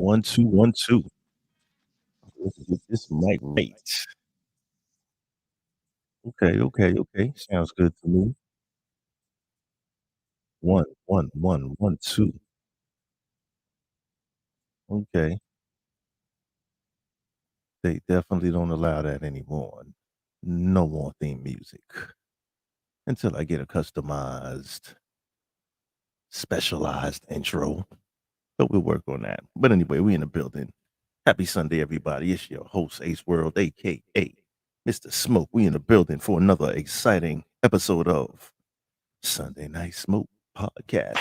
One, two, one, two. Let's get this mic right. Okay, okay, okay. Sounds good to me. One, one, one, one, two. Okay. They definitely don't allow that anymore. No more theme music until I get a customized, specialized intro. But we'll work on that. But anyway, we in the building. Happy Sunday, everybody. It's your host, Ace World, aka Mr. Smoke. We in the building for another exciting episode of Sunday Night Smoke Podcast.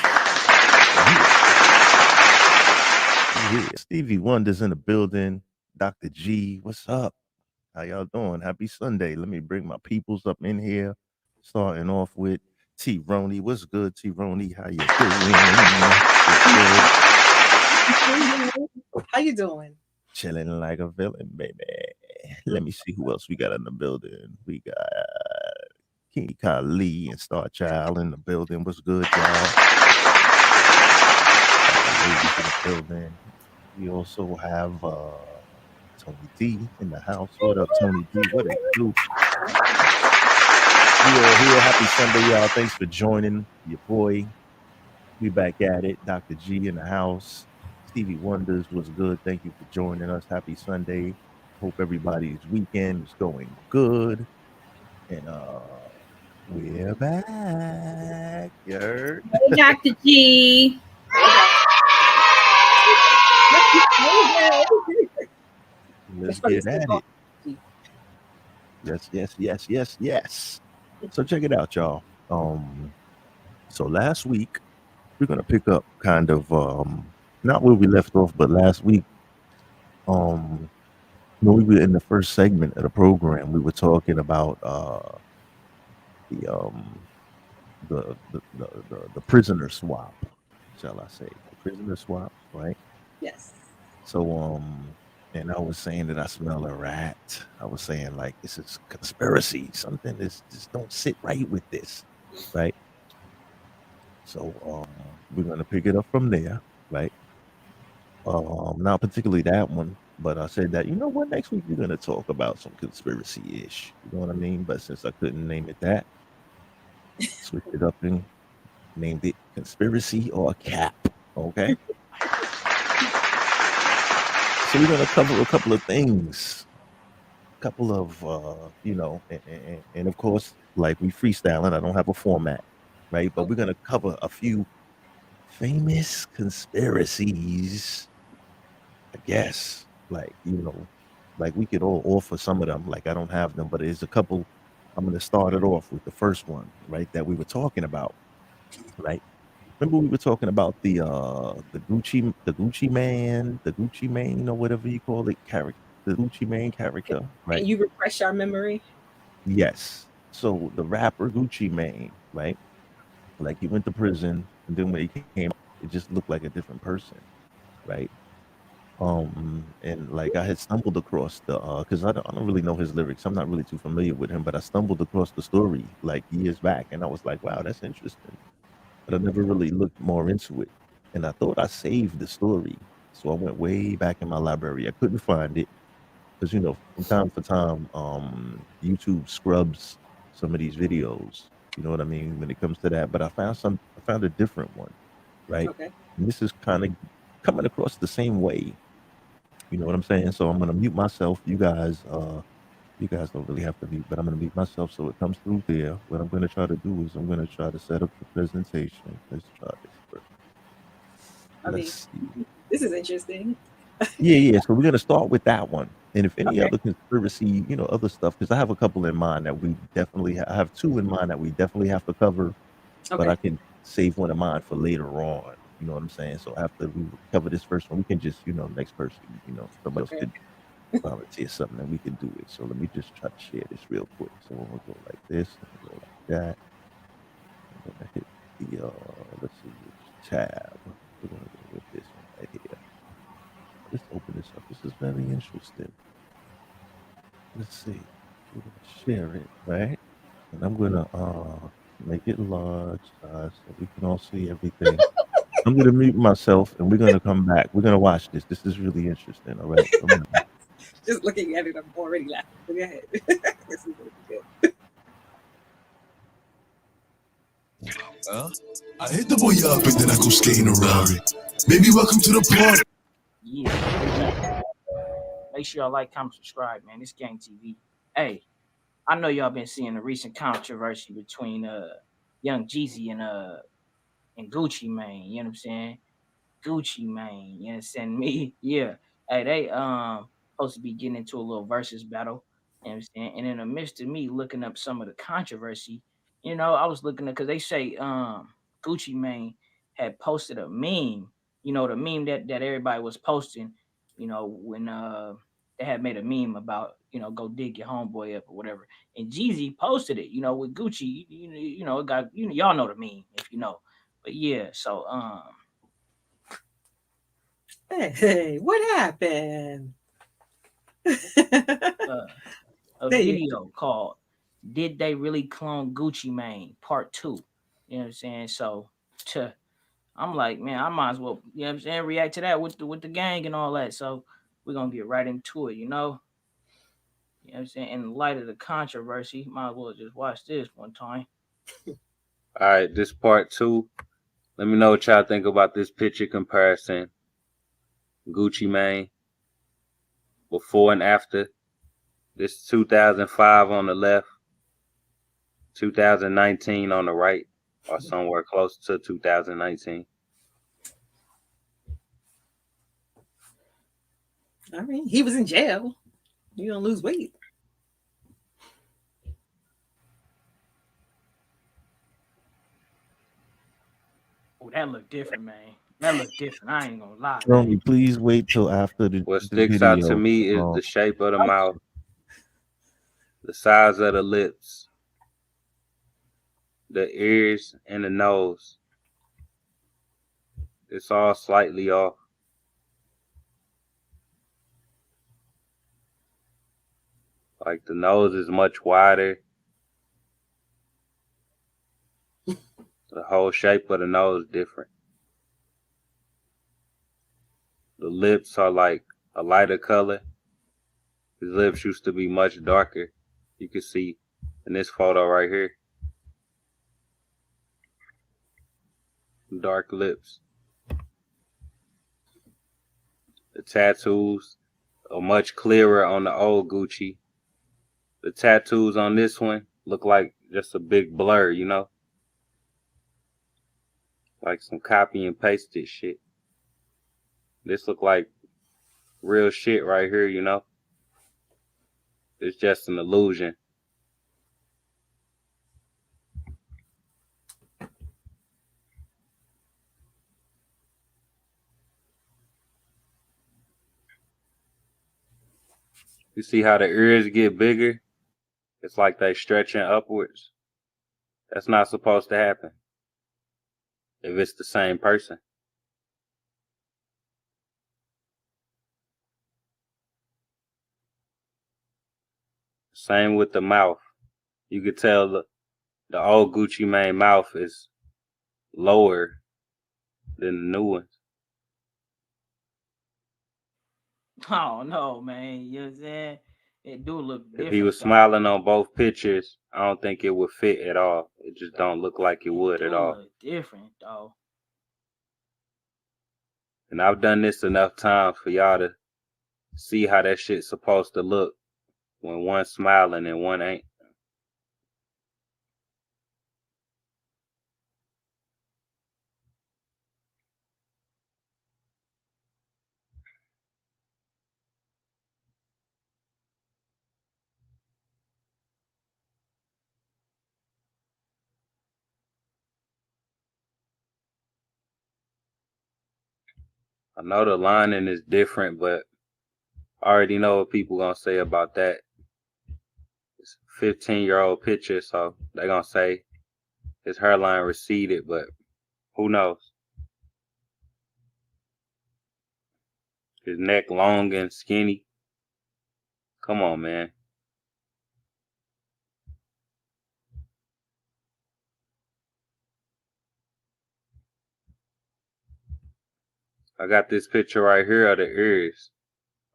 Yeah. Stevie Wonder's in the building. Dr. G, what's up? How y'all doing? Happy Sunday. Let me bring my peoples up in here. Starting off with T Roni. What's good, T Roni? How you doing? How you doing? Chilling like a villain, baby. Let me see who else we got in the building. We got King Kali and Star Child in the building. What's good, y'all? Ladies in the building. We also have Tony D in the house. What up, Tony D? What it do? We all here. Happy Sunday, y'all. Thanks for joining your boy. We back at it. Dr. G in the house. Stevie Wonders was good. Thank you for joining us. Happy Sunday. Hope everybody's weekend is going good. And we're back. You heard? Hey, Dr. G. Let's get at it. Yes, yes, yes, yes, yes. So check it out, y'all. So last week we're gonna pick up kind of not where we left off, but last week, when we were in the first segment of the program, we were talking about the the prisoner swap, shall I say, the prisoner swap, right? Yes. So and I was saying that I smell a rat. I was saying like this is conspiracy, something that's just don't sit right with this, right? So we're gonna pick it up from there, right? Not particularly that one, but I said that, you know what, next week we're gonna talk about some conspiracy ish. You know what I mean? But since I couldn't name it that, switched it up and named it conspiracy or cap. Okay. So we're gonna cover a couple of things, a couple of and of course, like we freestyling. I don't have a format, right? But we're gonna cover a few famous conspiracies. I guess, like like we could all offer some of them. Like I don't have them, but there's a couple. I'm gonna start it off with the first one, right? That we were talking about, right? Remember we were talking about the Gucci Man, or whatever you call it, character, the Gucci Man character, right? Can you refresh our memory? Yes. So the rapper Gucci Mane, right? Like he went to prison, and then when he came out, it just looked like a different person, right? And like I had stumbled across the because I don't really know his lyrics. I'm not really too familiar with him, but I stumbled across the story like years back, and I was like, wow, that's interesting. But I never really looked more into it. And I thought I saved the story. So I went way back in my library. I couldn't find it because from time to time, YouTube scrubs some of these videos. You know what I mean when it comes to that. But I found a different one, right? Okay. And this is kind of coming across the same way. You know what I'm saying? So I'm gonna mute myself. You guys don't really have to mute, but I'm gonna mute myself so it comes through there. What I'm gonna try to do is I'm gonna try to set up the presentation. Let's try this first. I mean, Let's see. this is interesting. Yeah, yeah. So we're gonna start with that one. And if any Okay. other conspiracy, other stuff, because I have a couple in mind that we definitely I have two in mind that we definitely have to cover, but Okay. I can save one of mine for later on. You know what I'm saying? So after we cover this first one, we can just, next person, somebody else Okay. could volunteer something and we can do it. So let me just try to share this real quick. So we'll go like this, and we'll go like that. I'm gonna hit the let's see which tab. We're gonna go with this one right here. Let's open this up. This is very interesting. Let's see. We're gonna share it, right? And I'm gonna make it large so we can all see everything. I'm gonna mute myself, and we're gonna come back. We're gonna watch this. This is really interesting. All right. Just looking at it, I'm already laughing. Go ahead. This is gonna be good. I hit the boy up and then I go skating a Rari. Baby, welcome to the party. Yeah. Make sure y'all like, comment, subscribe, man. This Gang TV. Hey, I know y'all been seeing the recent controversy between Young Jeezy and Gucci Mane. You know what I'm saying? Gucci Mane. You understand me? Yeah. Hey, they supposed to be getting into a little versus battle. You know what I'm saying? And in the midst of me looking up some of the controversy, you know, I was looking at because they say Gucci Mane had posted a meme. You know, the meme that everybody was posting. You know, when they had made a meme about, you know, go dig your homeboy up or whatever. And Jeezy posted it. You know, with Gucci. You know, it got y'all know the meme if you know. But yeah, so Hey, what happened? a There you video called "Did They Really Clone Gucci Mane?" Part 2. You know what I'm saying? So, I'm like, man, I might as well, you know what I'm saying, react to that with the gang and all that. So we're gonna get right into it, you know. You know what I'm saying? In light of the controversy, might as well just watch this one time. All right, this part 2. Let me know what y'all think about this picture comparison. Gucci Mane, before and after. This 2005 on the left, 2019 on the right, or somewhere close to 2019. I mean, he was in jail. You don't lose weight. Oh, that look different, man. That look different. I ain't gonna lie. Romy, please wait till after the What the sticks out to video. me is the shape of the mouth, the size of the lips, the ears, and the nose. It's all slightly off. Like the nose is much wider. The whole shape of the nose different. The lips are like a lighter color. His lips used to be much darker. You can see in this photo right here. Dark lips. The tattoos are much clearer on the old Gucci. The tattoos on this one look like just a big blur, you know? Like some copy and pasted shit. This look like real shit right here, you know? It's just an illusion. You see how the ears get bigger? It's like they stretching upwards. That's not supposed to happen if it's the same person. Same with the mouth. You could tell the old Gucci Mane mouth is lower than the new ones. Oh no, man. You know what I'm saying? It do look different. If he was though. smiling on both pictures, I don't think it would fit at all. It just don't look like it would do at all. Look different though. And I've done this enough times for y'all to see how that shit's supposed to look when one's smiling and one ain't. I know the lining is different, but I already know what people gonna say about that. It's a 15-year-old picture, so they gonna say his hairline receded, but who knows? His neck long and skinny. Come on, man. I got this picture right here of the ears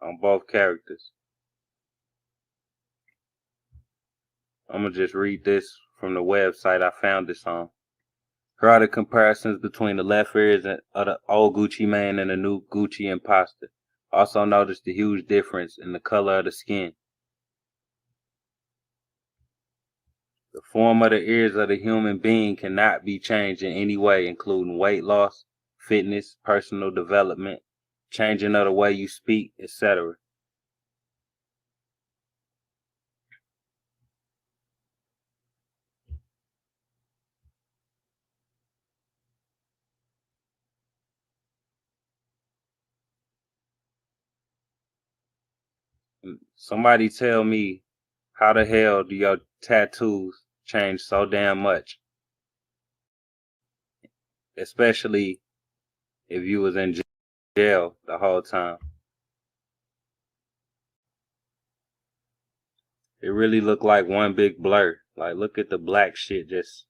on both characters. I'm gonna just read this from the website I found this on. Here are the comparisons between the left ears of the old Gucci Mane and the new Gucci Imposter. Also notice the huge difference in the color of the skin. The form of the ears of the human being cannot be changed in any way, including weight loss, fitness, personal development, changing of the way you speak, etc. Somebody tell me, how the hell do your tattoos change so damn much? Especially if you was in jail the whole time. It really looked like one big blur. Like, look at the black shit just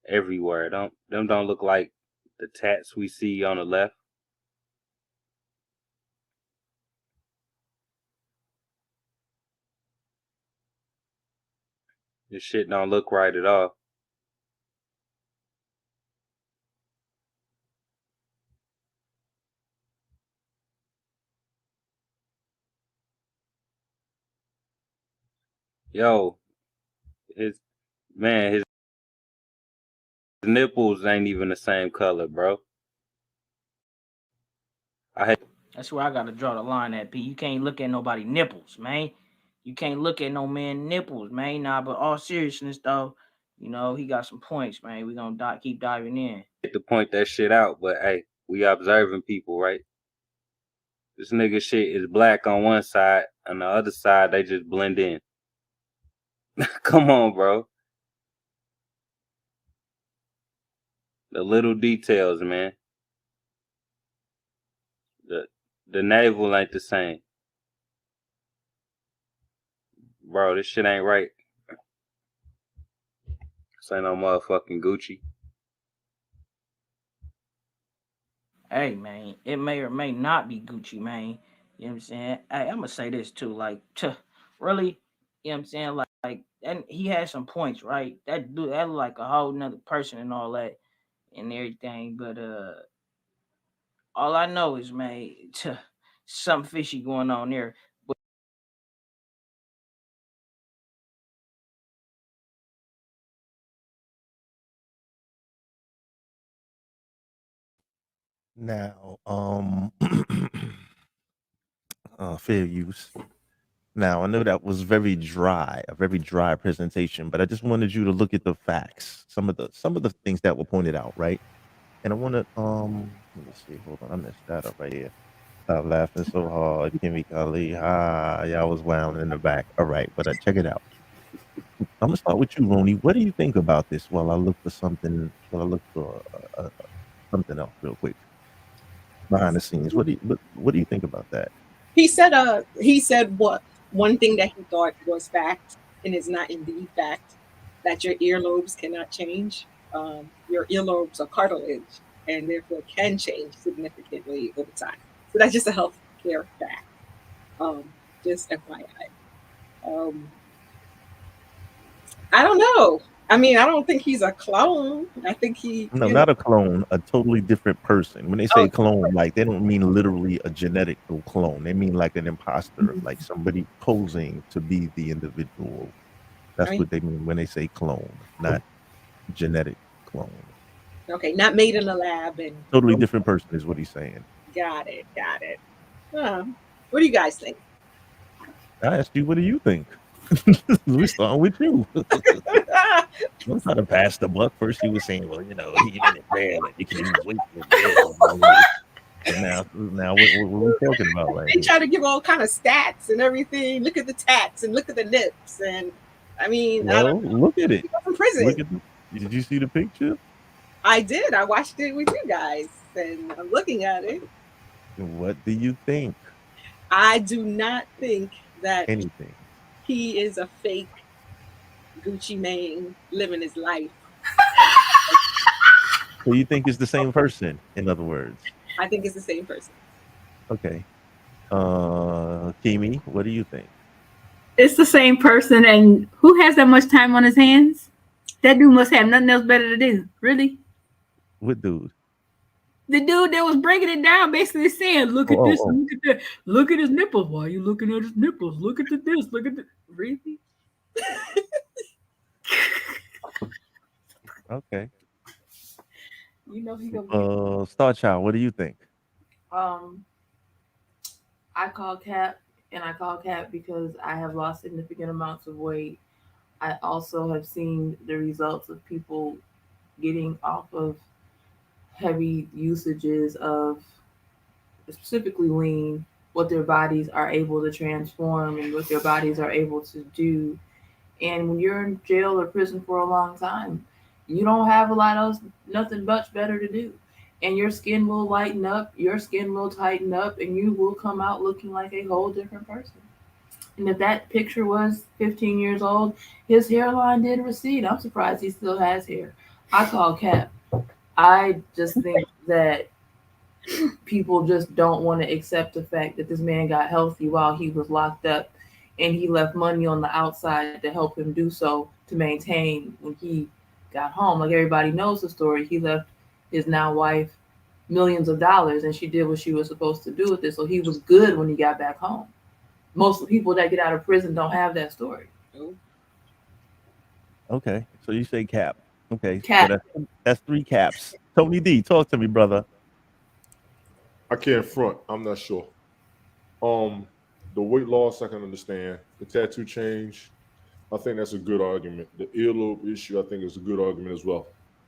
everywhere. Them don't look like the tats we see on the left. This shit don't look right at all. Yo, his nipples ain't even the same color, bro. That's where I gotta draw the line at, P. You can't look at nobody nipples, man. You can't look at no man nipples, man. Nah, but all seriousness though, you know, he got some points, man. We gonna keep diving in. To point that shit out, but hey, we observing people, right? This nigga shit is black on one side, on the other side they just blend in. Come on, bro. The little details, man. The navel ain't the same. Bro, this shit ain't right. This ain't no motherfucking Gucci. Hey, man, it may or may not be Gucci, man. You know what I'm saying? Hey, I'm gonna say this too, like, really, you know what I'm saying? Like, and he had some points, right? That dude, that look like a whole nother person and all that and everything. But all I know is, man, something fishy going on there. Now, fair use. Now, I know that was very dry, a very dry presentation, but I just wanted you to look at the facts, some of the things that were pointed out, right? And I want to let me see. Hold on, I messed that up right here. Stop laughing so hard, Kimmy Kali. Y'all was wound in the back. All right, but check it out. I'm gonna start with you, Rooney. What do you think about this? While I look for something, while I look for something else, real quick, behind the scenes. What do you think about that? He said what one thing that he thought was fact and is not indeed fact, that your earlobes cannot change. Your earlobes are cartilage and therefore can change significantly over time. So that's just a healthcare fact. Just FYI. I don't know. I mean, I don't think he's a clone. I think No, not a clone, a totally different person. When they say clone, like they don't mean literally a genetical clone. They mean like an imposter, like somebody posing to be the individual. That's what they mean when they say clone, not genetic clone. Okay, not made in a lab and totally different person is what he's saying. Got it. What do you guys think? I asked you, what do you think? We're starting with you. I'm trying to pass the buck. First, he was saying, well, you know, he did it bad, like you can use weight for bad. And now what are we talking about right They try to give all kind of stats and everything. Look at the tats and look at the nips. And I mean, well, look at it. From prison. Did you see the picture? I did. I watched it with you guys, and I'm looking at it. What do you think? I do not think that anything. He is a fake Gucci Mane living his life. So you think it's the same person, in other words? I think it's the same person. Okay. Kimi, what do you think? It's the same person, and who has that much time on his hands? That dude must have nothing else better to do. Really? What dude? The dude that was breaking it down, basically saying, "Look at this, Oh. look at that, look at his nipples. Why are you looking at his nipples? Look at this, look at the really." Okay. You know he gonna be. Star Child, what do you think? I call Cap, and I call Cap because I have lost significant amounts of weight. I also have seen the results of people getting off of heavy usages of specifically lean, what their bodies are able to transform and what their bodies are able to do. And when you're in jail or prison for a long time, you don't have a lot else, nothing much better to do. And your skin will lighten up, your skin will tighten up, and you will come out looking like a whole different person. And if that picture was 15 years old, his hairline did recede. I'm surprised he still has hair. I call Cap. I just think that people just don't want to accept the fact that this man got healthy while he was locked up, and he left money on the outside to help him do so, to maintain when he got home. Like everybody knows the story. He left his now wife millions of dollars, and she did what she was supposed to do with it. So he was good when he got back home. Most of the people that get out of prison don't have that story. Okay, so you say Cap. Okay, Cap. So that's 3 caps. Tony D, talk to me, brother. I can't front. I'm not sure. The weight loss I can understand. The tattoo change, I think that's a good argument. The earlobe issue, I think, is a good argument as well.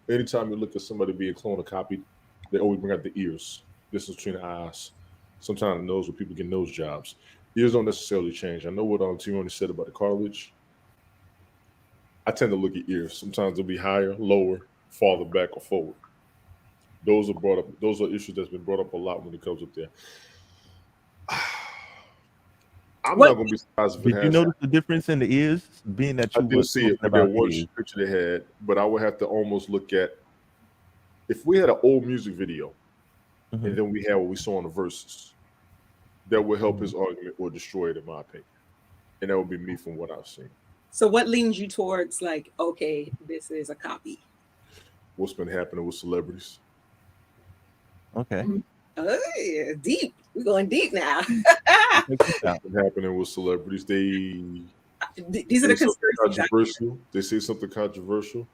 Anytime you look at somebody being cloned or copied, they always bring out the ears. Distance between the eyes. Sometimes the nose, where people get nose jobs. Ears don't necessarily change. I know what Timoni said about the cartilage. I tend to look at ears. Sometimes they'll be higher, lower, farther back, or forward. Those are brought up. Those are issues that's been brought up a lot when it comes up there. I'm not going to be surprised if it Did has. you notice the difference in the ears? Being that you I did see it with that one picture they had, but I would have to almost look at, if we had an old music video, and then we had what we saw in the verses, that would help his argument or destroy it, in my opinion. And that would be me from what I've seen. So what leans you towards like, okay, this is a copy? What's been happening with celebrities? Okay. Oh, yeah, deep. We're going deep now. What's been happening with celebrities? These are the controversial. They say something controversial.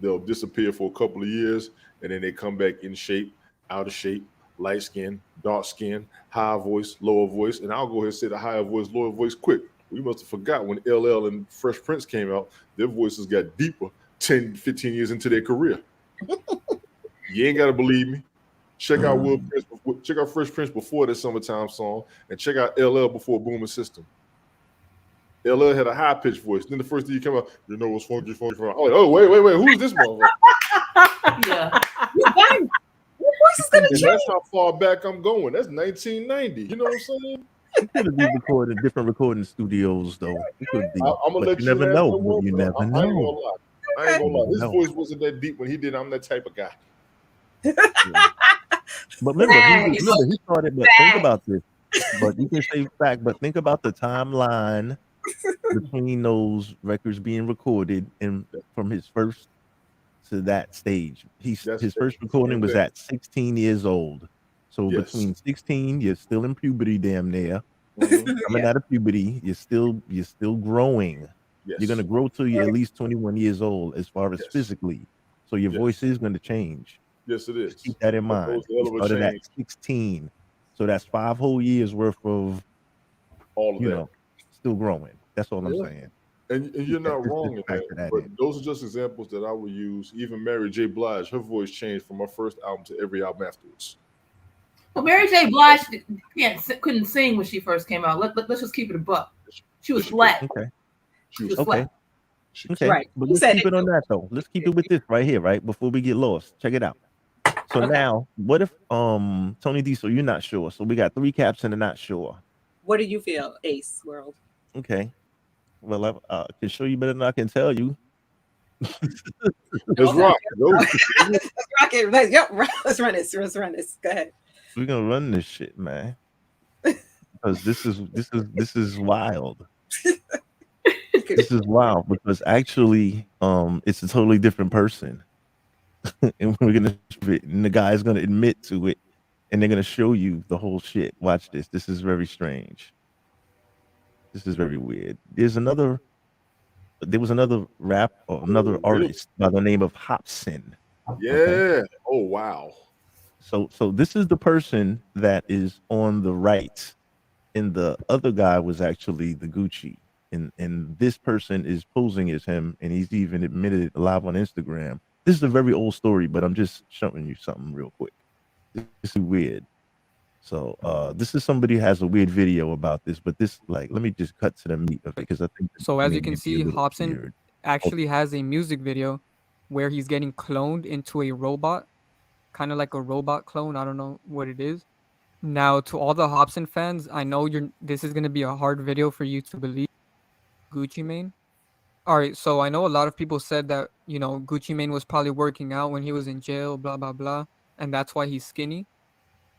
They'll disappear for a couple of years, and then they come back in shape, out of shape, light skin, dark skin, high voice, lower voice. And I'll go ahead and say the higher voice, lower voice quick. We must have forgot when LL and Fresh Prince came out, their voices got deeper 10, 15 years into their career. You ain't got to believe me. Check out check out Fresh Prince before the Summertime song, and check out LL before Booming System. LL had a high pitched voice. Then the first thing he came out, you know what's funky from? I'm like, oh wait, who's this motherfucker? Yeah, your voice is gonna change. That's how far back I'm going. That's 1990. You know what I'm saying? You could be recording different recording studios, though. You could be. I'm gonna let you never know. You never I ain't gonna know. lie. I ain't gonna lie. His voice wasn't that deep when he did. I'm that type of guy. Yeah. But remember, he started. But think about this. But you can say fact. But think about the timeline between those records being recorded and from his first to that stage. His first recording was at 16 years old. So between 16, you're still in puberty, damn near. Coming out of puberty, you're still growing. Yes. You're gonna grow till you're at least 21 years old, as far as physically. So your voice is going to change. Yes, it is. Just keep that in mind. He started at 16, so that's 5 whole years worth of all of that. Still growing. That's all I'm saying. And you're not wrong in that. But those are just examples that I would use. Even Mary J. Blige, her voice changed from her first album to every album afterwards. Well, Mary J. Blige couldn't sing when she first came out. Let's just keep it a buck. She was flat. Okay. She was flat. Okay. Right. But let's keep it on that though. Let's keep it with this right here, right? Before we get lost. Check it out. So now, what if Tony D, so you're not sure. So we got 3 caps and a not sure. What do you feel, Ace World? Okay. Well, I can show you better than I can tell you. Let's rock. Let's rock it. Let's run this. Go ahead. We're gonna run this shit, man. Because this is wild. This is wild because actually, it's a totally different person, and we're gonna and the guy's gonna admit to it, and they're gonna show you the whole shit. Watch this. This is very strange. This is very weird. There was another rap or another Really? artist by the name of Hobson. Yeah. Oh wow. So this is the person that is on the right, and the other guy was actually the Gucci, and this person is posing as him, and he's even admitted it live on Instagram. This is a very old story, but I'm just showing you something real quick. This is weird. So this is somebody who has a weird video about this, but this let me just cut to the meat of it because I think So this as may you can be a see, little Hobson weird. actually has a music video where he's getting cloned into a robot, kind of like a robot clone. I don't know what it is. Now, to all the Hobson fans, I know this is gonna be a hard video for you to believe. Gucci Mane. All right, so I know a lot of people said that Gucci Mane was probably working out when he was in jail, blah blah blah, and that's why he's skinny.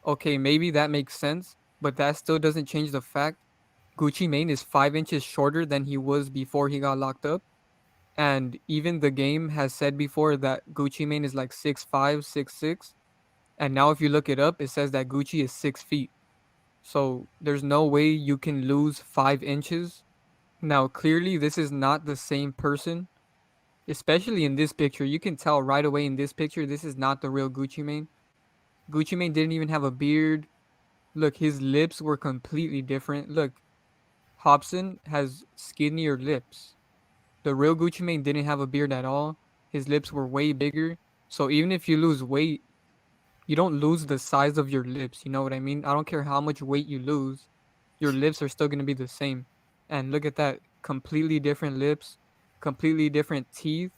Okay, maybe that makes sense, but that still doesn't change the fact Gucci Mane is 5 inches shorter than he was before he got locked up. And even the game has said before that Gucci Mane is like 6'5", 6'6". And now if you look it up, it says that Gucci is 6 feet. So there's no way you can lose 5 inches. Now, clearly, this is not the same person, especially in this picture. You can tell right away in this picture, this is not the real Gucci Mane. Gucci Mane didn't even have a beard. Look, his lips were completely different. Look, Hobson has skinnier lips. The real Gucci Mane didn't have a beard at all. His lips were way bigger. So even if you lose weight, you don't lose the size of your lips. You know what I mean? I don't care how much weight you lose. Your lips are still going to be the same. And look at that. Completely different lips. Completely different teeth.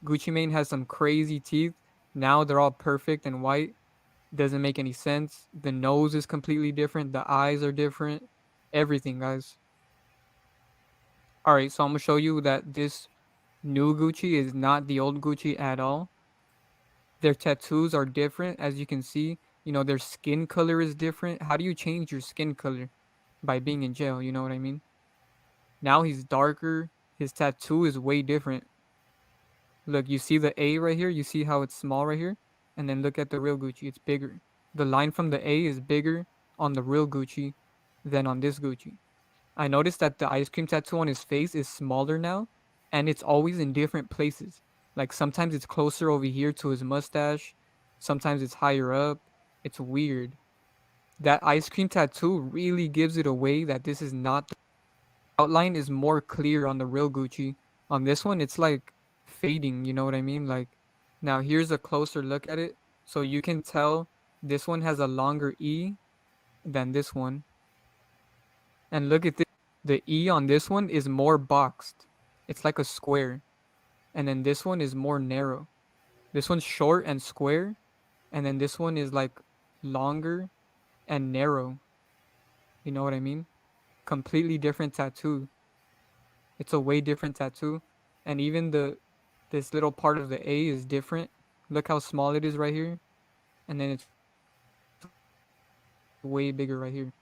Gucci Mane has some crazy teeth. Now they're all perfect and white. Doesn't make any sense. The nose is completely different. The eyes are different. Everything, guys. All right, so I'm going to show you that this new Gucci is not the old Gucci at all. Their tattoos are different, as you can see. Their skin color is different. How do you change your skin color? By being in jail, you know what I mean? Now he's darker. His tattoo is way different. Look, you see the A right here? You see how it's small right here? And then look at the real Gucci. It's bigger. The line from the A is bigger on the real Gucci than on this Gucci. I noticed that the ice cream tattoo on his face is smaller now, and it's always in different places. Like sometimes it's closer over here to his mustache, sometimes it's higher up. It's weird. That ice cream tattoo really gives it away that this is not. The outline is more clear on the real Gucci. On this one, it's like fading, you know what I mean? Like, now here's a closer look at it. So you can tell this one has a longer E than this one. And look at this. The E on this one is more boxed. It's like a square. And then this one is more narrow. This one's short and square. And then this one is like longer and narrow. You know what I mean? Completely different tattoo. It's a way different tattoo. And even this little part of the A is different. Look how small it is right here. And then it's way bigger right here.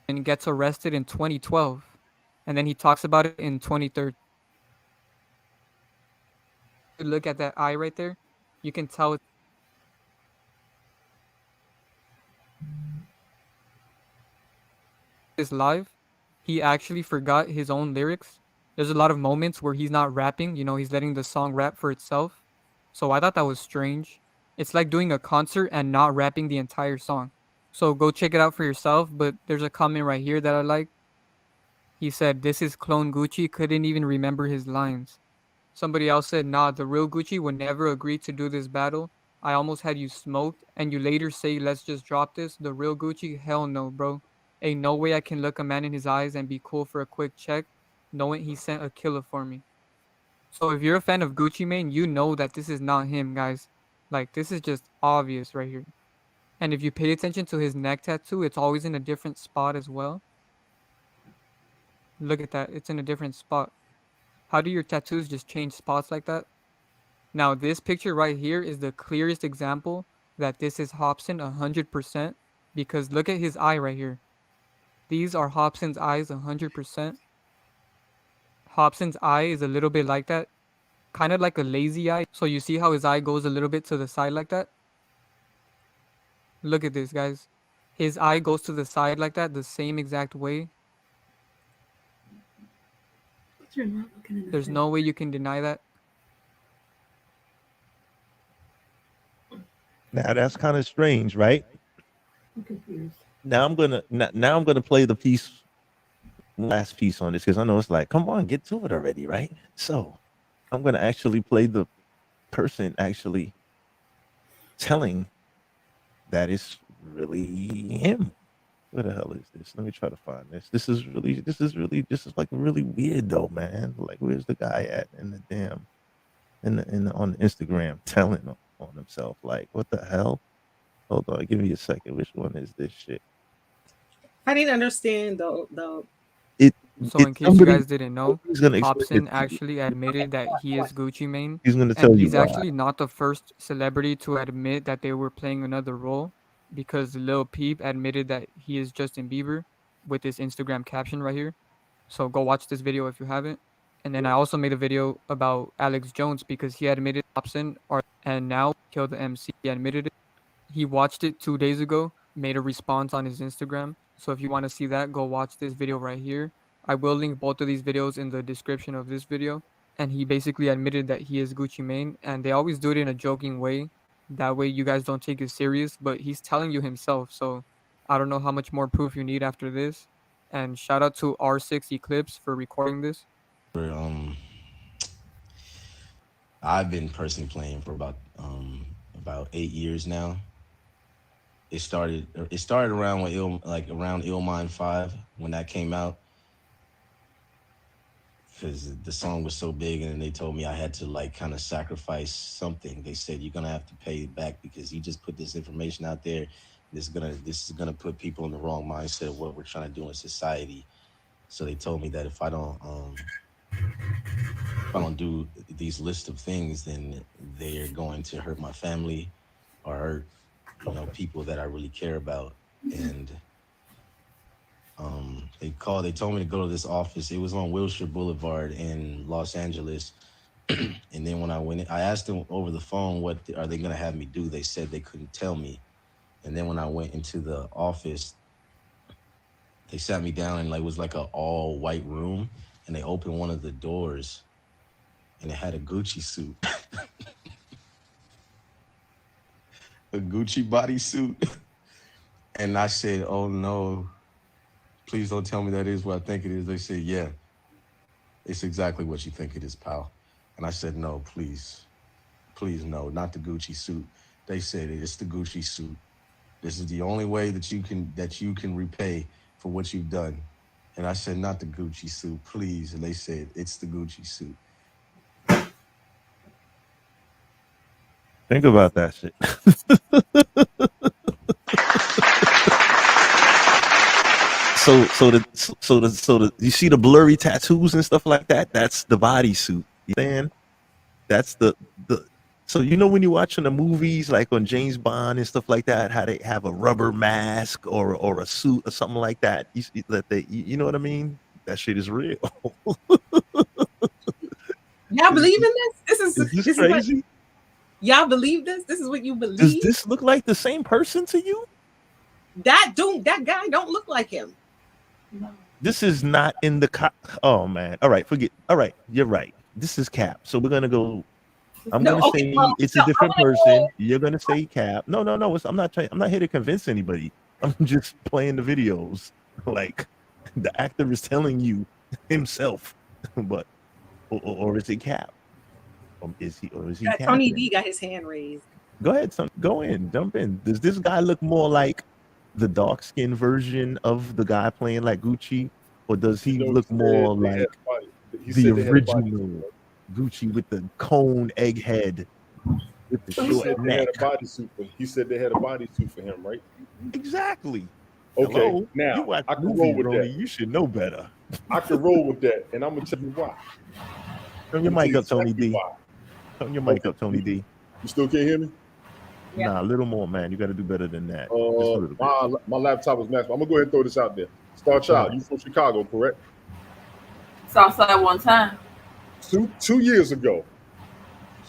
And gets arrested in 2012. And then he talks about it in 2013. Look at that eye right there. You can tell it's live. He actually forgot his own lyrics. There's a lot of moments where he's not rapping. He's letting the song rap for itself. So I thought that was strange. It's like doing a concert and not rapping the entire song. So go check it out for yourself. But there's a comment right here that I like. He said, "This is clone Gucci, couldn't even remember his lines." Somebody else said, "Nah, the real Gucci would never agree to do this battle. I almost had you smoked, and you later say, let's just drop this. The real Gucci? Hell no, bro. Ain't no way I can look a man in his eyes and be cool for a quick check, knowing he sent a killer for me." So if you're a fan of Gucci Mane, you know that this is not him, guys. Like, this is just obvious right here. And if you pay attention to his neck tattoo, it's always in a different spot as well. Look at that. It's in a different spot. How do your tattoos just change spots like that? Now, this picture right here is the clearest example that this is Hobson 100% because look at his eye right here. These are Hobson's eyes 100%. Hobson's eye is a little bit like that, kind of like a lazy eye. So you see how his eye goes a little bit to the side like that? Look at this, guys. His eye goes to the side like that, the same exact way. You're not looking in the There's face. no way you can deny that. Now that's kind of strange, right? I'm confused. Now I'm gonna play the last piece on this because I know it's like, come on, get to it already, right? So I'm gonna actually play the person actually telling that it's really him. Where the hell is this? Let me try to find this. This is like really weird though, man. Like, where's the guy at in the damn on Instagram telling on himself? Like, what the hell? Hold on, give me a second. Which one is this shit? I didn't understand the So in case you guys didn't know, he's gonna explain Hobson it to you. actually admitted that he is Gucci Mane. He's gonna tell And you he's why. actually not the first celebrity to admit that they were playing another role, because Lil Peep admitted that he is Justin Bieber with this Instagram caption right here. So go watch this video if you haven't. And then I also made a video about Alex Jones because he admitted Hobson, and now Kill the MC admitted it. He watched it 2 days ago, made a response on his Instagram. So if you want to see that, go watch this video right here. I will link both of these videos in the description of this video. And he basically admitted that he is Gucci Mane, and they always do it in a joking way. That way you guys don't take it serious, but he's telling you himself. So I don't know how much more proof you need after this. And shout out to R6 Eclipse for recording this. I've been personally playing for about 8 years now. It started around around Illmind 5 when that came out, because the song was so big, and they told me I had to like kind of sacrifice something. They said you're gonna have to pay it back because you just put this information out there. This is gonna put people in the wrong mindset of what we're trying to do in society. So they told me that if I don't do these list of things, then they're going to hurt my family or hurt, people that I really care about. And they told me to go to this office. It was on Wilshire Boulevard in Los Angeles. And then when I went in, I asked them over the phone, what are they gonna have me do? They said they couldn't tell me. And then when I went into the office, they sat me down and it was like an all white room, and they opened one of the doors and it had a Gucci suit. A Gucci bodysuit. And I said, oh no, please don't tell me that is what I think it is. They said, yeah, it's exactly what you think it is, pal. And I said, no, please no, not the Gucci suit. They said it's the Gucci suit. This is the only way that you can repay for what you've done. And I said, not the Gucci suit, please. And they said, it's the Gucci suit. Think about that shit. So you see the blurry tattoos and stuff like that? That's the bodysuit. You know, that's the so when you're watching the movies like on James Bond and stuff like that, how they have a rubber mask or a suit or something like that. You know what I mean? That shit is real. Y'all believe in this? Is this crazy? Y'all believe this? This is what you believe? Does this look like the same person to you? That guy don't look like him. No. This is not in the oh man. All right, all right, you're right. This is Cap. So we're gonna go. I'm gonna say it's a different person. You're gonna say Cap. No. I'm not here to convince anybody. I'm just playing the videos. Like the actor is telling you himself, but or is it Cap? Is he Cap? Tony D got his hand raised. Go ahead, son. Go in, jump in. Does this guy look more like the dark skinned version of the guy playing like Gucci, or does he look more like the original Gucci with the cone egg head with the short neck? He said they had a bodysuit for him, right? Exactly. Okay, Hello? now you watch I can movies, roll with Ronnie. that. You should know better. I can roll with that, and I'm gonna tell you why. Turn your mic up, Tony D. Turn your mic up, Tony D. You still can't hear me? Yeah. Nah, a little more, man. You got to do better than that. Just a little bit. My laptop is maxed. I'm gonna go ahead and throw this out there. Star Child, you from Chicago, correct? Southside one time. Two years ago,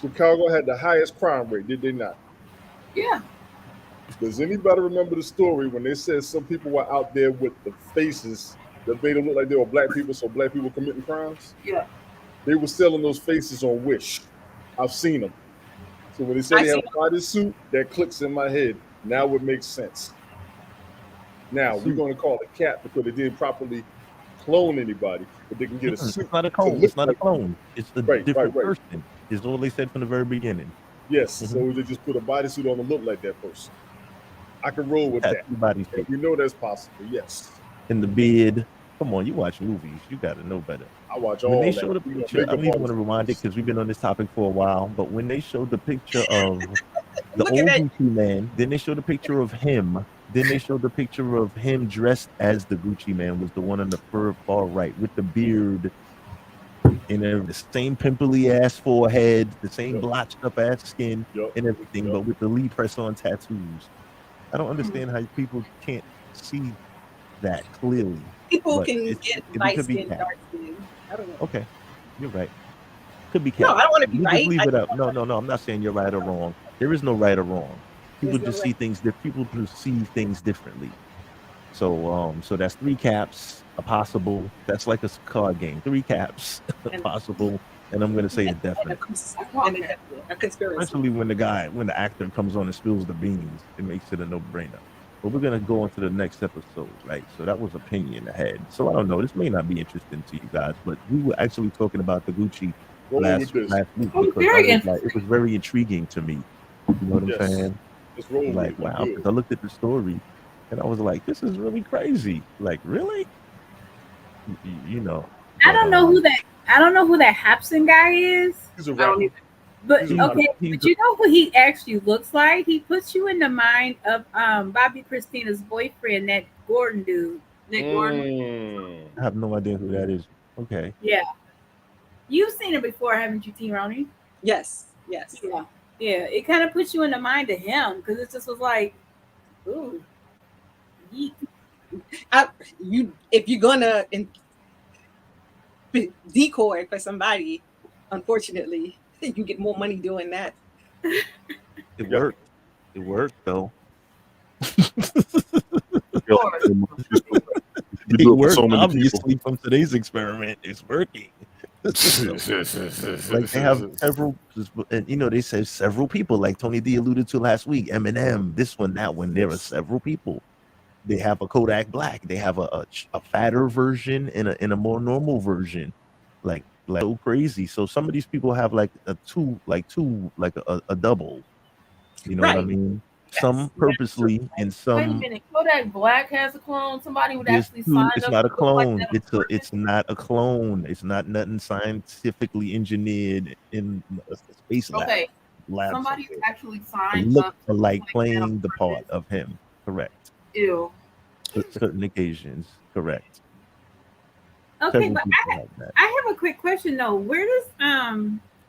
Chicago had the highest crime rate, did they not? Yeah. Does anybody remember the story when they said some people were out there with the faces that made them look like they were black people, so black people committing crimes? Yeah. They were selling those faces on Wish. I've seen them. So when they say they have a bodysuit, that clicks in my head. Now it makes sense. Now we're going to call it cap because they didn't properly clone anybody, but they can get a suit. It's not a clone. It's not a clone. It's a different person. Is all they said from the very beginning. Yes. So they just put a bodysuit on to look like that person. I can roll with that. Bodysuit. We know that's possible. Yes. And the beard. Come on, you watch movies. You got to know better. I watch when all they that. show the picture, I don't even want to rewind it because we've been on this topic for a while. But when they showed the picture of the old Gucci man, then they showed a picture of him. Then they showed the picture of him dressed as the Gucci man, was the one on the far right with the beard and the same pimply ass forehead, the same blotched up ass skin and everything, but with the Lee press on tattoos. I don't understand how people can't see that clearly. People can get light skin, dark skin. I don't know. Okay, you're right. Could be. No, I don't want to be you right. Just leave it up. No. I'm not saying you're right or wrong. There is no right or wrong. People just see things. People perceive things differently. So, so that's 3 caps, a possible. That's like a card game. 3 caps, a possible, and I'm gonna say a definite. A conspiracy. Especially when the actor comes on and spills the beans, it makes it a no-brainer. But we're gonna go on to the next episode, right? So that was opinion ahead. So I don't know. This may not be interesting to you guys, but we were actually talking about the Gucci last week because it was very intriguing to me. You know what I'm saying? Like, wow, because I looked at the story and I was like, this is really crazy. Like, really? You know. I don't know who that Hobson guy is. He's a rapper. But you know who he actually looks like? He puts you in the mind of Bobby Christina's boyfriend, that Gordon dude. Nick Gordon. I have no idea who that is. Okay. Yeah. You've seen it before, haven't you, T. Ronnie? Yes. Yeah. It kind of puts you in the mind of him because it just was like, ooh. If you're gonna decoy for somebody, unfortunately, you get more money doing that. It worked. It worked though. It worked, obviously, from today's experiment. It's working. Like they have several, and they say several people, like Tony D alluded to last week. Eminem, this one, that one. There are several people. They have a Kodak Black. They have a fatter version and a more normal version. Like so crazy. So some of these people have like a double. You know what I mean? Yes. Some purposely and some. Wait a minute, Kodak Black has a clone. Somebody would actually sign It's up not a clone. Like it's not a clone. It's not nothing scientifically engineered in a space lab. Okay. Somebody actually signed up like playing the part of him. Correct. Ew. On certain occasions. Correct. Okay, but I have a quick question though. Where does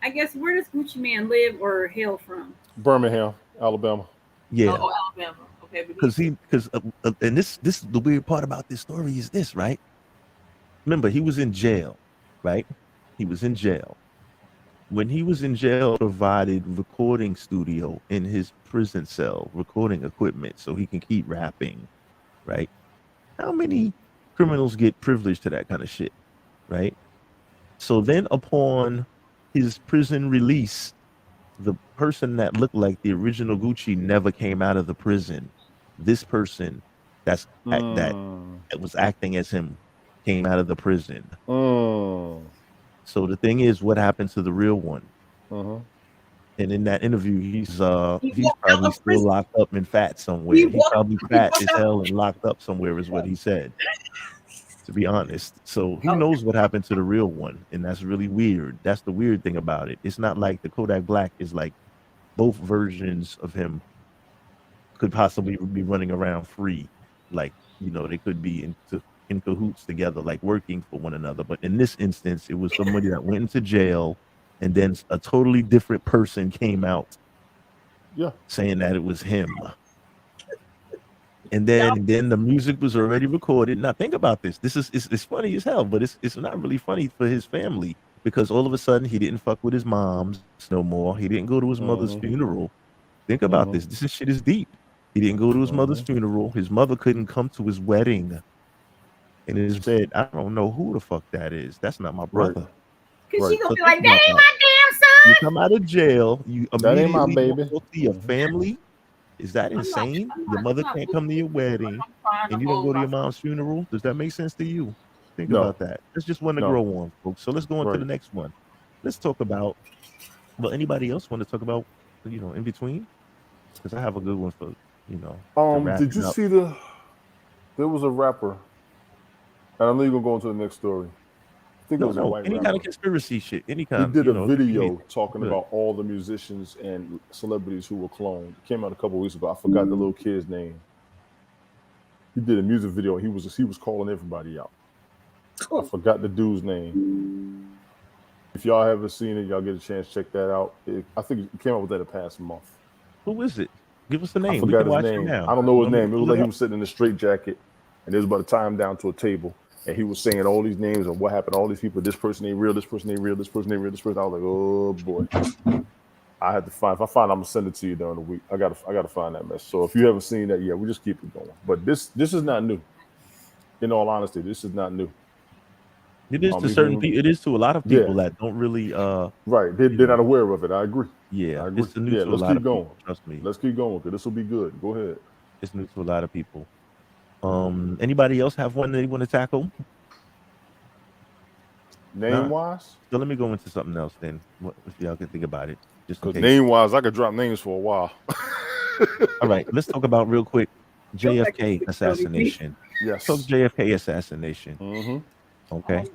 Gucci Man live or hail from? Birmingham, Alabama. Yeah. Oh, Alabama. Okay, because and this the weird part about this story is this, right? Remember, he was in jail, right? He was in jail. When he was in jail, provided recording studio in his prison cell, recording equipment so he can keep rapping, right? How many criminals get privilege to that kind of shit, right? So then upon his prison release, the person that looked like the original Gucci never came out of the prison. This person that was acting as him came out of the prison. So the thing is, what happened to the real one? And in that interview, he's probably still locked up and fat somewhere. He's probably fat as hell and locked up somewhere, is what he said. To be honest, so who knows what happened to the real one, and that's really weird. That's the weird thing about it. It's not like the Kodak Black is like both versions of him could possibly be running around free, like they could be in cahoots together, like working for one another. But in this instance, it was somebody that went into jail, and then a totally different person came out Yeah. saying that it was him. And then the music was already recorded. Now think about this. This is it's funny as hell, but it's not really funny for his family because all of a sudden he didn't fuck with his mom's no more. He didn't go to his mother's funeral. Think about this. This shit is deep. He didn't go to his mother's funeral. His mother couldn't come to his wedding. And he said, I don't know who the fuck that is. That's not my brother. Cause she gonna So be think like, that about ain't that. my damn son. You come out of jail, you That ain't my immediately baby. go to your family. Is that insane? Your mother can't come to your wedding and you don't go to your mom's funeral. Does that make sense to you? Think No. about that. That's just one to No. grow on, folks. So let's go on to Right. the next one. Let's talk about, well, anybody else want to talk about, in between? Because I have a good one for, to wrap Did it you up. see there was a rapper, and I know you're gonna go into the next story. I think it was a white any rapper. kind of conspiracy shit, any He kind. did a it could be video anything. talking Good. about all the musicians and celebrities who were cloned. It came out a couple weeks ago. I forgot the little kid's name. He did a music video. He was calling everybody out. I forgot the dude's name. If y'all haven't seen it, y'all get a chance, check that out. I think it came out with that the past month. Who is it? Give us the name. I We forgot can his watch it name. now. I don't know his Want me to name. It pull was like he up? was sitting in a straight jacket, and they was about to tie him down to a table, and he was saying all these names and what happened to all these people. This person ain't real. This person ain't real. This person ain't real. This person. I was like, oh boy. I had to find. If I find, I'm gonna send it to you during the week. I gotta find that mess. So if you haven't seen that yet, we just keep it going. But this is not new. In all honesty, this is not new. It is to certain people. It is to a lot of people that don't really. Right. They're not aware of it. I agree. Yeah, I agree. it's new to a let's lot keep of going. people. Trust me, Let's keep going because this will be good. Go ahead. it's new to a lot of people. Anybody else have one they want to tackle? Name wise? So let me go into something else then. If y'all can think about it, just in Because case. name wise, I could drop names for a while. All right, let's talk about real quick JFK assassination. Yes. Talk JFK assassination. Okay.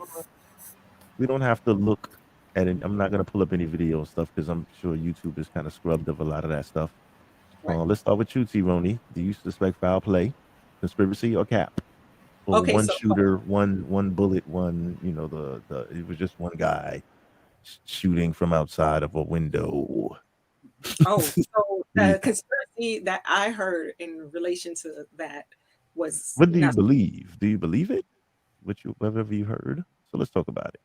We don't have to look at it. I'm not gonna pull up any video and stuff because I'm sure YouTube is kind of scrubbed of a lot of that stuff. Let's start with you, T-Roni. Do you suspect foul play, conspiracy, or cap? Or Okay, one so- shooter, one bullet, it was just one guy shooting from outside of a window. Oh, so the conspiracy that I heard in relation to that was What do you not- believe? Do you believe it? Whatever you heard. So let's talk about it.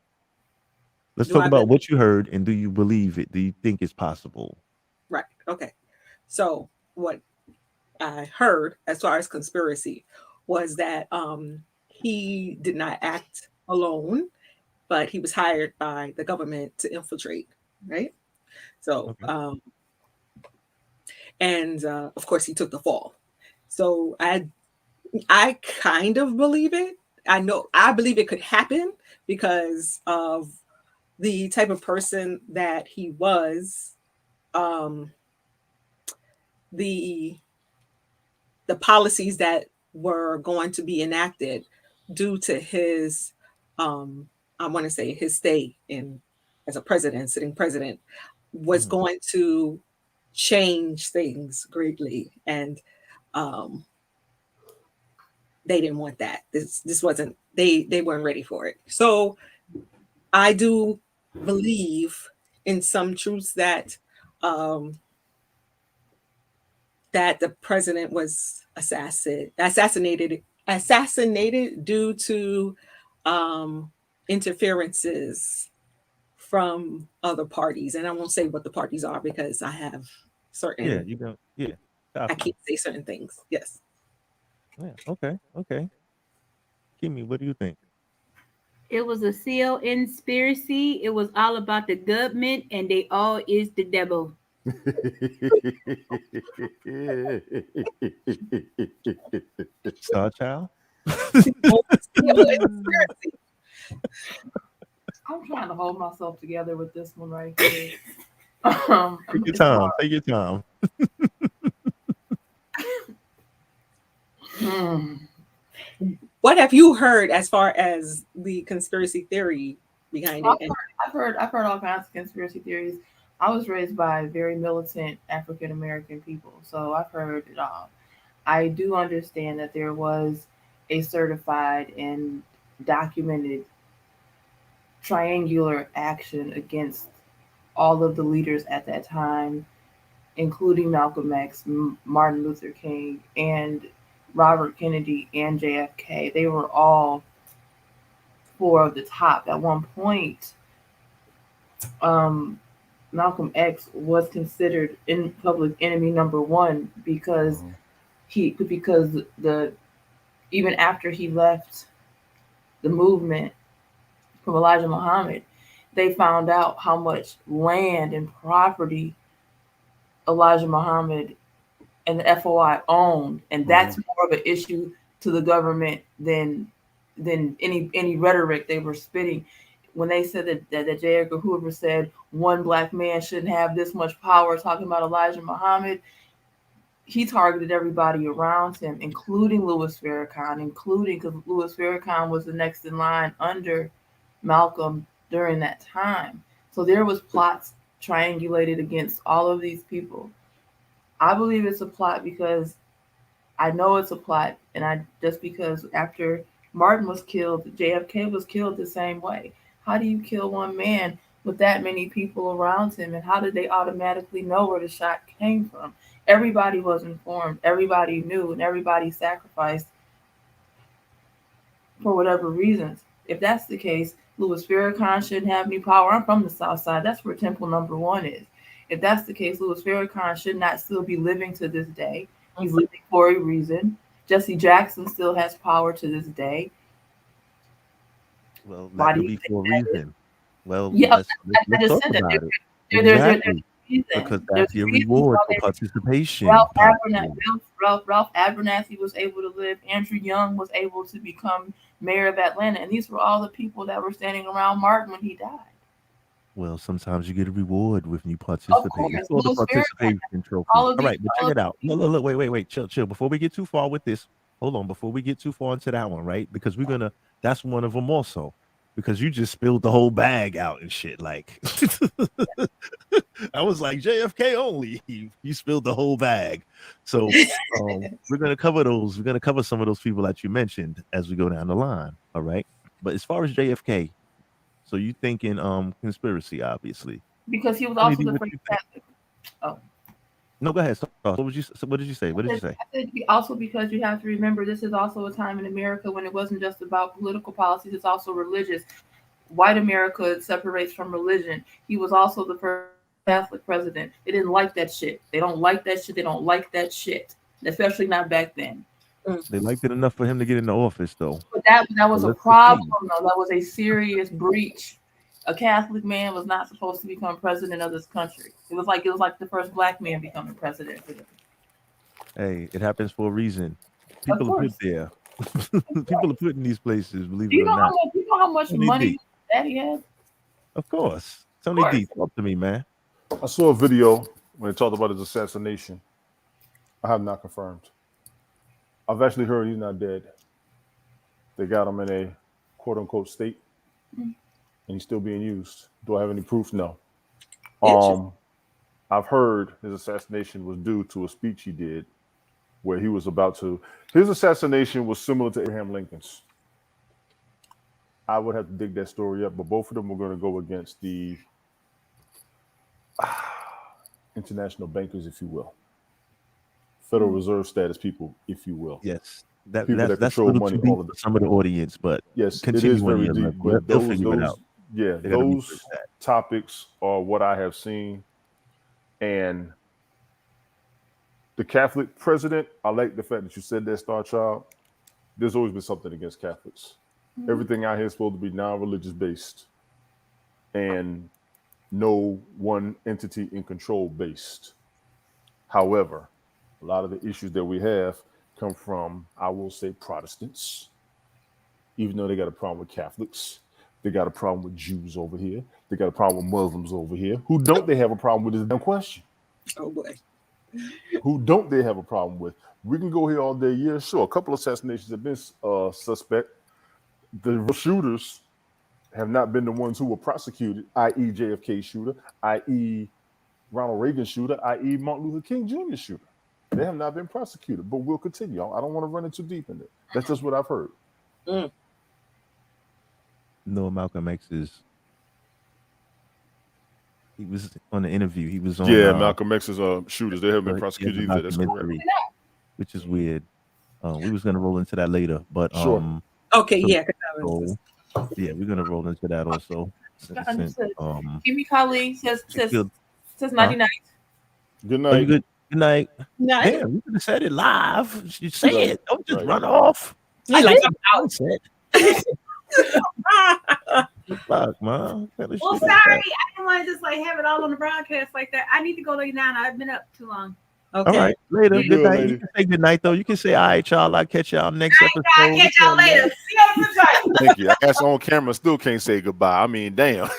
Let's Do talk I about believe- what you heard and do you believe it? Do you think it's possible? Right. Okay. So what I heard as far as conspiracy was that he did not act alone, but he was hired by the government to infiltrate, right? So of course he took the fall. So I kind of believe it. I believe it could happen because of the type of person that he was, the policies that were going to be enacted due to his I want to say his stay in as a president, sitting president, was going to change things greatly. And they didn't want that. This wasn't, they weren't ready for it. So I do believe in some truths that that the president was assassinated due to interferences from other parties. And I won't say what the parties are because I have certain, Yeah, you don't. Yeah. I can't say certain things. Yes. Yeah. Okay. Kimmy, what do you think? It was a seal conspiracy. It was all about the government, and they all is the devil. Star Child? I'm trying to hold myself together with this one right here. Take your time. Take your time. What have you heard as far as the conspiracy theory behind it? I've heard all kinds of conspiracy theories. I was raised by very militant African American people, so I've heard it all. I do understand that there was a certified and documented triangular action against all of the leaders at that time including Malcolm X, Martin Luther King, and Robert Kennedy and JFK. They were all four of the top. At one point, Malcolm X was considered in public enemy number one because even after he left the movement from Elijah Muhammad, they found out how much land and property Elijah Muhammad and the FOI owned, and that's more of an issue to the government than any rhetoric they were spitting. When they said that J. Edgar Hoover said one black man shouldn't have this much power, talking about Elijah Muhammad, he targeted everybody around him, including Louis Farrakhan, because Louis Farrakhan was the next in line under Malcolm during that time. So there was plots triangulated against all of these people. I believe it's a plot because I know it's a plot, and just because after Martin was killed, JFK was killed the same way. How do you kill one man with that many people around him, and how did they automatically know where the shot came from? Everybody was informed, everybody knew, and everybody sacrificed for whatever reasons. If that's the case, Louis Farrakhan shouldn't have any power. I'm from the South Side. That's where Temple Number 1 is. If that's the case, Louis Farrakhan should not still be living to this day. He's living for a reason. Jesse Jackson still has power to this day. Well, that could be for a reason. Well, yeah, let's talk about it. Exactly. Because that's your reward for participation. Ralph Abernathy was able to live. Andrew Young was able to become mayor of Atlanta. And these were all the people that were standing around Martin when he died. Well, sometimes you get a reward when you participate. It's called the participation trophy. All right, but check it out. Look, wait. Chill. Before we get too far with this, hold on. Before we get too far into that one, right? Because that's one of them also. Because you just spilled the whole bag out and shit. Like, I was like, JFK only. You spilled the whole bag. So we're going to cover those. We're going to cover some of those people that you mentioned as we go down the line. All right. But as far as JFK, so you thinking conspiracy, obviously. Because he was also the first Catholic. Oh. No, go ahead. What did you say? I said also because you have to remember this is also a time in America when it wasn't just about political policies, it's also religious. White America separates from religion. He was also the first Catholic president. They didn't like that shit. They don't like that shit. They don't like that shit. Especially not back then. They liked it enough for him to get in the office, though. But that was a problem, though. That was a serious breach. A Catholic man was not supposed to become president of this country. It was like the first black man becoming president. Hey, it happens for a reason. People are put there. People are put in these places, believe it or not. Do you know how much money Daddy has? Of course. Tony D, talk to me, man. I saw a video when they talked about his assassination. I have not confirmed. I've actually heard he's not dead. They got him in a quote-unquote state. And he's still being used. Do I have any proof? No. I've heard his assassination was due to a speech he did where he was about to. His assassination was similar to Abraham Lincoln's. I would have to dig that story up, but both of them were going to go against the international bankers, if you will, Federal Reserve status people, if you will. Yes. That's control money. All of some of the audience, but yes, it is very deep. But those topics are what I have seen, and the Catholic president. I like the fact that you said that, Star Child. There's always been something against Catholics. Everything out here is supposed to be non-religious based, and no one entity in control based. However, a lot of the issues that we have come from, I will say, Protestants. Even though they got a problem with Catholics, they got a problem with Jews over here. They got a problem with Muslims over here. Who don't they have a problem with this damn question? Oh boy. Who don't they have a problem with? We can go here all day. Yeah, sure. A couple of assassinations have been suspect. The shooters have not been the ones who were prosecuted, i.e. JFK shooter, i.e. Ronald Reagan shooter, i.e. Martin Luther King Jr. shooter. They have not been prosecuted, but we'll continue. I don't want to run in too deep in it. That's just what I've heard. No, Malcolm X is He was on the interview. He was on. Malcolm X's shooters. They haven't been he prosecuted has a either. That's correct. documentary, which is weird. We was gonna roll into that later, but Sure. Okay, so- yeah. 'Cause that was so, yeah, we're gonna roll into that also. Understood. Give me colleague says nighty night. Good Oh, you night. good? Good night. nice. Damn, you could have said it live. You say Right, it. Don't just right. run off. He like, I'm I'm out. Fuck, man. Well, sorry, I didn't want to just like have it all on the broadcast like that. I need to go lay down. I've been up too long. Okay. All right, later. You Good good, night. lady. You can say good night though. You can say, all right, y'all. I'll catch y'all next I'll episode. catch y'all later. See you on the flip side. Thank you. I guess on camera still can't say goodbye. I mean, damn.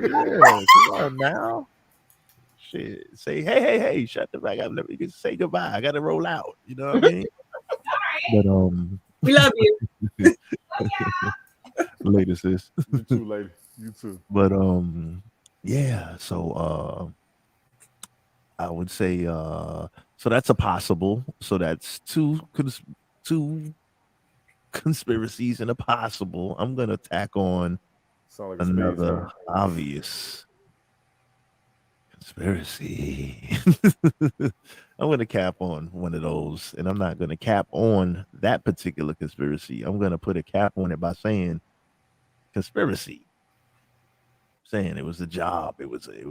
Yeah, come on now. Shit. Say, hey, shut the fuck up. Let me just say goodbye. I gotta roll out. You know what I mean? But We love you. later, sis. You too, lady. You too. But yeah, so I would say so that's a possible. So that's two conspiracies and a possible. I'm gonna tack on Sound like a spades another game. obvious conspiracy. I'm gonna cap on one of those, and I'm not gonna cap on that particular conspiracy. I'm gonna put a cap on it by saying conspiracy. Saying it was a job. It was a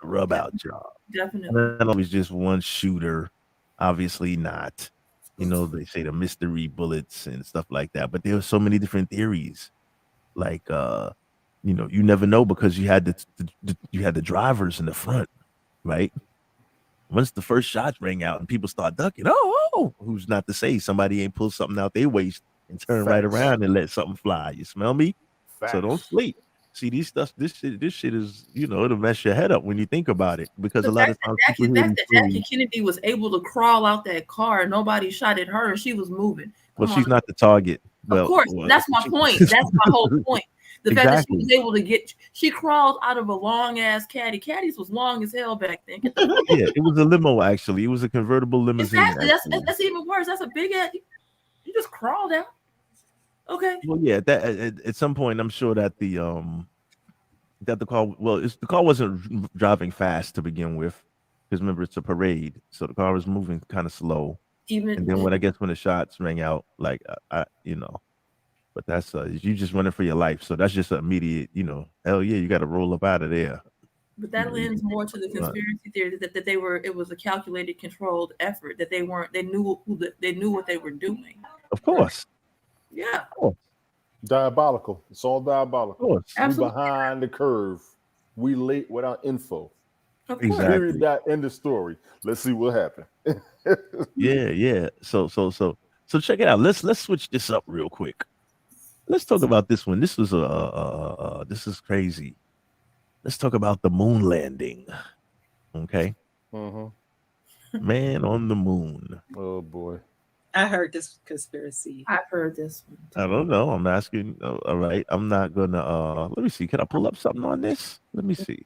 rub out job. Definitely. Not always just one shooter. Obviously not. You know, they say the mystery bullets and stuff like that. But there were so many different theories. Like you know, you never know because you had the drivers in the front, right? Once the first shots rang out and people start ducking, who's not to say somebody ain't pulled something out their waist and turn right Facts. around and let something fly. You smell me? Facts. So don't sleep. See, this shit is, you know, it'll mess your head up when you think about it because a lot of times that people hear Jackie, these Jackie stories, Kennedy was able to crawl out that car. Nobody shot at her. She was moving. well, Come she's on. not the target. Of course, that's my point. That's my whole point. The fact that she was able to she crawled out of a long ass caddy. Caddies was long as hell back then. Get the fuck Yeah, it was a limo actually. It was a convertible limousine. Exactly. Actually. That's even worse. That's a big ass. You just crawled out. Okay. Well, yeah, that at some point, I'm sure that the car. Well, the car wasn't driving fast to begin with, because remember it's a parade, so the car was moving kind of slow. And then when the shots rang out, like you know, but that's you just running for your life, so that's just an immediate, you know, hell yeah, you got to roll up out of there. But that lends more to the conspiracy theory that they were. It was a calculated, controlled effort. That they weren't. They knew they knew what they were doing. Of course. Yeah. Diabolical. It's all diabolical. Of course. We Absolutely. behind the curve. We late without info. Of course. Exactly. Period. That end of story. Let's see what happened. Yeah. So check it out. Let's switch this up real quick. Let's talk about this one. This was this is crazy. Let's talk about the moon landing. Okay. Man on the moon. Oh boy. I heard this conspiracy. I've heard this one. I don't know. I'm asking. All right. I'm not gonna. Let me see. Can I pull up something on this? Let me see.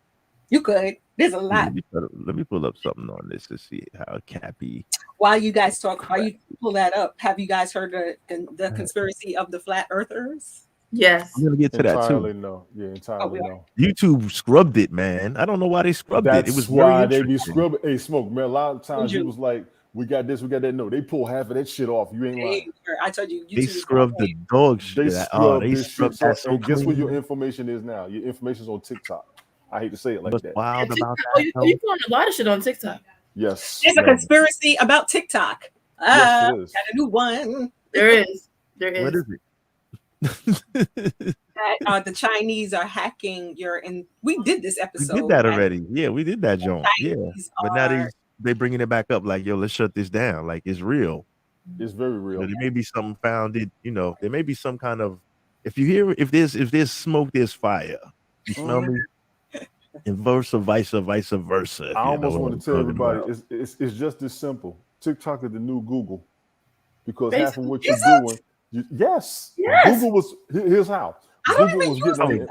You could. There's a lot. Let me pull up something on this to see how Cappy. While you guys talk, while you pull that up, have you guys heard the conspiracy of the flat earthers? Yes. I'm gonna get to that Entirely too. no. Yeah, entirely no. YouTube scrubbed it, man. I don't know why they scrubbed That's it. It was why very they be interesting. scrubbing. Hey, Smoke, man. A lot of times you was like, we got this, we got that. No, they pull half of that shit off. You ain't lying. I told you, They scrubbed the dog shit. They They scrubbed scrubbed that so and guess where your clean. information is now? Your information's on TikTok. I hate to say it like What's that. wild about Oh, that? you though? find a lot of shit on TikTok. Yes. There's a conspiracy about TikTok. Yes, it is. Got a new one. There is. There is. What is it? That the Chinese are hacking we did this We episode. did that right? already. Yeah, we did that, Joan. Yeah, Chinese but now are- they bringing it back up. Like, yo, let's shut this down. Like, it's real. It's very real. There may be something founded. You know, there may be some kind of. If there's smoke, there's fire. You smell me? And vice versa. I almost want to tell everybody it's just this simple. TikTok is the new Google because half of what you're doing. Yes. Google was. Here's how. Google was getting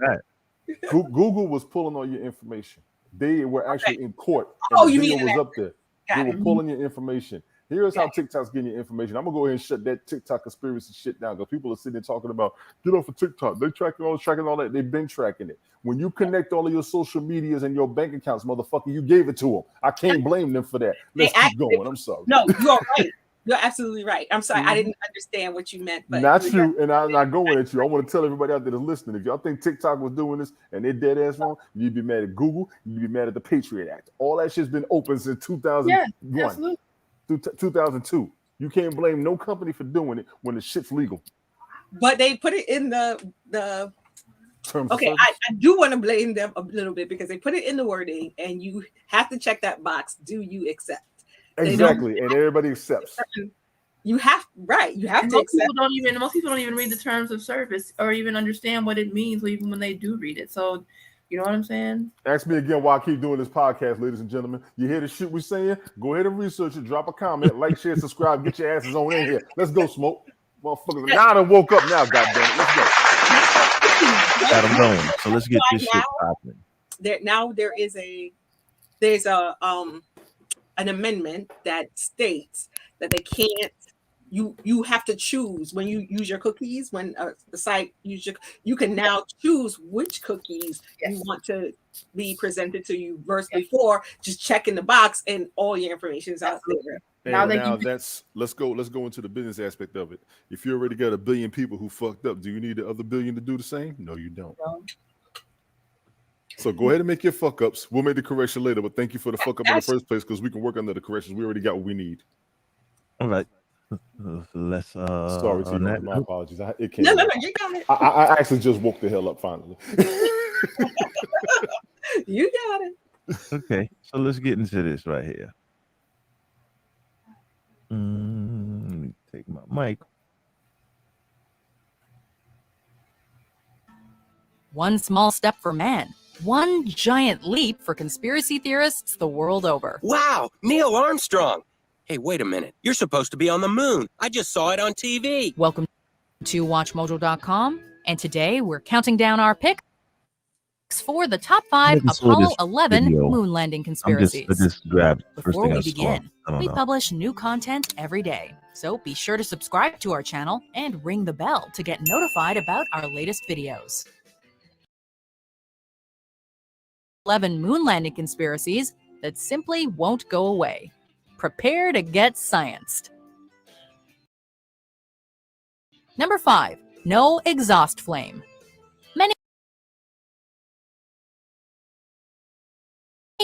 Google was pulling all your information. They were actually in court. And Oh, the you video mean was that? up there. Got They it. were pulling your information. Here's how TikTok's getting your information. I'm gonna go ahead and shut that TikTok conspiracy shit down because people are sitting there talking about get off of TikTok. They're tracking all that. They've been tracking it. When you connect all of your social medias and your bank accounts, motherfucker, you gave it to them. I can't blame them for that. Let's keep going. I'm sorry. No, you're right. You're absolutely right. I'm sorry. I didn't understand what you meant. But not you, and I'm not going at you. I want to tell everybody out there that's listening. If y'all think TikTok was doing this and they're dead ass wrong, you'd be mad at Google. You'd be mad at the Patriot Act. All that shit's been open since 2001 through 2002. You can't blame no company for doing it when the shit's legal. But they put it in the terms. Okay, I do want to blame them a little bit because they put it in the wording, and you have to check that box. Do you accept? Exactly, and everybody accepts. You have You have to accept. Most people don't even read the terms of service or even understand what it means, even when they do read it. So, you know what I'm saying? Ask me again why I keep doing this podcast, ladies and gentlemen. You hear the shit we saying? Go ahead and research it. Drop a comment, like, share, subscribe. Get your asses on in here. Let's go, Smoke. Motherfuckers. Now I done woke up. Now, goddamn it, let's go. Got them going. So let's get this shit popping. There's an amendment that states that they can't. You have to choose when you use your cookies. When the site you can now choose which cookies you want to be presented to you. Versus before, just checking the box and all your information is out there. Now that's let's go into the business aspect of it. If you already got 1 billion people who fucked up, do you need the other 1 billion to do the same? No, you don't. No. So go ahead and make your fuck ups. We'll make the correction later, but thank you for the fuck up in the first place because we can work under the corrections. We already got what we need. All right. Let's sorry, T. My apologies. No, you got it. I actually just woke the hell up finally. You got it. Okay, so let's get into this right here. Let me take my mic. One small step for man, one giant leap for conspiracy theorists the world over. Wow, Neil Armstrong. Hey, wait a minute. You're supposed to be on the moon. I just saw it on TV. Welcome to WatchMojo.com, and today we're counting down our picks for the top 5 Apollo 11 moon landing conspiracies. Before we begin, we publish new content every day, so be sure to subscribe to our channel and ring the bell to get notified about our latest videos. 11 moon landing conspiracies that simply won't go away. Prepare to get scienced. Number 5. No exhaust flame. Many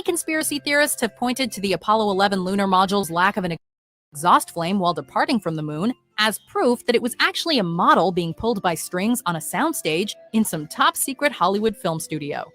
conspiracy theorists have pointed to the Apollo 11 lunar module's lack of an exhaust flame while departing from the moon as proof that it was actually a model being pulled by strings on a soundstage in some top-secret Hollywood film studio.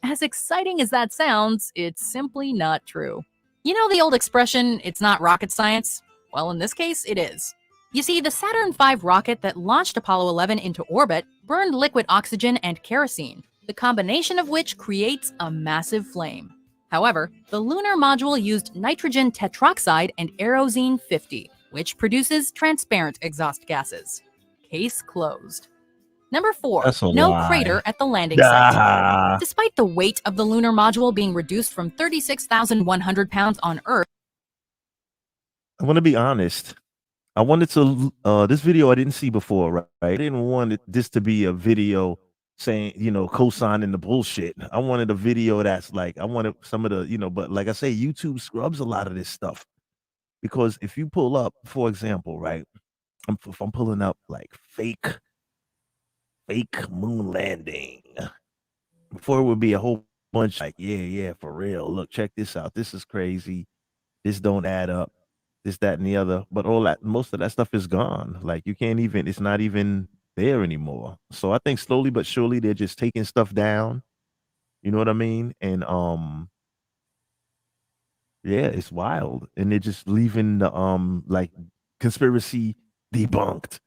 As exciting as that sounds, it's simply not true. You know the old expression, it's not rocket science? Well, in this case, it is. You see, the Saturn V rocket that launched Apollo 11 into orbit burned liquid oxygen and kerosene, the combination of which creates a massive flame. However, the lunar module used nitrogen tetroxide and Aerozine 50, which produces transparent exhaust gases. Case closed. Number 4, no crater at the landing site. Despite the weight of the lunar module being reduced from 36,100 pounds on Earth. I want to be honest. I wanted to, this video I didn't see before, right? I didn't want this to be a video saying, co-signing the bullshit. I wanted a video that's like, I wanted some of the, but like I say, YouTube scrubs a lot of this stuff. Because if you pull up, for example, right? If I'm pulling up like fake moon landing, before it would be a whole bunch like, yeah, for real. Look, check this out. This is crazy. This don't add up. This, that, and the other. But most of that stuff is gone. Like you can't even, it's not even there anymore. So I think slowly but surely they're just taking stuff down. You know what I mean? And yeah, it's wild. And they're just leaving the like conspiracy debunked.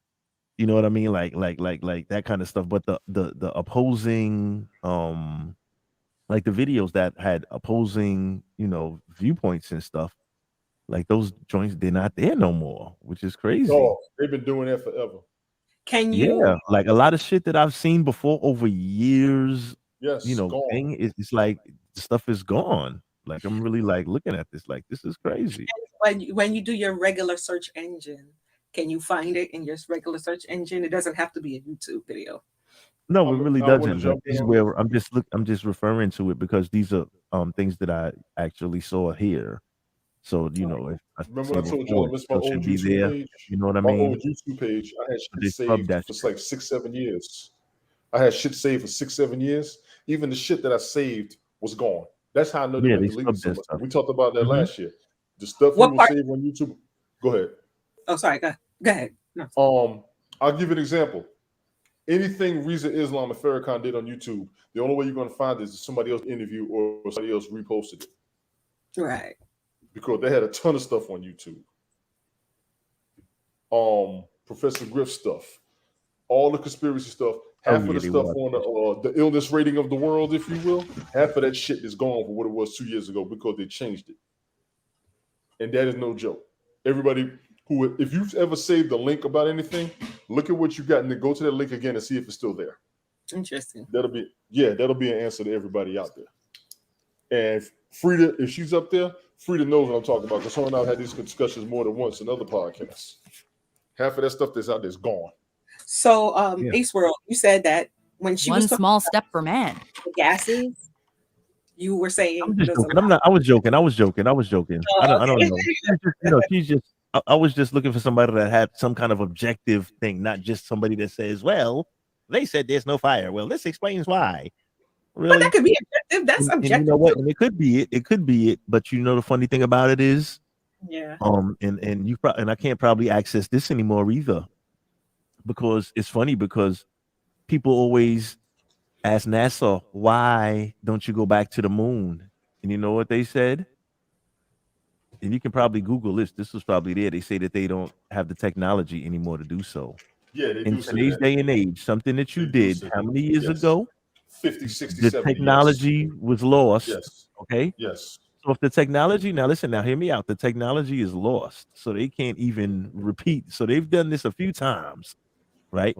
You know what I mean? Like that kind of stuff. But the opposing like the videos that had opposing, viewpoints and stuff, like those joints, they're not there no more, which is crazy. Oh, they've been doing that forever. Can you? Yeah, like a lot of shit that I've seen before over years. Yes, it's like the stuff is gone. Like I'm really like looking at this like this is crazy. When you do your regular search engine, can you find it in your regular search engine? It doesn't have to be a YouTube video. No, it really I wanna doesn't. jump This is in. where I'm just referring to it because these are things that I actually saw here. So you know, if I Remember say what I told y'all, report, this is my it old should be YouTube there. page. You know what I My mean? old YouTube page, I had But they shit scrubbed saved that for shit. like 6-7 years. I had shit saved for 6-7 years. Even the shit that I saved was gone. That's how I know they Yeah, were they deleting scrubbed so that much. stuff. We talked about that Mhm. last year. The stuff What you will part? save on YouTube. Go ahead. Oh, sorry. Go ahead. No. I'll give you an example. Anything Reza Islam and Farrakhan did on YouTube, the only way you're going to find it is if somebody else interview or somebody else reposted it. Right. Because they had a ton of stuff on YouTube. Professor Griff stuff, all the conspiracy stuff, half of yeah, the they stuff was. on the illness rating of the world, if you will, half of that shit is gone for what it was 2 years ago because they changed it. And that is no joke. Everybody who, if you've ever saved a link about anything, look at what you got and then go to that link again and see if it's still there. Interesting. That'll be an answer to everybody out there. And Frida, if she's up there, Frida knows what I'm talking about because her and I have had these discussions more than once in other podcasts. Half of that stuff that's out there is gone. So, Ace World, you said that when she One was talking small step for man. about the gases, you were saying I'm just there's a joking. lot. I was joking. I was joking. I was joking. Oh, I don't okay. know. She's just I was just looking for somebody that had some kind of objective thing, not just somebody that says, well, they said there's no fire. Well, this explains why. Really? But that could be objective. That's And objective. you know what? too. And it could be it. It could be it. But you know the funny thing about it is, Yeah. and I can't probably access this anymore either, because it's funny because people always ask NASA, why don't you go back to the moon? And you know what they said? And you can probably Google this. This was probably there. They say that they don't have the technology anymore to do so. Yeah, they In do say today's that. day and age, something that you They do did say how that. many years Yes. ago? 50, 60, The 70, technology was lost. Yes. Okay. Yes. So if the technology, now listen, now hear me out. The technology is lost, so they can't even repeat. So they've done this a few times, right?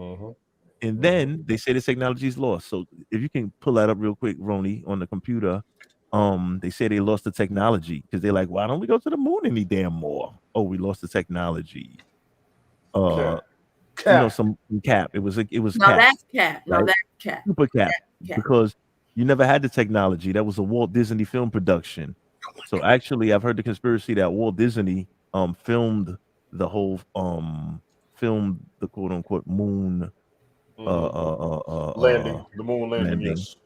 And then they say the technology is lost. So if you can pull that up real quick, Roni, on the computer, they say they lost the technology because they're like, why don't we go to the moon any damn more? Oh, we lost the technology. Cap. You know, some cap. It was No, cap. that's Cap. No, right? that's Cap. Super cap. Cap. Because you never had the technology. That was a Walt Disney film production. So actually, I've heard the conspiracy that Walt Disney filmed the whole filmed the quote unquote moon landing, the moon landing. Yes.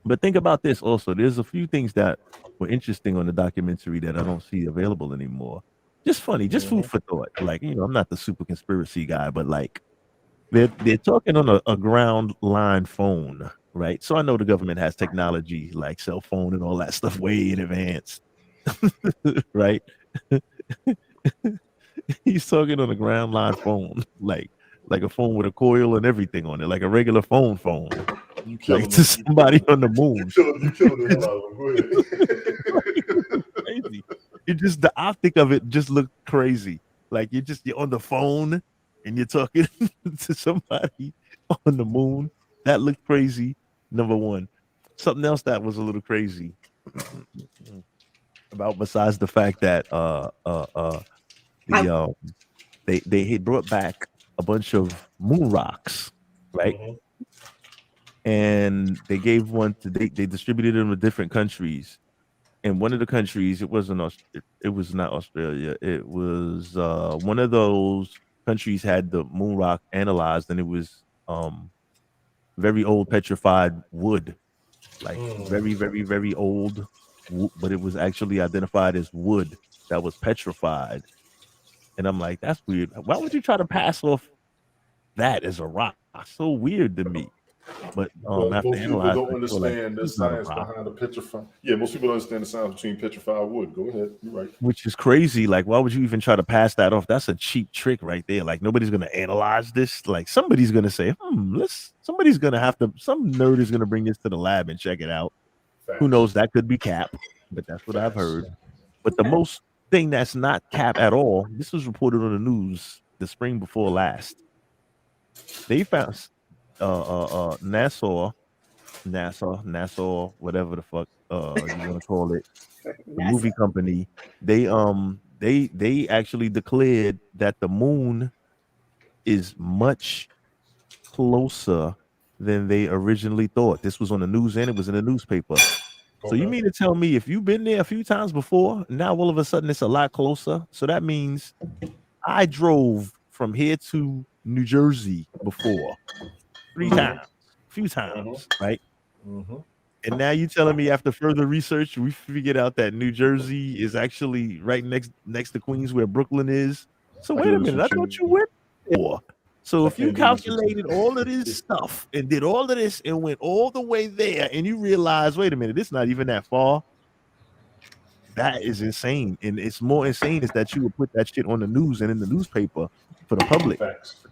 But think about this also. There's a few things that were interesting on the documentary that I don't see available anymore. Just funny, just food for thought. Like, you know, I'm not the super conspiracy guy, but like they're talking on a ground line phone, right? So I know the government has technology like cell phone and all that stuff way in advance. Right? He's talking on a ground line phone, like a phone with a coil and everything on it, like a regular phone. You Like killing to them. somebody on the moon. You killed the hell out of them. Go ahead. Crazy. It just the optic of it just looked crazy. Like you're on the phone and you're talking to somebody on the moon. That looked crazy. Number one. Something else that was a little crazy about, besides the fact that they had brought back a bunch of moon rocks, right? And they gave one to they distributed them to different countries. In one of the countries, it was not Australia. It was one of those countries had the moon rock analyzed, and it was very old petrified wood, like very, very, very old, but it was actually identified as wood that was petrified. And I'm like, that's weird. Why would you try to pass off that as a rock? So weird to me. But after most people analyzing, don't understand the science behind the petrified. Yeah, most people don't understand the science between petrified wood. Go ahead, you're right. Which is crazy. Like, why would you even try to pass that off? That's a cheap trick right there. Like, nobody's gonna analyze this. Like, somebody's gonna say, somebody's gonna have to. Some nerd is gonna bring this to the lab and check it out. Who knows? That could be cap, but that's what I've heard. But the most thing that's not cap at all. This was reported on the news the spring before last. They found. NASA NASA, whatever the fuck you want to call it, the movie company, they actually declared that the moon is much closer than they originally thought. This was on the news and it was in the newspaper. So you mean to tell me if you've been there a few times before, now all of a sudden it's a lot closer? So that means I drove from here to New Jersey before 3 times, a few times, right? And now you telling me after further research, we figured out that New Jersey is actually right next to Queens, where Brooklyn is. So wait a minute, I thought you went there. So if you calculated all of this stuff and did all of this and went all the way there, and you realize, wait a minute, it's not even that far. That is insane. And it's more insane is that you would put that shit on the news and in the newspaper for the public.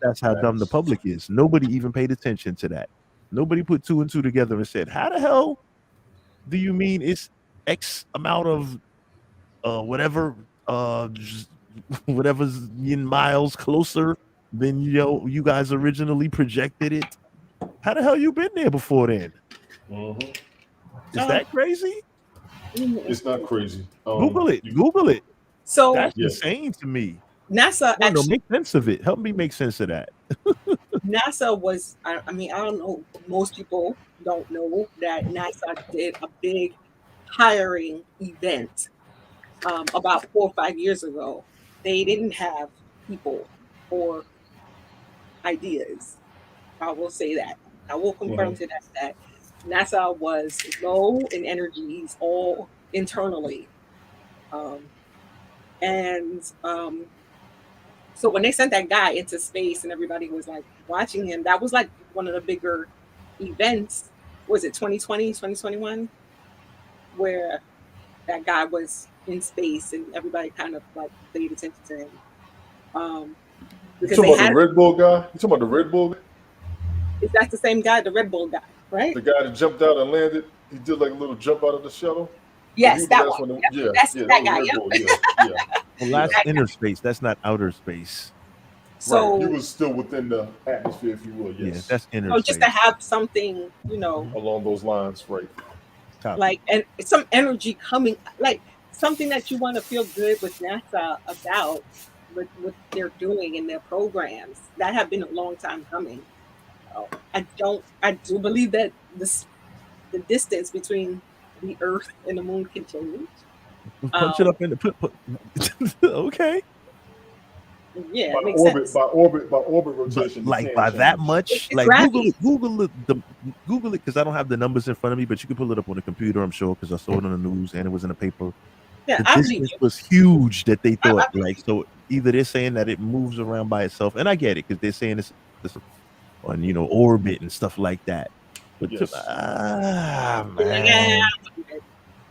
That's how dumb the public is. Nobody even paid attention to that. Nobody put 2 and 2 together and said, how the hell do you mean it's X amount of whatever's in miles closer than you guys originally projected it? How the hell you been there before then? Is that crazy? It's not crazy. Google it. So that's insane to me. NASA actually make sense of it. Help me make sense of that. NASA was, I mean, I don't know, most people don't know that NASA did a big hiring event about 4 or 5 years ago. They didn't have people or ideas. I will say that. I will confirm to that NASA was low in energies all internally. So when they sent that guy into space and everybody was like watching him, that was like one of the bigger events. Was it 2020, 2021? Where that guy was in space and everybody kind of like paid attention to him. You talking about the Red Bull guy? You talking about the Red Bull guy? Is that the same guy, the Red Bull guy, right? The guy that jumped out and landed. He did like a little jump out of the shuttle. Yes, that one. That's that guy. Well, that's inner space. That's not outer space. So right. He was still within the atmosphere, if you will. Yes, yeah, that's inner space. Just to have something, along those lines, right? Like, and some energy coming, like something that you want to feel good with NASA about what they're doing in their programs that have been a long time coming. I do believe that the distance between the Earth and the Moon can change. Punch it up in the put. Okay. Yeah, by orbit rotation. Like by that much, like Google it because I don't have the numbers in front of me, but you can pull it up on the computer, I'm sure, because I saw it on the news and it was in the paper. Yeah, the distance was huge that they thought like so. Either they're saying that it moves around by itself, and I get it because they're saying it's on orbit and stuff like that. But yes. Man.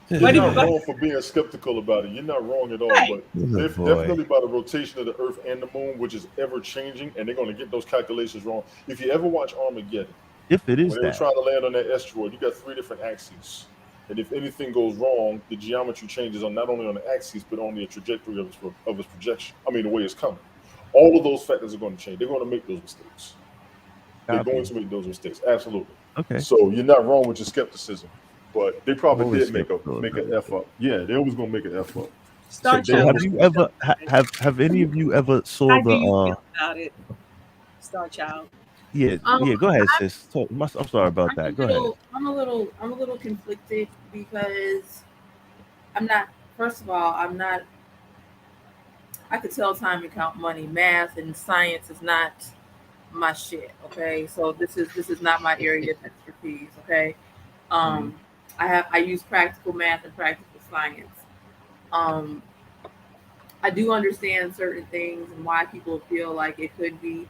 You're not wrong for being skeptical about it. You're not wrong at all, but definitely by the rotation of the Earth and the Moon, which is ever changing, and they're going to get those calculations wrong. If you ever watch Armageddon, if it is when they were trying to land on that asteroid, you got 3 different axes, and if anything goes wrong, the geometry changes on not only on the axis but on the trajectory of its projection. I mean, the way it's coming. All of those factors are going to change. They're going to make those mistakes. They're going to make those mistakes. Absolutely. Okay. So you're not wrong with your skepticism. But they probably did make an F up. Yeah, they always gonna make an F up. So have you ever have any of you ever saw How do you feel about it, Star Child? Yeah, go ahead, sis. I'm sorry about that. Go ahead. I'm a little conflicted because I'm not. First of all, I'm not. I could tell time and count money. Math and science is not my shit. Okay, so this is not my area of expertise. Okay. I use practical math and practical science. I do understand certain things and why people feel like it could be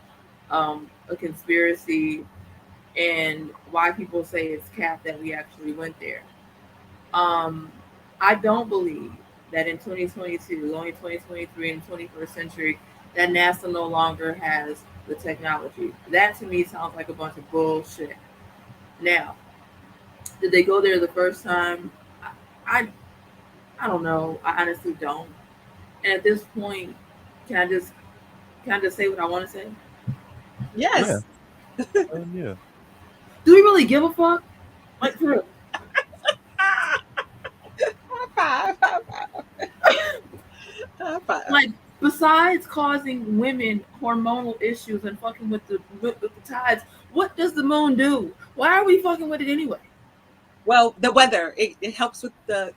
a conspiracy and why people say it's cap that we actually went there. I don't believe that in 2022, only 2023 and 21st century, that NASA no longer has the technology. That to me sounds like a bunch of bullshit. Now, did they go there the first time? I don't know. I honestly don't. And at this point, can I just say what I want to say? Yes. Yeah. Do we really give a fuck? Like for real. Like besides causing women hormonal issues and fucking with the tides, what does the moon do? Why are we fucking with it anyway? Well, the weather it helps with the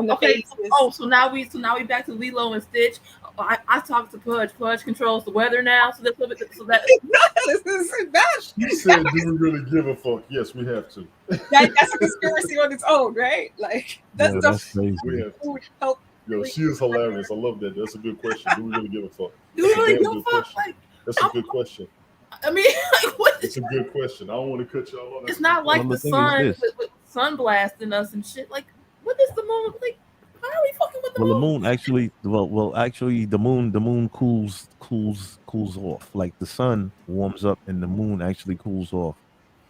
okay. So now we back to Lilo and Stitch. I talked to Pudge. Pudge controls the weather now, so that You said, do we really give a fuck? Yes, we have to. That's a conspiracy on its own, right? Like that's crazy. We have to. Yo, she is hilarious. I love that. That's a good question. Do we really give a fuck? Do we really give a fuck? Like, that's a good question. I mean, like, what? It's a good question. I don't want to cut y'all off. It's not like the sun with sun blasting us and shit. Like, what is the moon? Like, how are we fucking with the moon? The moon actually, actually, the moon cools off. Like the sun warms up and the moon actually cools off,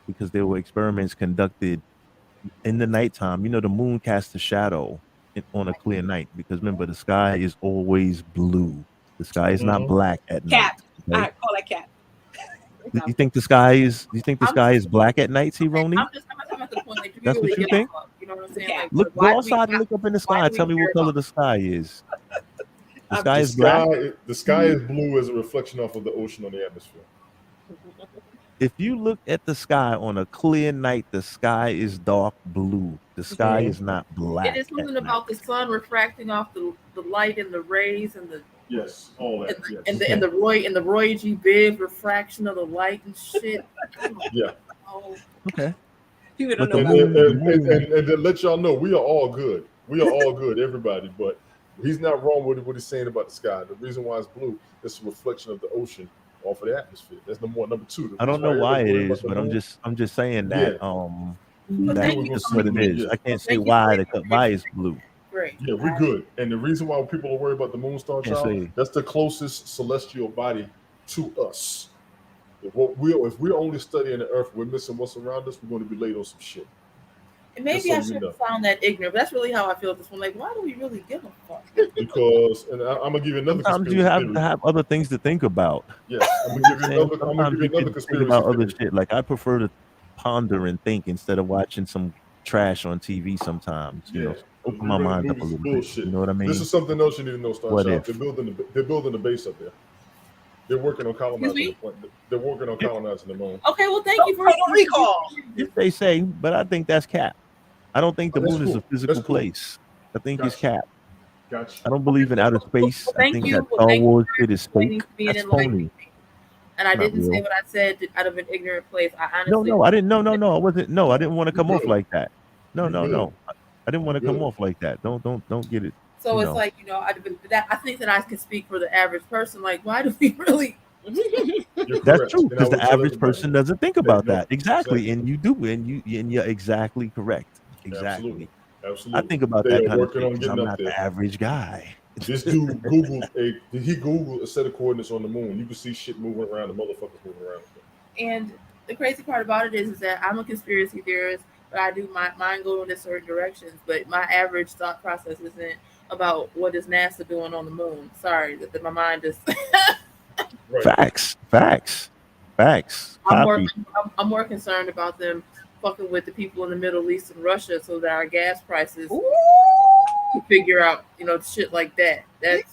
because there were experiments conducted in the nighttime. You know, the moon casts a shadow on a clear night, because remember, the sky is always blue. The sky is not black at night. Cat. Right? I call that cat. You think the sky is? You think the sky is black at night, T-Roni? I'm talking about the point. Like, That's what you think? You know what I'm saying? Like, Look, go outside and look up in the sky. Tell me what color the sky is. The sky is black. The sky is blue as a reflection off of the ocean on the atmosphere. If you look at the sky on a clear night, the sky is dark blue. The sky is not black. It is something about the sun refracting off the light and the rays and the all that. And the Roy G. Biv refraction of the light and shit. Yeah. Okay. And to let y'all know, we are all good. We are all good, everybody. But he's not wrong with what he's saying about the sky. The reason why it's blue is a reflection of the ocean off of the atmosphere. That's number two. I don't know why it is, but I'm just saying that that's what it is. I can't say why it's blue. Right. Yeah, we're good. And the reason why people are worried about the moon star child, that's the closest celestial body to us. If we're only studying the earth, we're missing what's around us, we're going to be late on some shit. And maybe I should have found that ignorant, but that's really how I feel at this one. Like, why do we really give a fuck? Because, and I'm gonna give you another. Sometimes you have to have other things to think about. Yes, I'm gonna give you another conspiracy. Think about other shit. Like, I prefer to ponder and think instead of watching some trash on TV. Sometimes, you know, open my mind up a little bit. You know what I mean? This is something else you need to know, Star Child. They're building the base up there. They're working on colonizing. They're working on colonizing the moon. Okay, well, thank you for the recall. They say, but I think that's cap. I don't think the moon is a physical place. I think it's cap. Gotcha. I don't believe in outer space. I think that Star Wars shit is fake. That's phony. And I didn't say what I said out of an ignorant place. I honestly I didn't. No, I wasn't. No, I didn't want to come off like that. No. I didn't want to come off like that. Don't get it. So it's like, you know, I think that I can speak for the average person. Like, why do we really? That's true, because the average person doesn't think about that. Exactly, and you do, and you're exactly correct. Exactly. Absolutely. I think about that kind of thing because I'm not the average guy. This dude Googled a set of coordinates on the moon. You can see shit moving around, the motherfuckers moving around. And the crazy part about it is that I'm a conspiracy theorist, but I do mine go in certain directions. But my average thought process isn't about what is NASA doing on the moon. Sorry, that my mind just. Facts. I'm more concerned about them fucking with the people in the Middle East and Russia, so that our gas prices to figure out, you know, shit like that. That's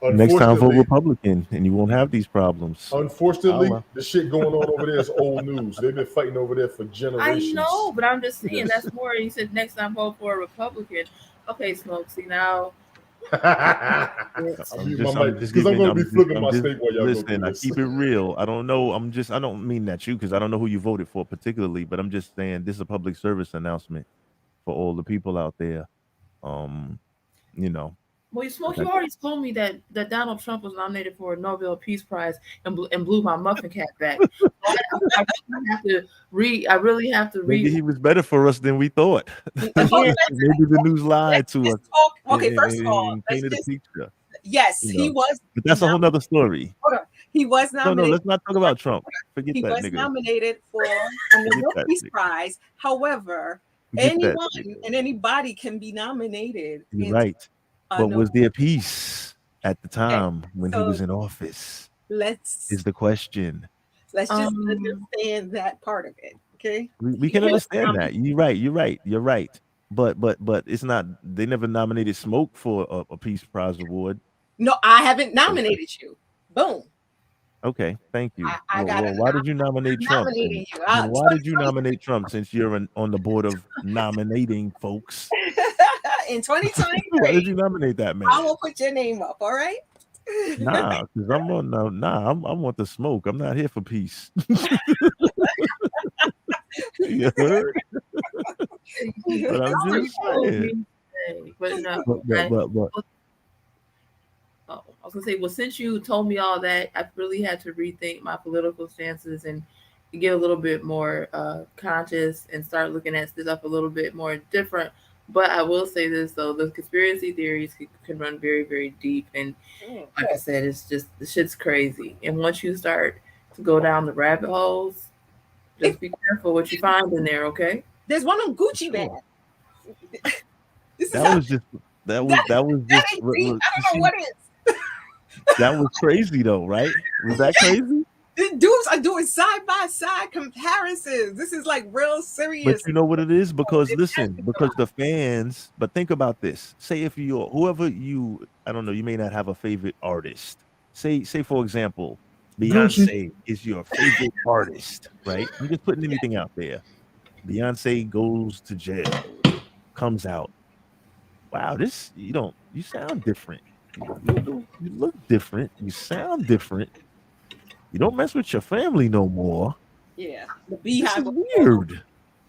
next time vote Republican, and you won't have these problems. Unfortunately, the shit going on over there is old news. They've been fighting over there for generations. I know, but I'm just saying that's more. You said next time vote for a Republican. Okay, Smoke. See now. Because I'm gonna be flipping my steak while y'all listen. I keep it real. I don't know. I don't mean that because I don't know who you voted for particularly, but I'm just saying this is a public service announcement for all the people out there. You know. Well, you already told me that Donald Trump was nominated for a Nobel Peace Prize and blew my muffin cap back. I really have to read. Maybe he was better for us than we thought. Maybe the news lied to us. Okay, first of all, yes, he was. But that's a whole nother story. Hold on. He was nominated. No, let's not talk about Trump. Forget he that was nigga. nominated for a Nobel Peace Prize. However, anyone and anybody can be nominated. You're right. But was there peace at the time when he was in office? Is the question. Let's just understand that part of it. Okay. We can understand that. You're right. But it's not. They never nominated Smoke for a Peace Prize award. No, I haven't nominated you. Boom. Okay, thank you. I got Well, why did you nominate Trump? nominating you. Then why did you nominate Trump since you're on the board of nominating folks? In 2023, Why did you nominate that man? I will put your name up. All right. Nah, because I want the smoke. I'm not here for peace. You heard? But I'm just saying. But no, But I was gonna say, well, since you told me all that, I really had to rethink my political stances and get a little bit more conscious and start looking at stuff a little bit more different. But I will say this though, the conspiracy theories can run very, very deep, and like I said, it's just the shit's crazy. And once you start to go down the rabbit holes, just be careful what you find in there, okay? There's one on Gucci man. that was just I don't know what it is. That was crazy though, right? Was that crazy? The dudes are doing side by side comparisons. This is like real serious. But you know what it is? Because the fans, but think about this. Say if you I don't know, you may not have a favorite artist. Say for example, Beyonce is your favorite artist, right? I'm just putting anything out there. Beyonce goes to jail, comes out. Wow, you sound different. You look different. You sound different. You don't mess with your family no more. Yeah, the This beehive. is weird.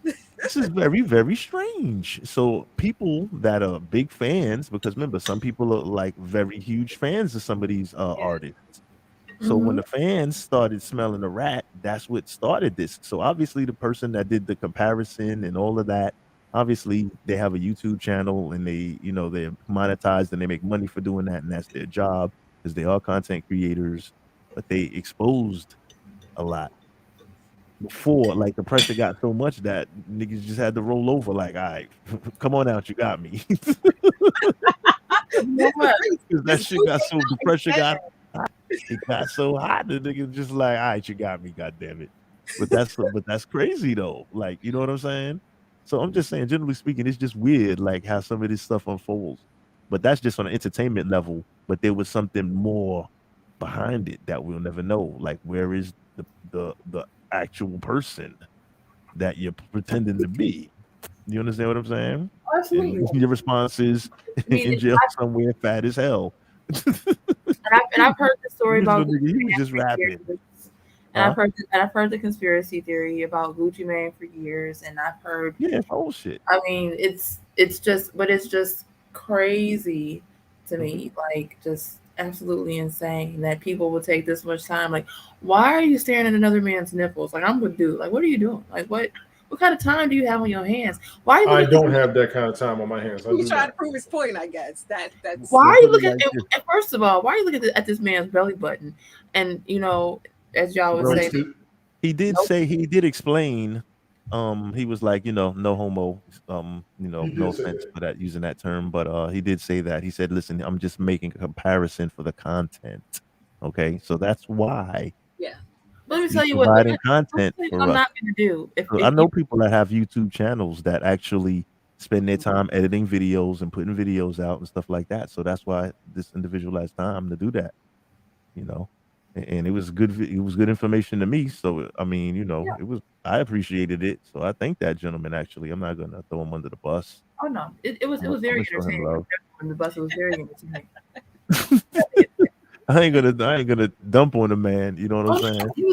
This is very, very strange. So people that are big fans, because remember, some people are like very huge fans of some of these artists. So when the fans started smelling the rat, that's what started this. So obviously the person that did the comparison and all of that, obviously they have a YouTube channel and they're monetized and they make money for doing that, and that's their job because they are content creators, but they exposed a lot. Before, like, the pressure got so much that niggas just had to roll over, like, all right, come on out, you got me. Because that shit got so, the pressure got hot. It got so hot, the niggas just like, all right, you got me, god damn it. But that's crazy though. Like, you know what I'm saying? So I'm just saying, generally speaking, it's just weird, like how some of this stuff unfolds. But that's just on an entertainment level. But there was something more behind it that we'll never know. Like, where is the actual person that you're pretending to be? You understand what I'm saying? Absolutely. And your response is in jail somewhere, fat as hell. And I've heard the story about he was just rapping. And I've heard the conspiracy theory about Gucci Mane for years, and I've heard bullshit. I mean, it's just crazy to me, like just absolutely insane that people would take this much time. Like, why are you staring at another man's nipples? Like, I'm with dude. Like, what are you doing? Like, what kind of time do you have on your hands? Why? I don't have that kind of time on my hands. He's trying to prove his point, I guess. That's why are you looking at first of all, why are you looking at this man's belly button? And as y'all would say, he did explain. He was like, no homo, no offense for that, using that term, but he did say that. He said, listen, I'm just making a comparison for the content. Okay, so that's why. Yeah. Let me tell you providing content I'm for not us. going to do. I know people that have YouTube channels that actually spend their time editing videos and putting videos out and stuff like that. So that's why this individual has time to do that, and it was good. It was good information to me. So, I mean, it was, I appreciated it. So I thank that gentleman, actually. I'm not going to throw him under the bus. Oh no, it was very entertaining. The bus was very entertaining. I ain't gonna dump on the man. You know what I'm saying? He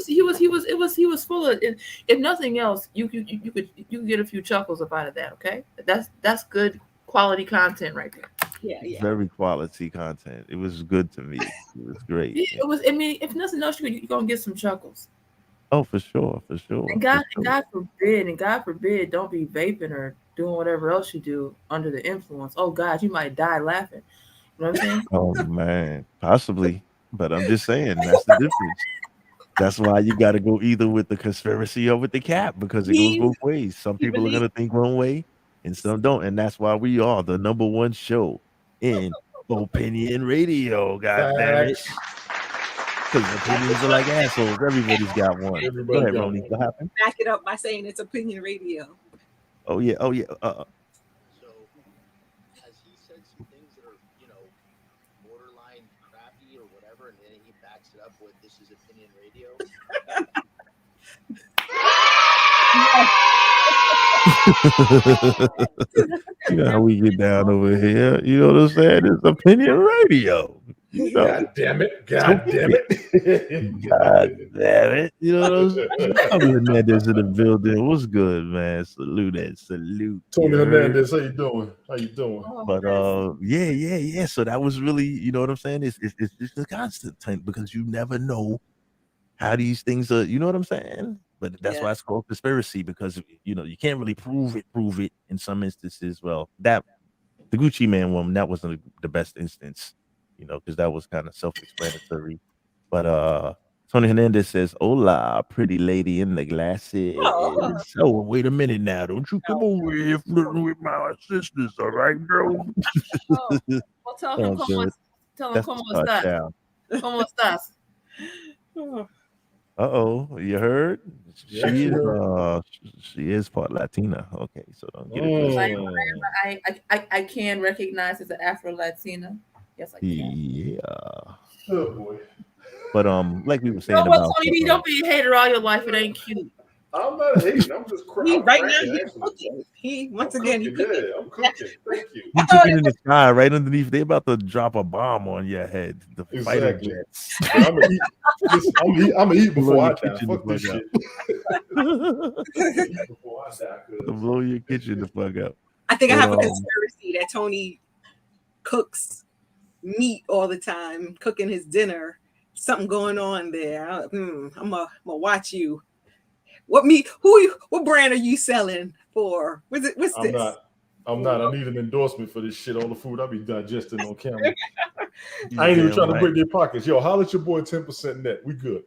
was full of. If nothing else, you could get a few chuckles up out of that. Okay, that's good quality content right there. Yeah. Very quality content. It was good to me. It was great. It was. I mean, if nothing else, you're gonna get some chuckles. Oh, for sure. And God forbid, don't be vaping or doing whatever else you do under the influence. Oh God, you might die laughing. You know what I'm saying? Oh man, possibly. But I'm just saying that's the difference. That's why you got to go either with the conspiracy or with the cap, because it goes both ways. Some people are gonna think one way, and some don't, and that's why we are the #1 show in Opinion Radio. God damn it! Because opinions are like assholes. Everybody's got one. Go Everybody ahead, got Roni. one. What happened? Back it up by saying it's opinion radio. Oh yeah. So has he said some things that are, you know, borderline crappy or whatever, and then he backs it up with this is opinion radio? You know how we get down over here. You know what I'm saying? It's opinion radio. You know? God damn it. God damn it. God damn it. You know what I'm saying? Tony Hernandez in the building. What's good, man? Salute and salute. Tony You heard? Hernandez, how you doing? How you doing? But yeah. So that was really, you know what I'm saying? It's just a constant thing because you never know how these things are, you know what I'm saying? But that's why it's called conspiracy, because you know you can't really prove it in some instances. Well, that the Gucci Man woman, that wasn't the best instance, you know, because that was kind of self-explanatory. But Tony Hernandez says, "Hola, pretty lady in the glasses." Oh. So wait a minute now, don't you come over here flirting with my sisters, all right, bro? Well, tell him Oh, good. tell him That's como the estás. touchdown. Como estás? Uh-oh, you heard? Yeah, She is sure. she is part Latina. Okay, so don't get it twisted. I can recognize as an Afro Latina. Yes, I can. Yeah. Oh boy. But like we were You saying know what, about Tony B? Don't be a hater all your life. It ain't cute. I'm not hating. I'm just crying. Right now he's cooking. Once again he's cooking. Yeah, I'm cooking. Thank you. you cooking in the sky right underneath. They about to drop a bomb on your head. The fighter Exactly. jets. But I'm gonna eat. Listen, I'm gonna eat before Blow I your die. kitchen Fuck the this fuck shit. Eat before I die, To blow your kitchen the fuck up. I think I But, have a conspiracy that Tony cooks meat all the time, cooking his dinner. Something going on there. I'm gonna watch you. What meat? What brand are you selling for? What's I'm this? not. I'm not. I need an endorsement for this shit. All the food I be digesting on camera. I ain't even Damn trying to right. break their pockets. Yo, holler at your boy 10% net. We good.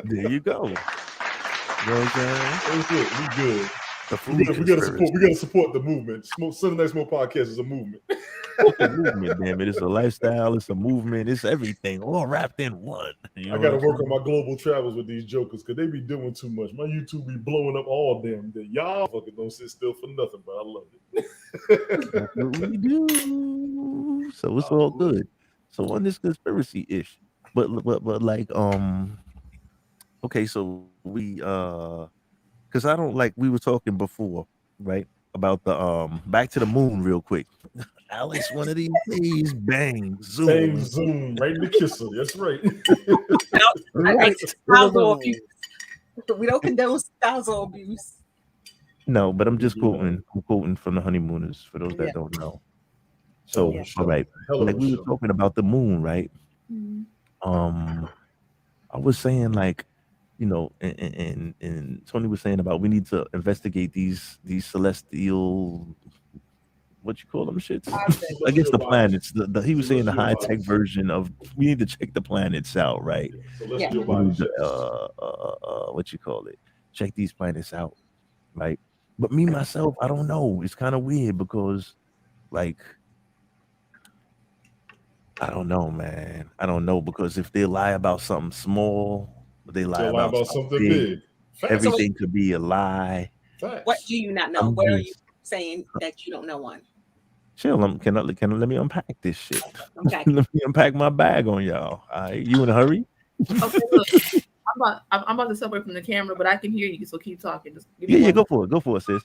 There you go. You know what I'm saying? We good. The food We gotta conspiracy. support the movement. Sunday Night Smoke Podcast is a movement. It's a movement, damn it. It's a lifestyle, it's a movement, it's everything all wrapped in one. You know I gotta what I'm work on my global travels with these jokers because they be doing too much. My YouTube be blowing up all damn day. Y'all fucking don't sit still for nothing, but I love it. That's what we do. So it's all good. So on this conspiracy ish, but like okay, so we because I don't like we were talking before, right? About the back to the moon real quick. Alex, one of these days, bang, zoom. Bang, zoom, right in the kisser. That's right. Spousal abuse. We don't condone spousal abuse. No, but I'm just quoting. I'm quoting from the Honeymooners for those that don't know. So, Hell of a show. all right, Hell of like a we show. were talking about the moon, right? I was saying like, you know, and Tony was saying about we need to investigate these celestial, what you call them shits? I guess the planets. He was saying the high tech version of we need to check the planets out, right? Celestial We bodies. need to, what you call it? Check these planets out, right? But me myself, I don't know. It's kind of weird because, like, I don't know, man. I don't know because if they lie about something small, they lie They'll lie about about something something big. big. Facts. Everything could be a lie. Facts. What do you not know? I'm What are you just- saying that you don't know on? Chill. Can I let me unpack this shit? Okay. Let me unpack my bag on y'all. All right, you in a hurry? Okay, look, I'm about to separate from the camera, but I can hear you, so keep talking. Just give me Yeah, one. go for it, sis.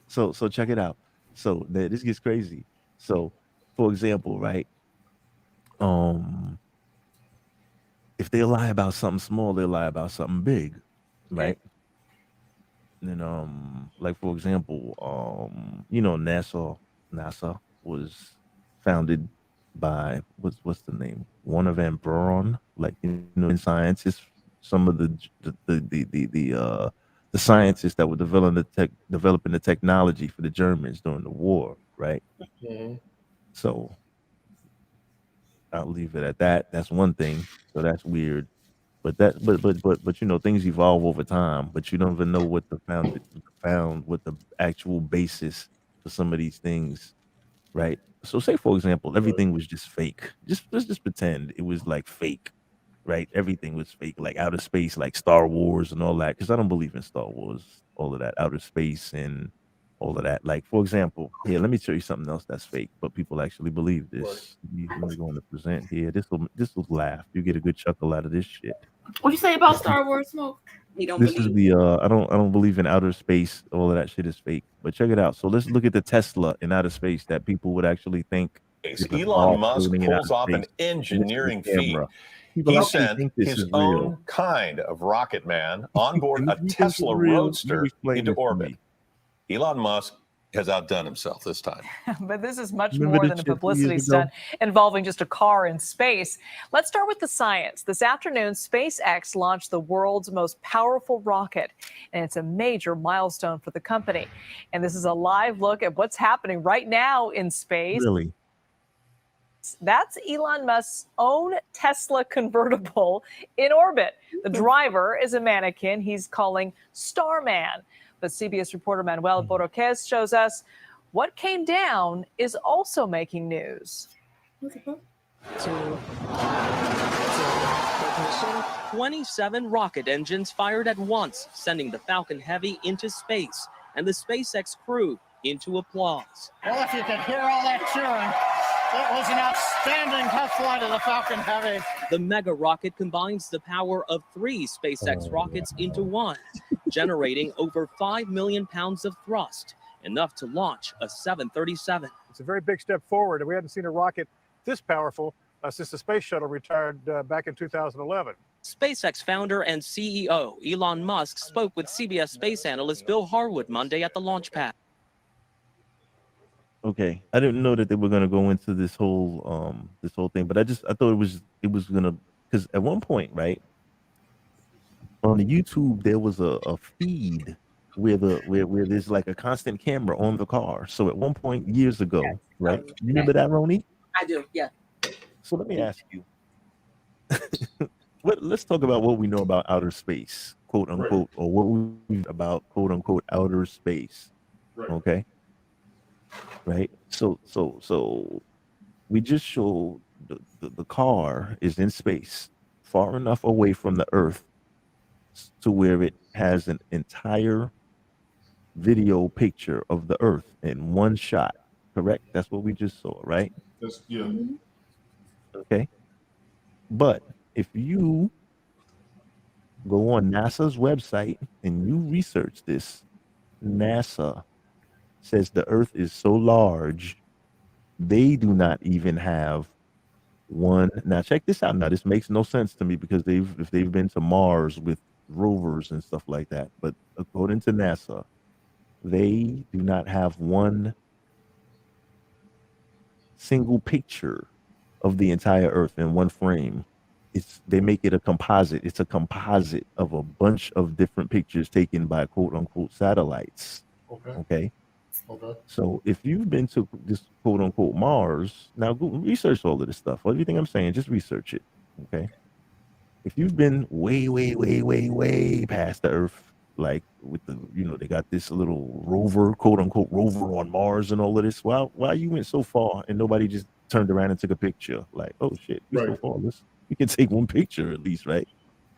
So check it out. So this gets crazy. So, for example, right? If they lie about something small, they lie about something big, right? And like for example, you know, NASA was founded by what's the name? Warner Van Braun, like you know, in scientists, some of the scientists that were developing the technology for the Germans during the war, right? Mhm. So I'll leave it at that. That's one thing. So that's weird. But you know, things evolve over time, but you don't even know what what the actual basis for some of these things, right? So say for example, everything was just fake. Let's just pretend it was like fake, right? Everything was fake, like outer space, like Star Wars and all that. Because I don't believe in Star Wars, all of that outer space and all of that. Like for example, here, let me show you something else that's fake, but people actually believe this. I'm going to present here. This will laugh. You get a good chuckle out of this shit. What you say about Star Wars, Smoke? He don't This believe. is the I don't believe in outer space. All of that shit is fake. But check it out. So let's look at the Tesla in outer space that people would actually think is a car Elon Musk floating in pulls outer off an space. And this is engineering the feat. camera. People He actually sent think this his is real. own kind of rocket man on board And a if you think Tesla it's real, you Roadster explain into it to orbit. me. Elon Musk has outdone himself this time. But this is much Remember more the than a shit 2 publicity years ago? stunt involving just a car in space. Let's start with the science. This afternoon, SpaceX launched the world's most powerful rocket, and it's a major milestone for the company. And this is a live look at what's happening right now in space. Really? That's Elon Musk's own Tesla convertible in orbit. The driver is a mannequin he's calling Starman. But CBS reporter Manuel Borroquez shows us what came down is also making news. 27 rocket engines fired at once, sending the Falcon Heavy into space and the SpaceX crew into applause. Well, if you could hear all that cheering, it was an outstanding test flight of the Falcon Heavy. The mega rocket combines the power of 3 SpaceX rockets into one, generating over 5 million pounds of thrust, enough to launch a 737. It's a very big step forward, and we hadn't seen a rocket this powerful since the space shuttle retired back in 2011. SpaceX founder and CEO Elon Musk spoke with CBS space analyst Bill Harwood Monday at the launch pad. Okay, I didn't know that they were gonna go into this whole thing, but I thought it was gonna, because at one point, right, on the YouTube there was a feed where there's like a constant camera on the car. So at one point years ago, right, you remember that, Roni? I do. Yeah. So let me ask you, let's talk about what we know about outer space, quote unquote, or what we about quote unquote outer space. Okay. Right. So we just showed the car is in space, far enough away from the Earth to where it has an entire video picture of the Earth in one shot. Correct? That's what we just saw, right? That's yeah. Okay. But if you go on NASA's website and you research this, NASA says the Earth is so large, they do not even have one. Now check this out. Now this makes no sense to me because if they've been to Mars with rovers and stuff like that, but according to NASA, they do not have one single picture of the entire Earth in one frame. They make it a composite. It's a composite of a bunch of different pictures taken by quote unquote satellites. Okay. So if you've been to this quote unquote Mars, now go research all of this stuff. Everything I'm saying, just research it. Okay. If you've been way past the Earth, like with the, they got this little rover, quote unquote rover on Mars and all of this, why you went so far and nobody just turned around and took a picture? Like, oh shit, we're so far. We can take one picture at least, right?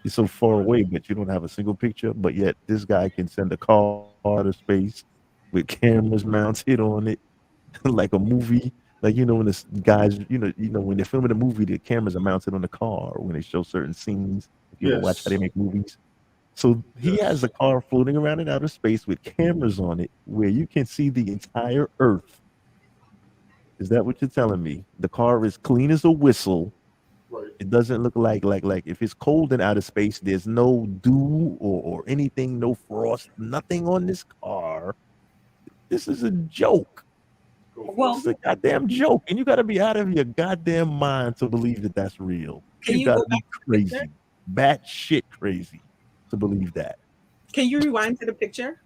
You're so far away, but you don't have a single picture. But yet this guy can send a car to space with cameras mounted on it, like a movie. Like, when the guys, when they're filming a movie, the cameras are mounted on the car when they show certain scenes. If you watch how they make movies. So he has a car floating around in outer space with cameras on it where you can see the entire Earth. Is that what you're telling me? The car is clean as a whistle. It doesn't look like if it's cold in outer space, there's no dew or anything, no frost, nothing on this car. This is a joke. Well, it's a goddamn joke, and you got to be out of your goddamn mind to believe that that's real. You got to be crazy, batshit crazy, to believe that. Can you rewind to the picture?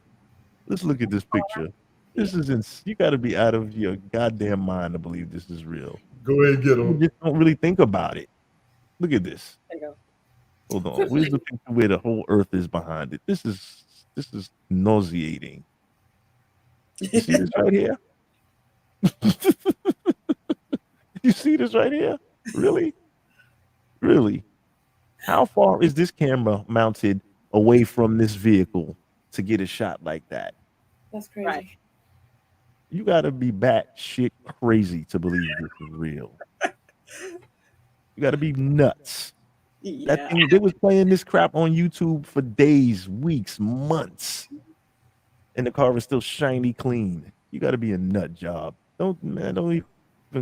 Let's look at this picture. This is you got to be out of your goddamn mind to believe this is real. Go ahead and get them. You just don't really think about it. Look at this. There you go. Hold on. Where's the picture where the whole Earth is behind it? This is nauseating. You see this right here? You see this right here? Really? Really? How far is this camera mounted away from this vehicle to get a shot like that? That's crazy. Right. You gotta be batshit crazy to believe this is real. You gotta be nuts. That Yeah. thing, they was playing this crap on YouTube for days, weeks, months, and the car was still shiny clean. You gotta be a nut job. Don't even.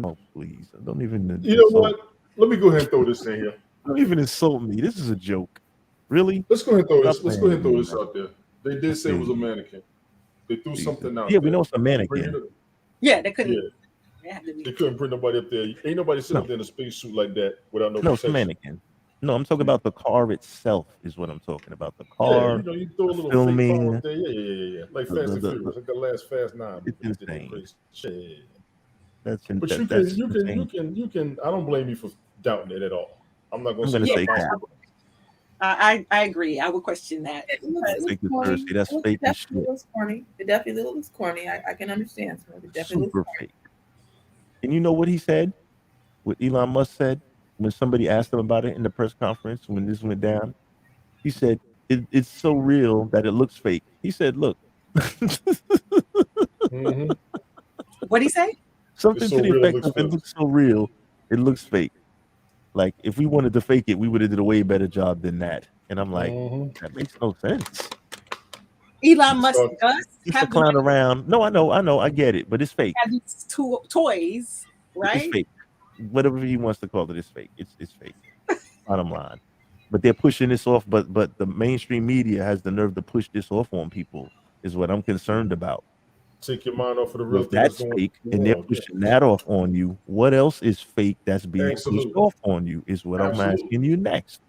Oh, please, don't even. You know insult- what? Let me go ahead and throw this in here. Don't even insult me. This is a joke. Really? Let's go ahead and throw this. Stop Let's go ahead and throw playing, this man. out there. They did say it was a mannequin. They threw something out. Yeah, we there. know it's a Bring mannequin. it up. Yeah, they couldn't. Yeah. They had to be. They couldn't bring nobody up there. Ain't nobody sitting up there in a spacesuit like that without no No, it's a protection. mannequin. No, I'm talking about the car itself. Is what I'm talking about. The Yeah, car, you know, you throw a the little fake car filming. up there. Yeah. Like The- Fast the- and the- Furious, like the last Fast 9. It's They did that insane. crazy shit. That's But that, you that's can. insane. I don't blame you for doubting it at all. I'm not I'm going gonna to say say cap. possible. I agree. I would question that. It Fake conspiracy. That's fake as shit. definitely looks corny. It definitely looks corny. I can understand. Some of it definitely Super looks corny. fake. And you know what he said? What Elon Musk said when somebody asked him about it in the press conference when this went down? He said, it's so real that it looks fake. He said, look. What'd he say? Something It's to so the real, it effect looks of it fake. looks so real, it looks fake. Like if we wanted to fake it, we would have did a way better job than that. And I'm like, that makes no sense. Elon Musk So- does Just to have, clown around. No, I know, I get it, but it's fake. have these toys, right? It's fake. Whatever he wants to call it, it's fake. It's fake. Bottom line. But they're pushing this off. But the mainstream media has the nerve to push this off on people. Is what I'm concerned about. Take your mind off of the real If thing that's going fake, and they're on. pushing that off on you, what else is fake that's being Absolutely. pushed off on you? Is what Absolutely. I'm asking you next.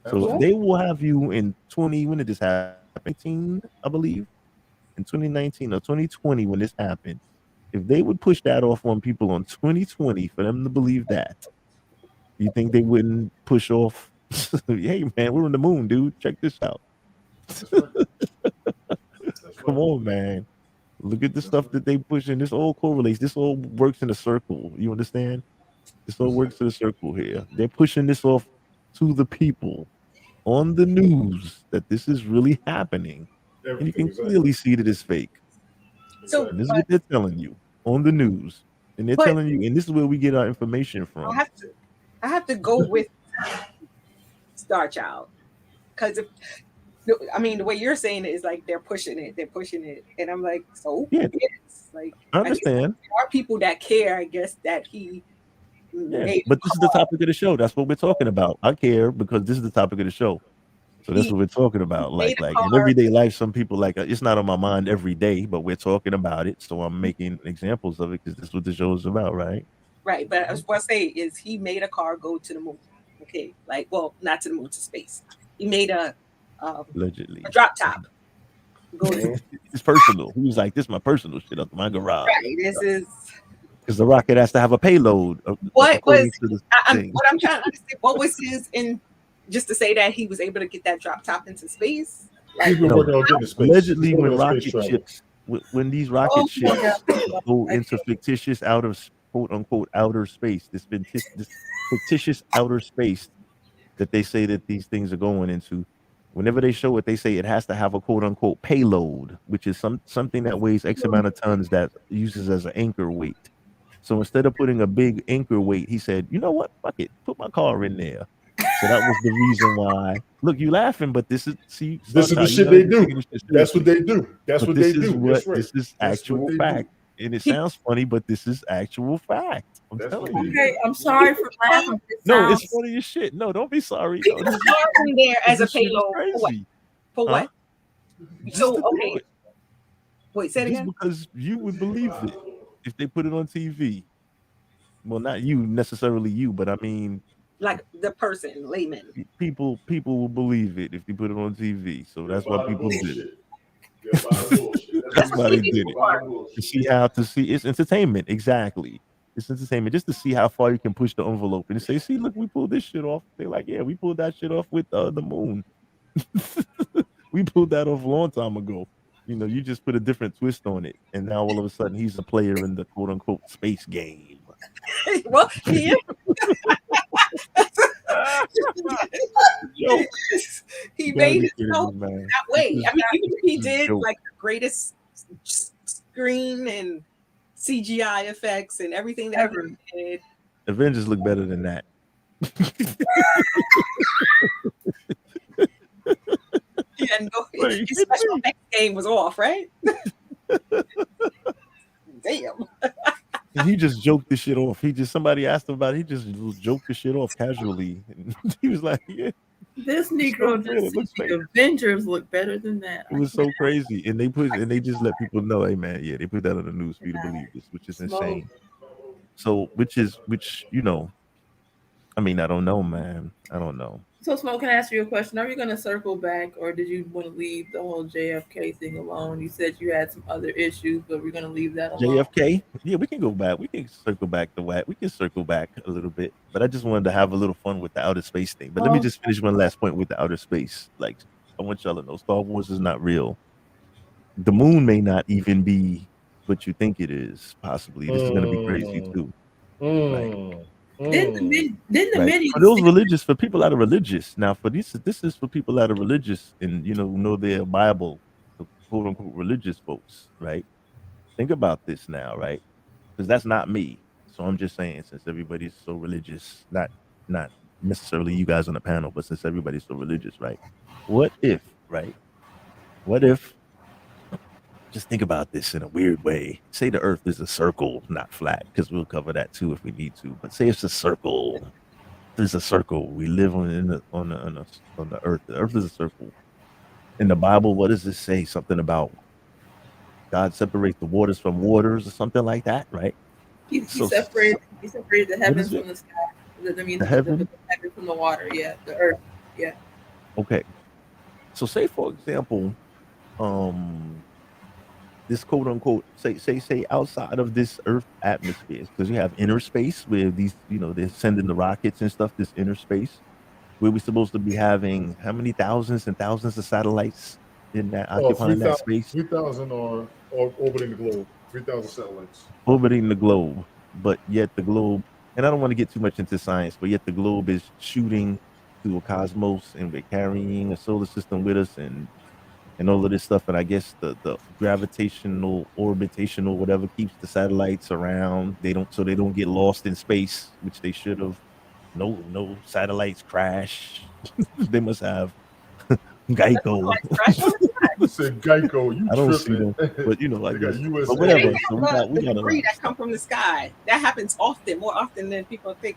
So Absolutely. they will have you in 20. When did this happen? 19, I believe, in 2019 or 2020 when this happened. If they would push that off on people on 2020 for them to believe that, you think they wouldn't push off? Hey man, we're on the moon, dude. Check this out. Come on, man. Look at the stuff that they pushing. This all correlates. This all works in a circle. You understand? This all works in a circle here. They're pushing this off to the people on the news that this is really happening. And you can clearly see that it's fake. So And this is what they're telling you on the news. And they're But- telling you, and this is where we get our information from. I have to go with Star Child because if I mean the way you're saying it is like they're pushing it, and I'm like, so Yeah. yes, like I guess understand. there are people that care. I guess that he Yeah, made but this is the topic of the show. That's what we're talking about. I care because this is the topic of the show. So that's what we're talking about. Like made a in car. everyday life, some people like it's not on my mind every day, but we're talking about it. So I'm making examples of it because this is what the show is about, right? right. But what I say is he made a car go to the moon. Okay, like well, not to the moon, to space. He made a Allegedly. a drop top. Go to, It's personal. He was like, "This is my personal shit up in my garage." right. This is Because the rocket has to have a payload. what according was to the I'm, thing. what I'm trying to understand. What was his in just to say that he was able to get that drop top into space? He's been No. working on getting space. Allegedly, He's when working on rocket space travel. ships, when these rocket Oh, ships go into fictitious outer quote unquote outer space, this fictitious outer space that they say that these things are going into. Whenever they show it, they say it has to have a quote unquote payload, which is something that weighs X amount of tons that uses as an anchor weight. So instead of putting a big anchor weight, he said, "You know what? Fuck it, put my car in there." So that was the reason why. Look, you laughing, but this is This is the Star Child, shit you they gotta be do. taking this shit That's what seriously. they do. That's But what this they is do. what That's right. this is That's what actual they do. fact, and it sounds funny, but this is actual fact. I'm telling you. Okay, I'm sorry for laughing. It No, it's sounds- funny as shit. No, don't be sorry. He No, put this a car in there as a this shit is payload for what? crazy. For Huh? what? Just So to do okay, it. wait, say it Just again. because you would believe it if they put it on TV. Well, not you necessarily you, but I mean Like the person, layman. people will believe it if they put it on TV. So that's why people did it. Bullshit. That's why they did it. To see it's entertainment. Exactly. It's entertainment just to see how far you can push the envelope and say, see, look, we pulled this shit off. They're like, yeah, we pulled that shit off with the moon. We pulled that off a long time ago. You know, you just put a different twist on it, and now all of a sudden he's a player in the quote unquote space game. Well, he is. He You gotta made be kidding himself me, man. that way. I mean, even if he This is a did joke. like the greatest screen and CGI effects and everything that he did. Avengers look better than that. Yeah, no, his special effects game was off, right? Damn. And he just joked the shit off. Somebody asked him about it. He just joked the shit off casually. And he was like, yeah. This Negro It just looks said the Avengers look better than that. It was so crazy. And they just let people know, hey man, yeah, they put that on the news for you to believe this, which is insane. So which I mean, I don't know, man. I don't know. So, Smoke, can I ask you a question? Are you going to circle back, or did you want to leave the whole JFK thing alone? You said you had some other issues, but we're going to leave that alone. JFK? Yeah, we can go back. We can circle back we can circle back a little bit. But I just wanted to have a little fun with the outer space thing. But let me just finish one last point with the outer space. Like, I want y'all to know Star Wars is not real. The moon may not even be what you think it is, possibly. This is going to be crazy too. For those religious, for people that are religious. Now, for this is for people that are religious and know their Bible, the quote unquote religious folks, right? Think about this now, right? Because that's not me. So I'm just saying, since everybody's so religious, not necessarily you guys on the panel, but since everybody's so religious, right? What if, just think about this in a weird way. Say the earth is a circle, not flat, because we'll cover that too if we need to. But say it's a circle. There's a circle. We live on the earth. The earth is a circle. In the Bible, what does it say? Something about God separate the waters from waters or something like that, right? He separated the heavens from the sky. The heaven? The heaven from the water, yeah. The earth, yeah. Okay. So say, for example, this quote unquote say outside of this earth atmosphere, because you have inner space where these they're sending the rockets and stuff, this inner space where we're supposed to be having how many thousands and thousands of satellites in that occupying that space. 3,000 are orbiting the globe. 3,000 satellites Orbiting the globe, but yet the globe, and I don't want to get too much into science, but yet the globe is shooting through a cosmos and we're carrying a solar system with us and all of this stuff. And I guess the gravitational, orbitational, whatever keeps the satellites around. They don't get lost in space, which they should have. No satellites crash. They must have Geico. You said Geico. I don't see them, but I guess. USA. But whatever. So The debris that come from the sky, that happens often, more often than people think.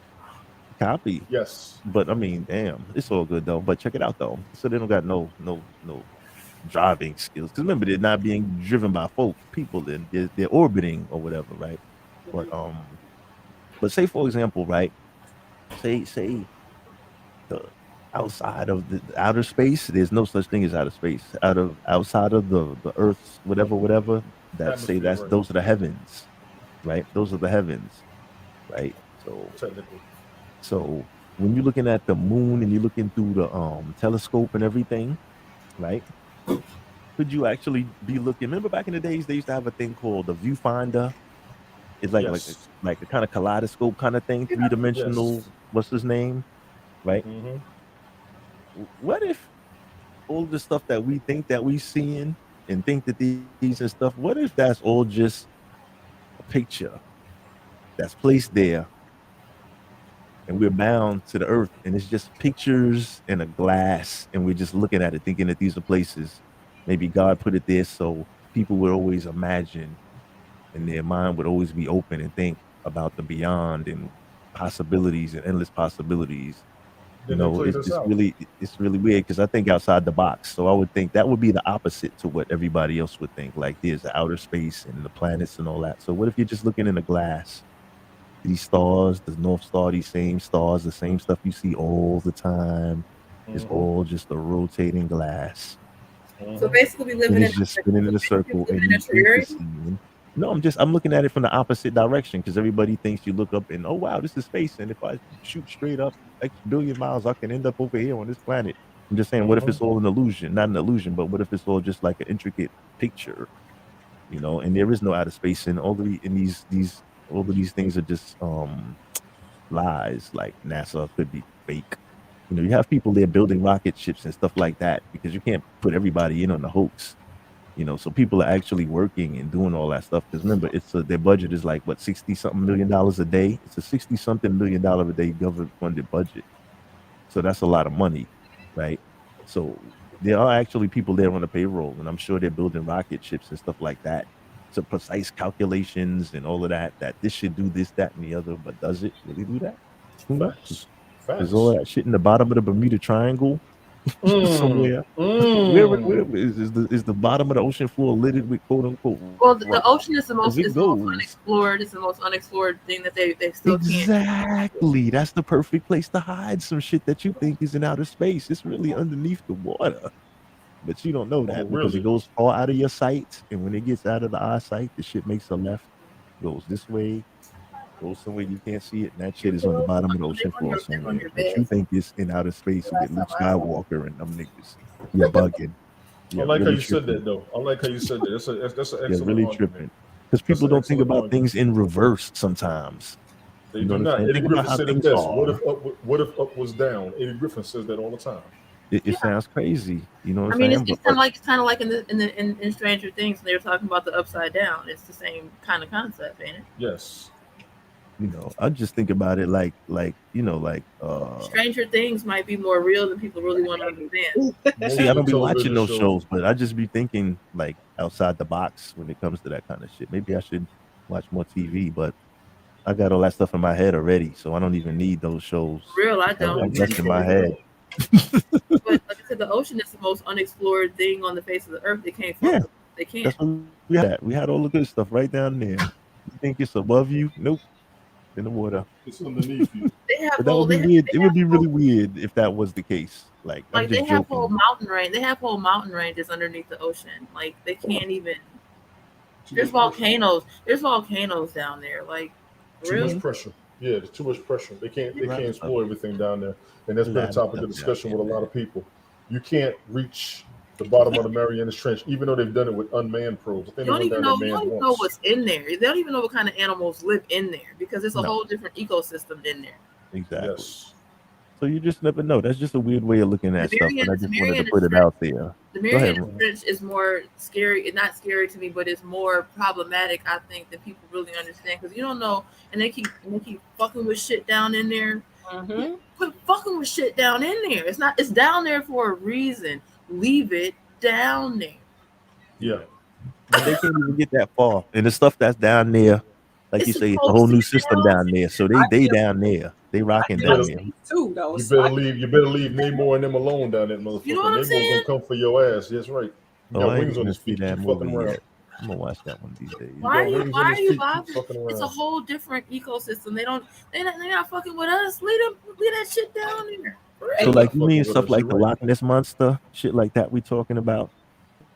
copy. Yes. But I mean, damn, it's all good though. But check it out though. So they don't got no driving skills. Because remember, they're not being driven by people. They're orbiting or whatever, right? But say for example, right? Say the outside of the outer space, there's no such thing as outer space. Outside of the Earth's whatever. Those are the heavens, right? Those are the heavens, right? So when you're looking at the moon and you're looking through the telescope and everything, right? Could you actually be looking? Remember back in the days, they used to have a thing called the viewfinder. It's like a kind of kaleidoscope kind of thing, 3-dimensional. Yes. What's his name? Right? What if all the stuff that we think that we seeing and think that these and stuff, what if that's all just a picture that's placed there and we're bound to the earth and it's just pictures in a glass and we're just looking at it thinking that these are places maybe God put it there so people would always imagine and their mind would always be open and think about the beyond and possibilities and endless possibilities. It's really weird because I think outside the box. So I would think that would be the opposite to what everybody else would think. Like there's the outer space and the planets and all that. So what if you're just looking in a glass? These stars, the North Star, these same stars, the same stuff you see all the time, is all just a rotating glass. So basically, we live And in it's just spinning in a circle. And you think you're seeing. No, I'm looking at it from the opposite direction because everybody thinks you look up and oh wow, this is space. And if I shoot straight up X billion miles, I can end up over here on this planet. I'm just saying, what if it's all an illusion? Not an illusion, but what if it's all just like an intricate picture? And there is no outer space in these All of these things are just lies. Like NASA could be fake. You know, you have people there building rocket ships and stuff like that because you can't put everybody in on the hoax. You know, so people are actually working and doing all that stuff. Because remember, their budget is like what, $60-something million a day. It's a $60-something million a day government funded budget. So that's a lot of money, right? So there are actually people there on the payroll, and I'm sure they're building rocket ships and stuff like that. So precise calculations and all of that. That this should do this, that, and the other. But does it really do that? Who knows? There's all that shit in the bottom of the Bermuda Triangle. Somewhere. Where is the bottom of the ocean floor littered with quote unquote? Well, the ocean is the most It goes. unexplored. It's the most unexplored thing that they still can't. Exactly. That's the perfect place to hide some shit that you think is in outer space. It's really underneath the water. But you don't know that because it goes far out of your sight. And when it gets out of the eyesight, the shit makes a left, goes this way, goes somewhere you can't see it. And that shit is on the bottom of the ocean floor somewhere. But you think it's in outer space with Luke Skywalker and them niggas. You're bugging. I like how you said that, though. I like how you said that. That's an excellent You're really argument. tripping. Because people don't think about things in reverse sometimes. They You know do what I'm not. saying? Eddie Think about Griffin how said it things best. are. What if up was down? Eddie Griffin says that all the time. It sounds crazy. You know what I I'm mean, saying? it's kind of like in Stranger Things, they were talking about the upside down. It's the same kind of concept, ain't it? Yes. You know, I just think about it like Stranger Things might be more real than people really want to understand. see, I don't be watching television those shows. shows, but I just be thinking like outside the box when it comes to that kind of shit. Maybe I should watch more TV, but I got all that stuff in my head already, so I don't even need those shows. Real, I don't. That's in my head. But like I said, the ocean is the most unexplored thing on the face of the earth. They can't. Yeah. They can't. That's what we had. We had all the good stuff right down there. You think it's above you? Nope. In the water. It's underneath you. They have But that whole. would be weird. It would be really weird if that was the case. Like I'm Like they just have joking. whole mountain range. They have whole mountain ranges underneath the ocean. Like they can't even. There's volcanoes. There's volcanoes down there. Like Too really. much pressure. Yeah, there's too much pressure. They can't explore everything down there. And that's been a topic of discussion with a lot of people. You can't reach the bottom of the Marianas Trench, even though they've done it with unmanned probes. I think You don't they even went know. down You there don't even manned know once. what's in there. They don't even know what kind of animals live in there because it's a No. whole different ecosystem in there. Exactly. Yes. So you just never know. That's just a weird way of looking at The stuff, but I Marianas- just the wanted to Marianas put it Trench- out there. The Go ahead. Marianas Trench is more scary. It's not scary to me, but it's more problematic, I think, than people really understand. Because you don't know, and they keep fucking with shit down in there. Quit fucking with shit down in there. It's not. It's down there for a reason. Leave it down there. Yeah. But they can't even get that far. And the stuff that's down there, like you It's say, it's a supposed whole to new be system down there. So they down there. They rocking down there. Too though. You So better leave. You better leave Namor and them alone down there, motherfucker. You know what I'm Namor's saying? gonna come for your ass. That's right. He Oh, got I ain't wings on gonna his see feet. that Keep fucking movie around. yet. I'm gonna watch that one these days. Why are got you? wings on Why are his you feet. Keep bothered? fucking It's a around. whole different ecosystem. They're not fucking with us. Leave that shit down there. So like you Fucking mean with stuff us, like you're the right. Loch Ness monster, shit like that we talking about?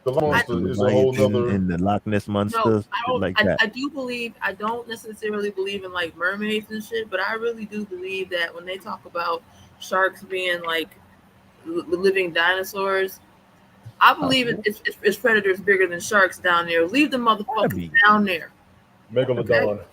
The monster The is a whole Leviathan nother. and the Loch Ness monster, No, shit I don't. like I that. do believe. I don't necessarily believe in like mermaids and shit, but I really do believe that when they talk about sharks being like living dinosaurs, I believe it's predators bigger than sharks down there. Leave the motherfuckers down there. Megalodon.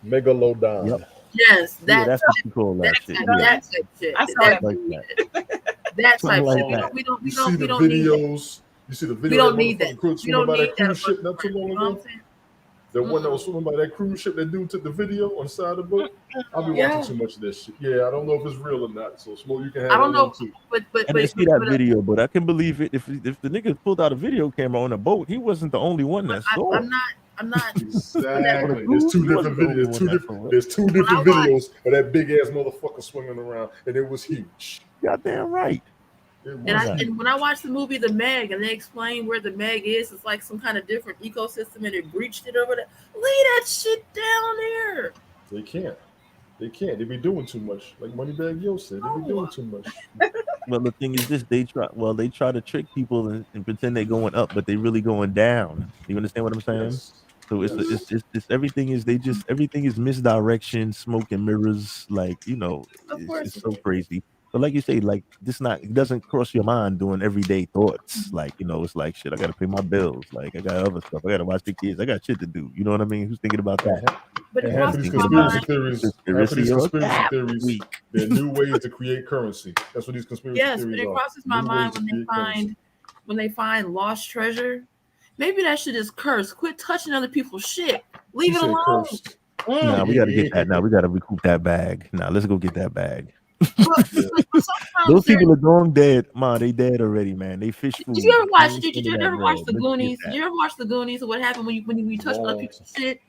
Megalodon. Yep. Yes, Yeah, that that's what you call that shit. Yeah. that type shit. I saw That, that Like that. that Something type like shit. that. We don't You see the need that. videos. You see the video. We don't that need motherfucker that. could We swimming don't by need that cruise that. ship not too long You know what ago. I'm saying? The one that was swimming by that cruise ship, that dude took the video on the side of the boat. I'll be Yeah. watching too much of that shit. Yeah, I don't know if it's real or not. So Smoke, you can have I don't that know, one too. but I didn't see that video, but I can believe it. If the nigga pulled out a video camera on a boat, he wasn't the only one that saw it. I'm not. Exactly. There's two different videos. There's two different videos of that big ass motherfucker swinging around, and it was huge. Goddamn right. And when I watched the movie The Meg and they explain where the Meg is, it's like some kind of different ecosystem and it breached it over there. Leave that shit down there. They can't. They can't. They be doing too much. Like Moneybag Yo said, they be doing too much. Well, the thing is this: they try to trick people and pretend they're going up, but they really going down. You understand what I'm saying? Yes. So it's everything is misdirection, smoke and mirrors. Like it's so crazy. But like you say, like it doesn't cross your mind doing everyday thoughts. Like it's like shit. I gotta pay my bills. Like I got other stuff. I gotta watch the kids. I got shit to do. You know what I mean? Who's thinking about that? But And it half of crosses these my conspiracy mind. theories, they're new ways to create currency. That's what these conspiracy Yes, but theories it are. crosses my New mind ways to create currency. when they find lost treasure. Maybe that shit is cursed. Quit touching other people's shit. Leave it alone. Nah, we gotta get that. Now we gotta recoup that bag. Now let's go get that bag. Those people are going dead. Ma, they dead already, man. They fish food. Did you ever watch? They Did ain't you spending ever that watch bread. the Let's get Goonies? that. Did you ever watch the Goonies? What happened when you touch other people's shit?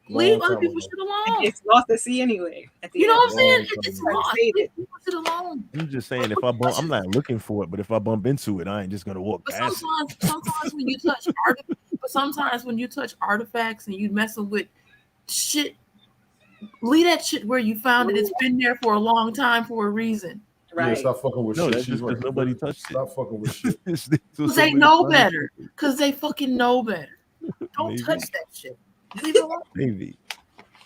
Long Leave other time people's ago. shit alone. It's lost at sea anyway. At the You know end. what I'm saying? Long It's time ago. lost. Save Leave it. people's shit alone. I'm just saying, if I bump, I'm not looking for it, but if I bump into it, I ain't just gonna walk But past it. sometimes when you touch artifacts and you messing with shit, leave that shit where you found it. It's been there for a long time for a reason. Yeah, stop fucking with No, shit. that's She's just because right. nobody touched it. Stop fucking with shit. Because Because they know better. Because they fucking know better. Don't Maybe. touch that shit. Leave it alone.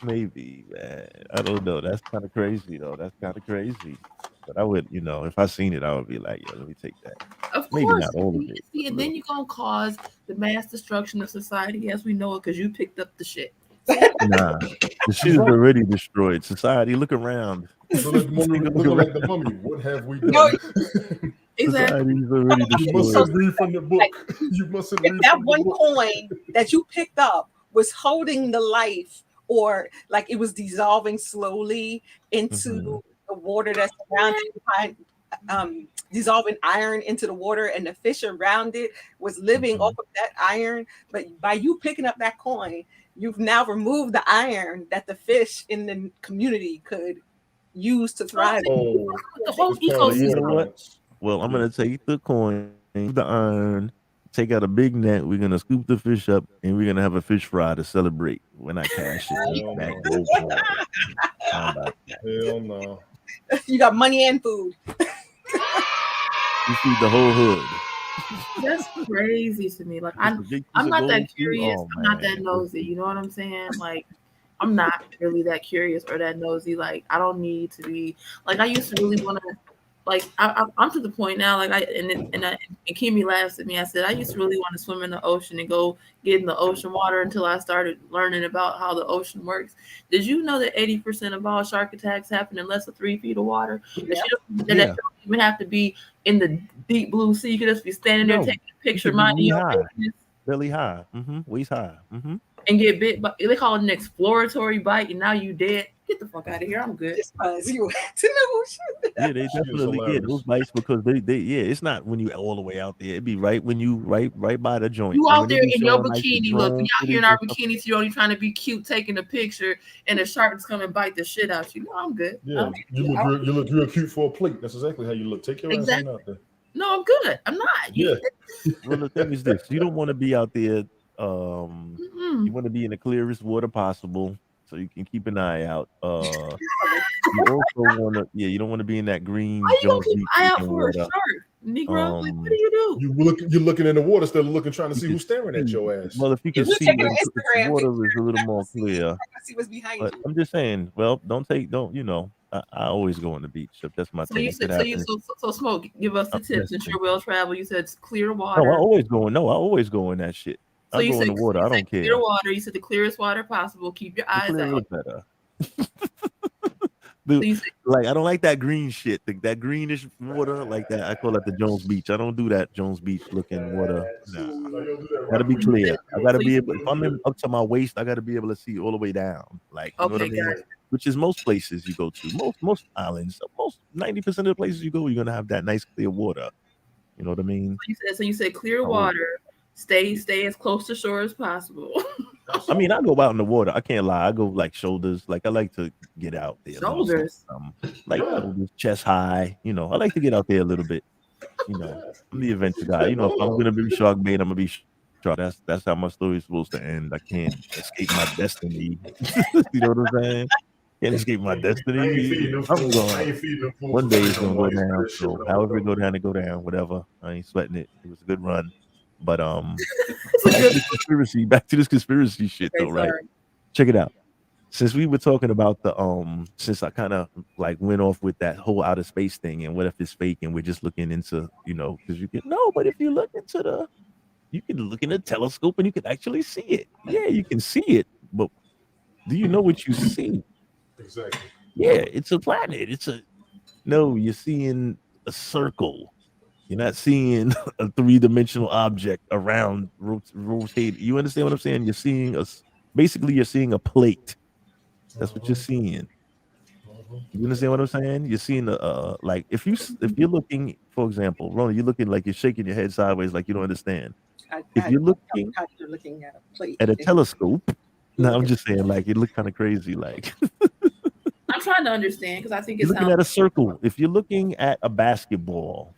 Maybe, man. I don't know. That's kind of crazy, though. That's kind of crazy. But I would, if I seen it, I would be like, yo, let me take that. Of Maybe course. not all of it. See, and then you're going to cause the mass destruction of society as we know it because you picked up the shit. Nah, the shit is already destroyed. Society, look around. So look like the mummy. What have we done? No, Society is already You must destroyed. read from the book. You mustn't If read that from the one book. coin that you picked up was holding the life, or like it was dissolving slowly into the water that's around it, dissolving iron into the water, and the fish around it was living off of that iron. But by you picking up that coin, you've now removed the iron that the fish in the community could use to thrive. Oh, The whole You know ecosystem. what? Well, I'm gonna take the coin, the iron, take out a big net. We're gonna scoop the fish up, and we're gonna have a fish fry to celebrate when I cash it back. How about that? Hell no. You got money and food. You feed the whole hood. That's crazy to me. Like Just a big piece I'm of not gold, that too? curious. Oh, I'm not that man. nosy. You know what I'm saying? Like I'm not really that curious or that nosy. Like I don't need to be. Like I used to really want to. Like I'm to the point now. Like and Kimmy laughs at me. I said I used to really want to swim in the ocean and go get in the ocean water until I started learning about how the ocean works. Did you know that 80% of all shark attacks happen in less than 3 feet of water? That you don't even have to be in the deep blue sea. You could just be standing there No, taking a picture, you could be minding your knee-high. business, Belly high, waist high. and get bit. But they call it an exploratory bite, and now you dead. Get the fuck out of here. I'm good. Just because you went to the ocean. Yeah, they definitely get those bites because they it's not when you all the way out there. It'd be right when you right by the joint. You And out when they there be in your showing, like, the bikini. Look, we drone out here in footage our and stuff. bikinis. You're only trying to be cute, taking a picture, and the shark is coming and bite the shit out you. No, I'm good. Yeah, you look real cute for a plate. That's exactly how you look. Take your ass Exactly. on out there. No, I'm good. I'm not. Yeah. Well, the thing is this: you don't want to be out there. You want to be in the clearest water possible, so you can keep an eye out. You also want to, you don't want to be in that green Why you gonna Jones keep Beach an eye out looking for a water. shark, Negro? Like, what do you do? You're looking in the water instead of looking trying to see who's staring at your ass. Well, if you can You're see, taking an if the Instagram water picture. is a little more clear. See what's behind But you. I'm just saying, well, I always go on the beach. If that's my So thing. you If said, it so you happens- so Smoke. Give us the tips. Since you're well traveled, you said it's clear No, water. I always go in. No, I always go in that shit. So I you go in said the water. I don't care. clear water. You said the clearest water possible. Keep your The eyes clearer out. the better. Like I don't like that green shit. That greenish water, like that. I call it the Jones Beach. I don't do that Jones Beach looking water. Nah. Gotta be clear. I gotta be able. If I'm up to my waist, I gotta be able to see all the way down. Like you know what I Okay, mean? got it. Which is most places you go to. Most islands. Most 90% of the places you go, you're gonna have that nice clear water. You know what I mean? So you said clear Oh. water. Stay as close to shore as possible. I mean, I go out in the water. I can't lie. I go like shoulders. Like I like to get out there. Shoulders? Like shoulders, chest high. I like to get out there a little bit. I'm the adventure guy. If I'm gonna be shark bait, I'm gonna be shark. That's how my story is supposed to end. I can't escape my destiny. You know what I'm saying? Can't escape my destiny. I'm going. One day it's gonna go down. So however it go down, whatever. I ain't sweating it. It was a good run. But back to this conspiracy shit though, right? Check it out. Since we were talking about the since I kind of like went off with that whole outer space thing and what if it's fake and we're just looking into, because but if you look into you can look in a telescope and you can actually see it. Yeah, you can see it, but Do you know what you see? Exactly. Yeah, it's a planet. No, you're seeing a circle. You're not seeing a three-dimensional object around rotate. You understand what I'm saying? You're seeing basically you're seeing a plate. That's what you're seeing. You understand what I'm saying? You're seeing like if you're looking, for example, Rona, you're looking like you're shaking your head sideways, like you don't understand. If you're looking You're looking at a plate. at a telescope, no, I'm just saying, like it looked kind of crazy. Like I'm trying to understand because I think you're it looking sounds at a circle. If you're looking at a basketball,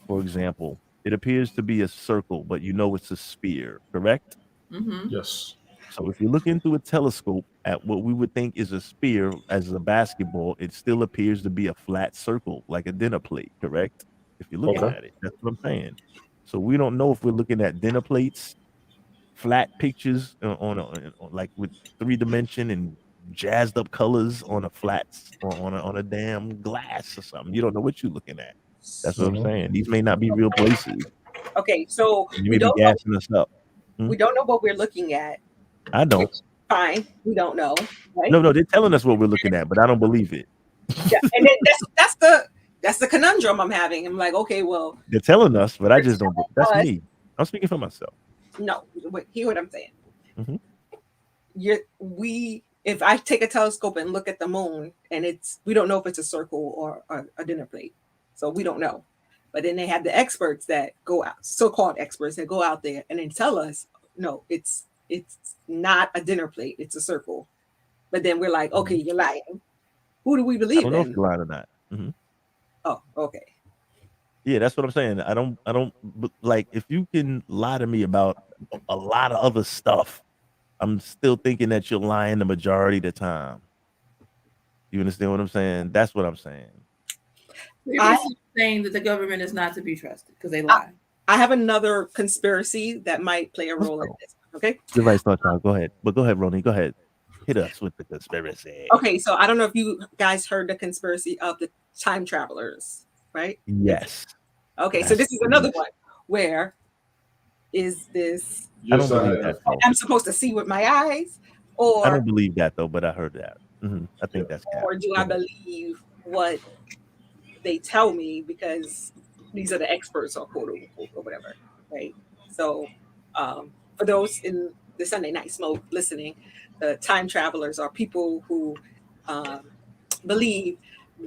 for example, it appears to be a circle, but you know it's a sphere, correct? Mhm. Yes. So if you're looking through a telescope at what we would think is a sphere as a basketball, it still appears to be a flat circle, like a dinner plate, correct? If you're looking Okay. at it, that's what I'm saying. So we don't know if we're looking at dinner plates, flat pictures on like with 3 dimension and jazzed up colors on a flat or on a damn glass or something. You don't know what you're looking at. That's what I'm saying. These may not be real places. Okay, so You we may be don't know, gassing us up. we don't know what we're looking at. I don't. Fine, we don't know, right? No, they're telling us what we're looking at, but I don't believe it. Yeah, and then that's the conundrum I'm having. I'm like, okay, well, They're telling us, but I just don't. That's me. I'm speaking for myself. no, hear what I'm saying. Mhm. If I take a telescope and look at the moon, and we don't know if it's a circle or a dinner plate, so we don't know. But then they have the experts that go out, so-called experts that go out there and then tell us, no, it's not a dinner plate, it's a circle. But then we're like, okay, you're lying. Who do we I believe don't know if in? you're lying or not. Mhm. Oh, okay. Yeah, that's what I'm saying. I don't like if you can lie to me about a lot of other stuff, I'm still thinking that you're lying the majority of the time. You understand what I'm saying? That's what I'm saying. You're basically saying that the government is not to be trusted because they lie. I have another conspiracy that might play a role in this. Okay. You're right, Star Child. Go ahead. But go ahead, Ronnie. Go ahead. Hit us with the conspiracy. Okay, so I don't know if you guys heard the conspiracy of the time travelers, right? Yes. Okay, so this is another one. Where is this? I don't believe that. Though. I'm supposed to see with my eyes, I or don't believe that though, but I heard that. I think that's cap. or do I believe what they tell me because these are the experts or quote unquote or whatever, right? So for those in the Sunday Night Smoke listening, the time travelers are people who believe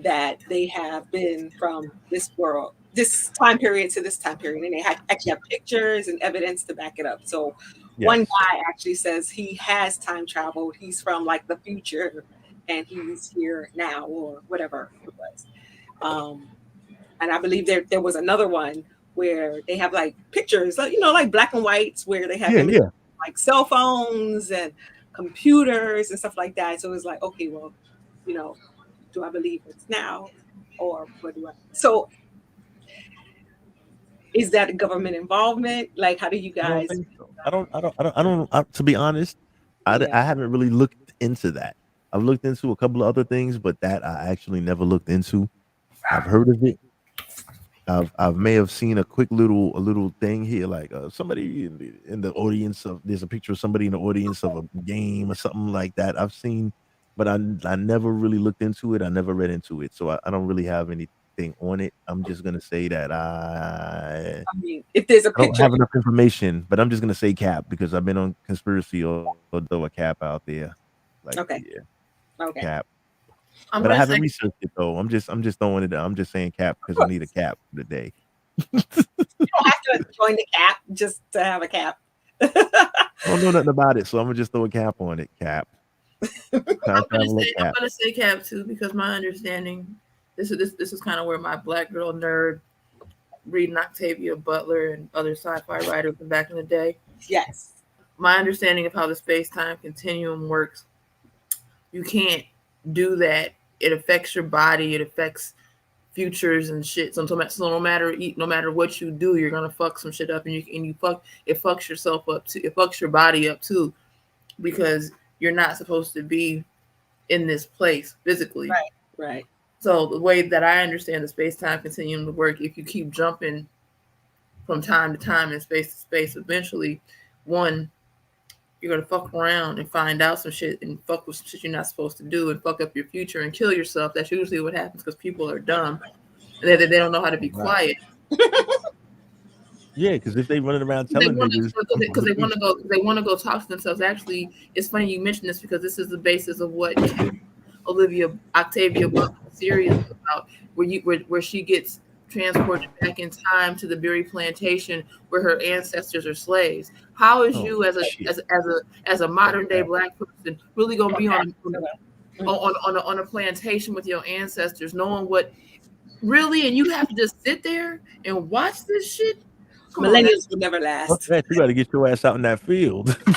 that they have been from this world, this time period to this time period, and they actually have pictures and evidence to back it up. So one guy actually says he has time traveled. He's from like the future, and he's here now, or whatever it was. And I believe there was another one where they have like pictures, like, like black and whites, where they have images, like cell phones and computers and stuff like that. So it's like, okay, well, do I believe it's now, or what do I? So is that government involvement? Like, how do you I guys? don't think so. I don't. To be honest, I haven't really looked into that. I've looked into a couple of other things, but that I actually never looked into. I've heard of it. I may have seen a quick little thing here, like somebody in the audience of. There's a picture of somebody in the audience of a game or something like that. I've seen, but I never really looked into it. I never read into it, so I don't really have anything on it. I'm just gonna say that I mean, if there's a I don't picture, have enough information, but I'm just gonna say cap because I've been on conspiracy or throw a cap out there. Like, okay, okay. Cap. I'm But I gonna haven't say- researched it though. I'm just throwing it. I'm just saying cap because I need a cap for the day. You don't have to join the cap just to have a cap. I don't know nothing about it, so I'm gonna just throw a cap on it. Cap. I'm gonna say cap too because my understanding. This is kind of where my black girl nerd reading Octavia Butler and other sci-fi writers from back in the day. Yes. My understanding of how the space-time continuum works, you can't do that. It affects your body. It affects futures and shit. So no matter what you do, you're gonna fuck some shit up, and it fucks yourself up too. It fucks your body up too, because you're not supposed to be in this place physically. Right. So the way that I understand the space-time continuum to work, if you keep jumping from time to time and space to space, eventually, one, you're gonna fuck around and find out some shit and fuck with some shit you're not supposed to do and fuck up your future and kill yourself. That's usually what happens because people are dumb and they don't know how to be quiet. Yeah, because if they running around They telling want niggas, because they want to go talk to themselves. Actually, it's funny you mentioned this because this is the basis of what Octavia Butler series is about, where she gets transported back in time to the Berry Plantation where her ancestors are slaves. How is you as a modern day Black person really gonna be on a plantation with your ancestors, knowing what really, and you have to just sit there and watch this shit? Millennials will never last. Fuck that, you got to get your ass out in that field. I'm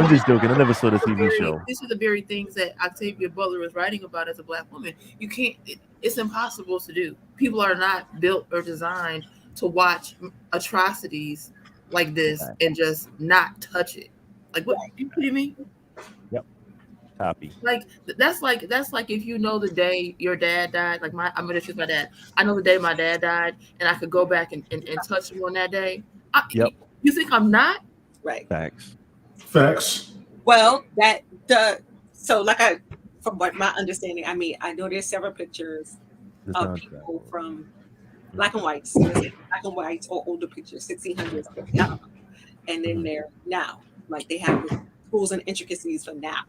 just joking. I never saw the TV show. These are the very things that Octavia Butler was writing about as a Black woman. You can't. It's impossible to do. People are not built or designed to watch atrocities like this and just not touch it. Like what? You kidding me? Yep. Copy. Like that's like if you know the day your dad died. Like I'm gonna choose my dad. I know the day my dad died, and I could go back and touch him on that day. Yep. You think I'm not? Right. Facts. Well, from what my understanding, I mean, I know there's several pictures of people from black and whites, or older pictures, 1600s, and then they're now, like they have the tools and intricacies for now.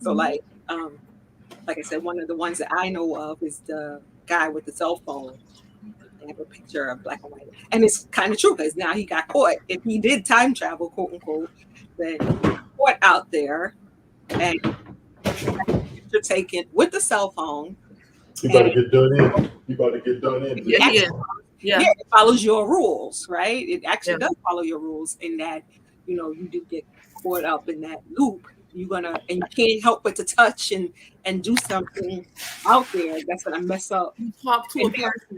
So like I said, one of the ones that I know of is the guy with the cell phone. They have a picture of black and white, and it's kind of true because now he got caught. If he did time travel, quote unquote, then he got caught out there and picture taken with the cell phone. You about to get done in. Yeah, it follows your rules, right? It actually does follow your rules in that, you do get caught up in that loop. And you can't help but to touch and do something out there that's gonna mess up. You talk to a person.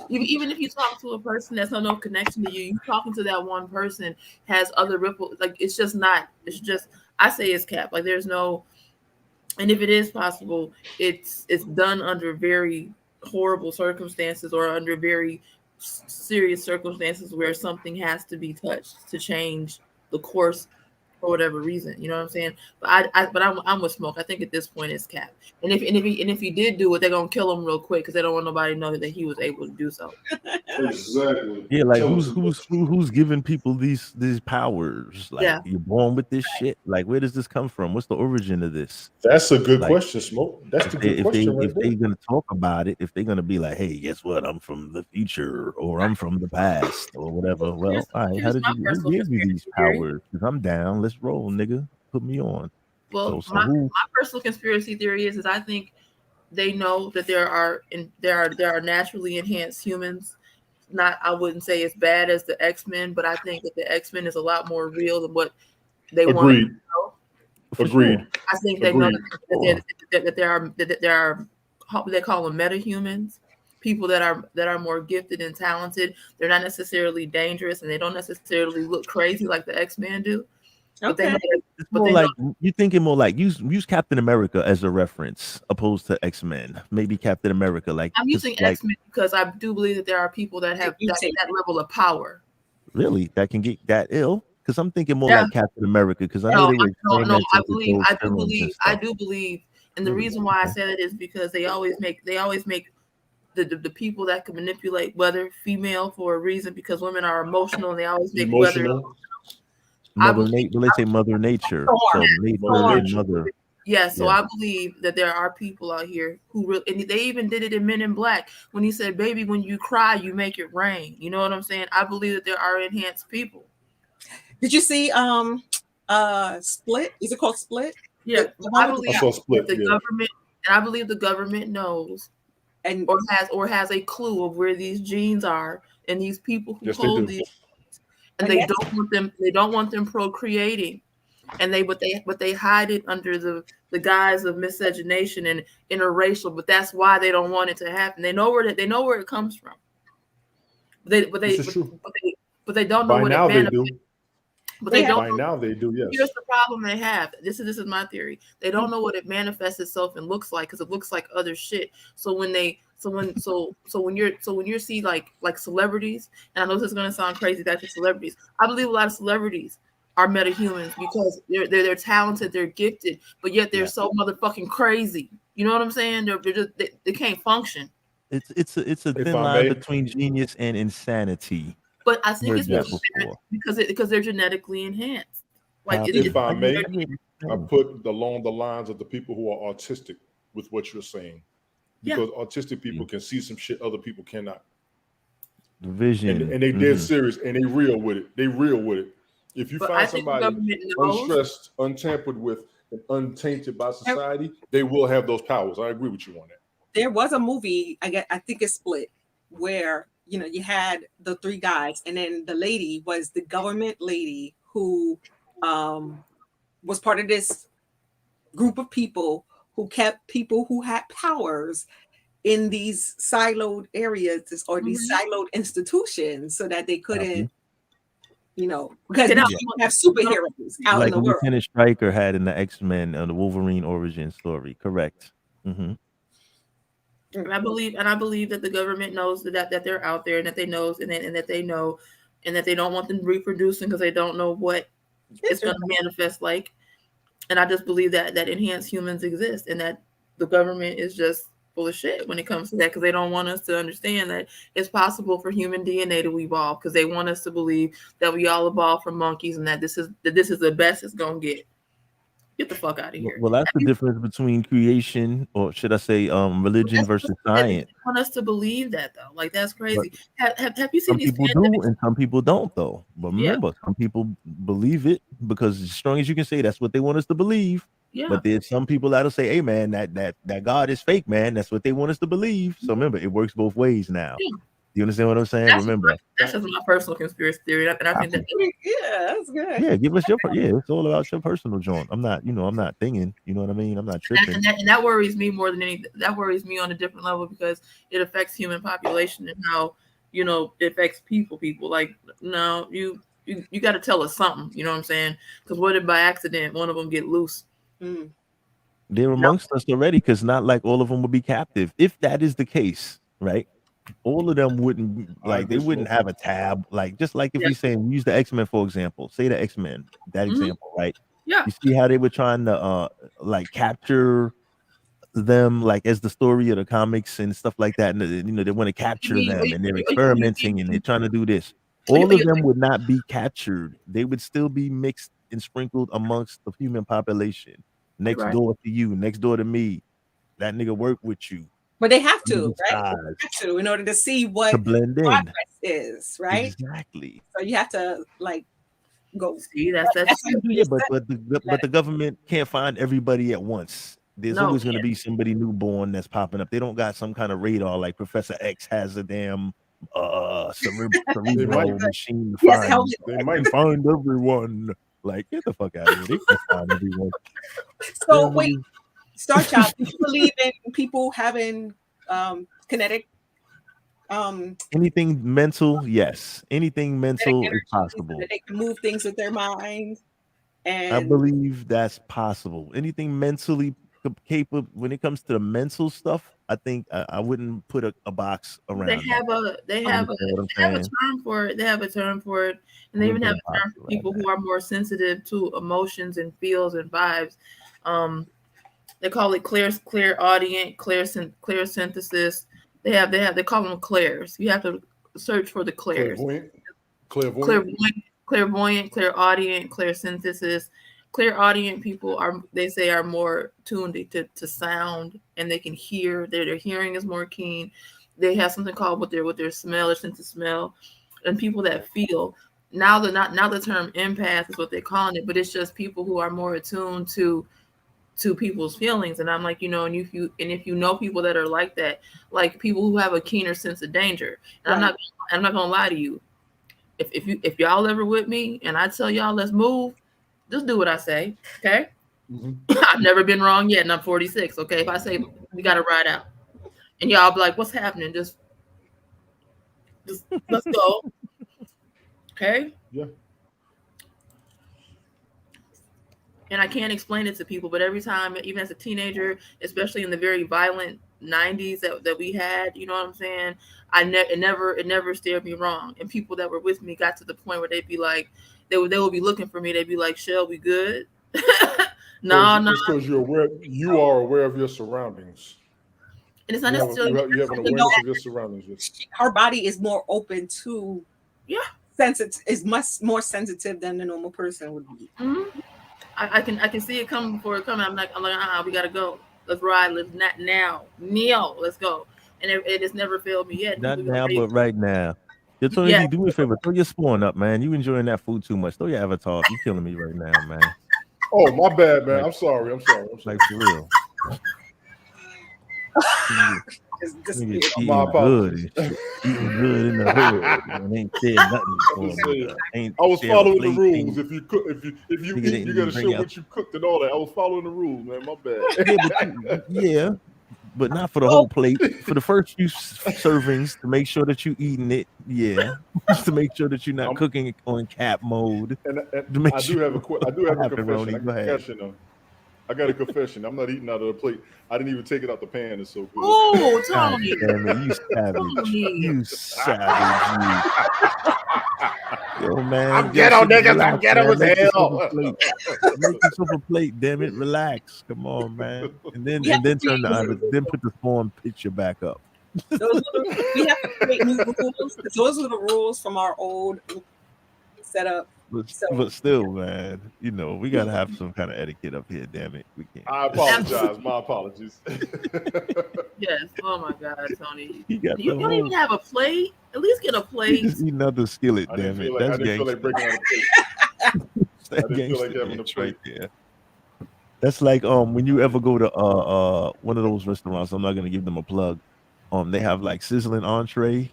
Even if you talk to a person that's no connection to you, talking to that one person has other ripples. Like it's just I say it's cap. Like there's no, and if it is possible, it's done under very horrible circumstances or under very serious circumstances where something has to be touched to change the course for whatever reason, you know what I'm saying? But I'm with Smoke. I think at this point it's cap. And if he did do it, they're gonna kill him real quick because they don't want nobody to know that he was able to do so. Exactly. Yeah, like who's giving people these powers? Like you're born with this shit. Like where does this come from? What's the origin of this? That's a good question, Smoke. That's the good question. If they're gonna talk about it, if they're gonna be like, hey, guess what? I'm from the future or I'm from the past or whatever. Well, all right, who gave you these powers? Because I'm down. Let's roll, nigga. Put me on. Well, my personal conspiracy theory is I think they know that there are naturally enhanced humans. I wouldn't say as bad as the X-Men, but I think that the X-Men is a lot more real than what they want to know. Agreed. I think they know that there are they call them metahumans, people that are more gifted and talented. They're not necessarily dangerous, and they don't necessarily look crazy like the X-Men do. Okay. It's more like you're thinking more like use Captain America as a reference opposed to X-Men. Maybe Captain America, like I'm using X-Men because I do believe that there are people that have that level of power. Really, that can get that ill. Because I'm thinking more like Captain America. Because I know they were I do believe, and the reason why I say that is because they always make the people that can manipulate weather female for a reason because women are emotional and they always make weather. Let's say Mother Nature. So mother. Yeah, so I believe that there are people out here who really, and they even did it in Men in Black when he said, "Baby, when you cry, you make it rain." You know what I'm saying? I believe that there are enhanced people. Did you see Split? Is it called Split? Yeah, I believe Split, the government, and I believe the government knows, and or has a clue of where these genes are, and these people who hold these. And they don't want them procreating, and they hide it under the guise of miscegenation and interracial. But that's why they don't want it to happen. They know where it comes from. But they don't know what it manifests. But they don't By now they do, yes. Here's the problem they have. This is my theory. They don't know what it manifests itself and looks like because it looks like other shit. So when you see like celebrities, and I know this is gonna sound crazy, that's just celebrities. I believe a lot of celebrities are metahumans because they're talented, they're gifted, but yet they're so motherfucking crazy. You know what I'm saying? They're just they can't function. It's a thin line between genius and insanity. But I think Heard it's that before. because they're genetically enhanced. Like If I may, I put along the lines of the people who are autistic with what you're saying, because autistic people can see some shit other people cannot. The vision, and they dead serious, and they real with it. They real with it. If you But find I think the somebody government knows. unstressed, untampered with, and untainted by society, they will have those powers. I agree with you on that. There was a movie, I think it's Split, where you had the three guys, and then the lady was the government lady who was part of this group of people who kept people who had powers in these siloed areas or these siloed institutions so that they couldn't, because now you don't have superheroes out like in the world. Lieutenant Stryker had in the X-Men the Wolverine origin story. Correct. And I believe that the government knows that they're out there and that they knows and that they know and that they don't want them reproducing because they don't know what it's going to manifest like. And I just believe that enhanced humans exist and that the government is just full of shit when it comes to that because they don't want us to understand that it's possible for human DNA to evolve because they want us to believe that we all evolved from monkeys and that this is the best it's going to get. Get the fuck out of here. Well, that's the difference between creation, or should I say, religion versus science. They want us to believe that though. Like that's crazy. Have you seen Some these people do, and some people don't, though. But remember, some people believe it because as strong as you can say, that's what they want us to believe. Yeah. But there's some people that'll say, "Hey, man, that God is fake, man. That's what they want us to believe." So remember, it works both ways now. Yeah. You understand what I'm saying? Remember, that's just my personal conspiracy theory, and I think that that's good. Yeah, give us your it's all about your personal joint. I'm not, I'm not thinking. You know what I mean? I'm not tripping. And that worries me more than anything. That worries me on a different level because it affects human population and how it affects people. Like no, you got to tell us something. You know what I'm saying? Because what if by accident one of them get loose? They're amongst us already, because not like all of them will be captive. If that is the case, right? All of them wouldn't they wouldn't have a tab. Like just like if we say use the X-Men for example, say the X-Men, that example, right? Yeah. You see how they were trying to like capture them like as the story of the comics and stuff like that. And they want to capture them and they're experimenting and they're trying to do this. All of them would not be captured. They would still be mixed and sprinkled amongst the human population. Next door to you, next door to me. That nigga work with you. But they have to, right? They have to in order to see what to blend in. progress is, right? Exactly. So you have to go see that's yeah, but the government can't find everybody at once. There's always going to be somebody newborn that's popping up. They don't got some kind of radar like Professor X has a damn cerebral machine to find. They might find everyone. Like, get the fuck out of here. They can find everyone. So wait, Star Child, do you believe in people having kinetic anything mental? Yes. Anything mental is possible. That they can move things with their mind. And I believe that's possible. Anything mentally capable when it comes to the mental stuff, I think I wouldn't put a box around. They have a term for it. They have a term for it, and they even have a term for people who are more sensitive to emotions and feels and vibes. They call it clairaudient, clairsynthesis. They call them clairs. You have to search for the clairs. Clairvoyant, clairaudient, clairsynthesis. Clairaudient people are more tuned to sound, and they can hear. Their hearing is more keen. They have something called with their smell or sense of smell, and people that feel. Now the term empath is what they're calling it, but it's just people who are more attuned to people's feelings. And I'm like, and if you know people that are like that, like people who have a keener sense of danger. And I'm not gonna lie to you. If y'all ever with me and I tell y'all let's move, just do what I say, okay? I've never been wrong yet, and I'm 46. Okay, if I say we gotta ride out, and y'all be like, "What's happening?" Just let's go, okay? Yeah. and I can't explain it to people, but every time, even as a teenager, especially in the very violent 90s that we had, you know what I'm saying? It never steered me wrong. And people that were with me got to the point where they'd be like, they would be looking for me. They'd be like, "Shell, we good?" No. It's because you are aware of your surroundings. And it's not you necessarily you have an awareness of your surroundings. Her body is more open to sensitive, is much more sensitive than the normal person would be. Mm-hmm. I can see it coming before it comes. I'm like, we gotta go. Let's ride. Let's not now. Neo, let's go. And it has never failed me yet. Not now, but right now. Yo, Tony, Yeah. do me a favor. Throw your spawn up, man. You enjoying that food too much. Throw your avatar. You killing me right now, man. Oh, my bad, man. I'm sorry. Like for real. Eating My good, eating good in the hood, and ain't said nothing. Ain't I was said following the plain rules. thing. If you cook, if you Nigga eat, didn't you gotta bring show out- what you cooked and all that. I was following the rules, man. My bad. Yeah, but not for the whole plate. For the first few servings, to make sure that you eating it. Yeah, just to make sure that you're not cooking it on cap mode. And To make I do have a Pepperoni, confession. go ahead. I got a confession. I'm not eating out of the plate. I didn't even take it out the pan. It's so good. Oh, God Tony. damn it, you savage. You savage. You. Yo, man. I'm ghetto, niggas. I'm Relax, ghetto man. as Make yourself hell. a plate. Make yourself a plate, damn it. Relax. Come on, man. And then turn the oven. Then put the spawn picture back up. We have to create new rules. Those are the rules from our old setup. But still, man, you know, we gotta have some kind of etiquette up here. Damn it, we can't. I apologize. My apologies. Yes. Oh my God, Tony. You got You the don't even whole- have a plate. At least get a You plate. just eat another skillet, I damn didn't it. feel like, That's I didn't feel like gangster. breaking out a plate. That's I didn't feel like gangster having a dance plate. right there. That's like when you ever go to one of those restaurants, I'm not gonna give them a plug. They have like sizzling entree.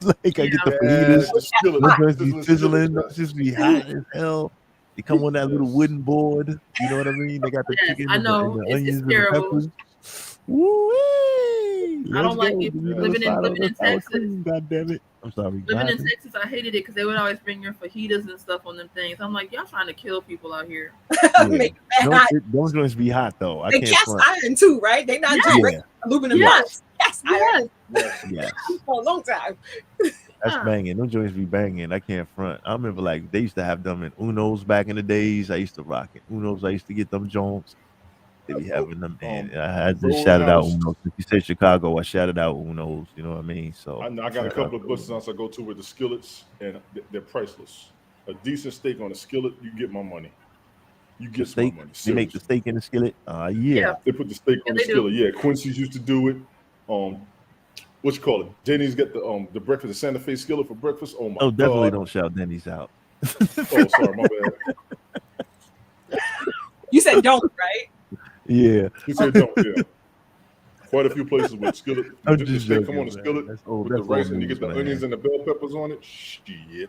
Like I get the fajitas. the skillet. Those joints be Sizzling sizzling. skillet. Those just be hot as hell. They come on that little wooden board. You know what I mean? They got the Yes, chicken I and know. the It's onions and the terrible. peppers. Woo-wee! I don't like Let's it. go. Give me the Living side in of the sour Texas. cream, God damn it. I'm sorry. Living in God. Texas, I hated it because they would always bring your fajitas and stuff on them things. I'm like, y'all trying to kill people out here. Yeah. Those joints be hot though. I They can't cast front. iron too, right? They not just Yeah. regular aluminum Yes. pots. Cast iron Yes. for a long time. That's banging. Those joints be banging. I can't front. I remember like they used to have them in Uno's back in the days. I used to rock it. Uno's. I used to get them joints. They be having them, and I had to shout it out. Uno's. If you say Chicago, I shouted out Uno's. You know what I mean? So I got a couple of restaurants I go to with the skillets, and they're priceless. A decent steak on a skillet, you get my money. You get steak. my money. They make the steak in the skillet. Yeah. They put the steak on the they do. skillet. Yeah, Quincy's used to do it. What you call it? Denny's got the breakfast, the Santa Fe skillet for breakfast. Oh my Oh, definitely God. don't shout Denny's out. Oh, sorry, my bad. You said don't, right? Yeah. He said don't. Yeah. Quite a few places with skillet. I'm The just steak joking, come on the man. skillet That's old- with the that's rice, old and you get the news, man. onions and the bell peppers on it. Shit.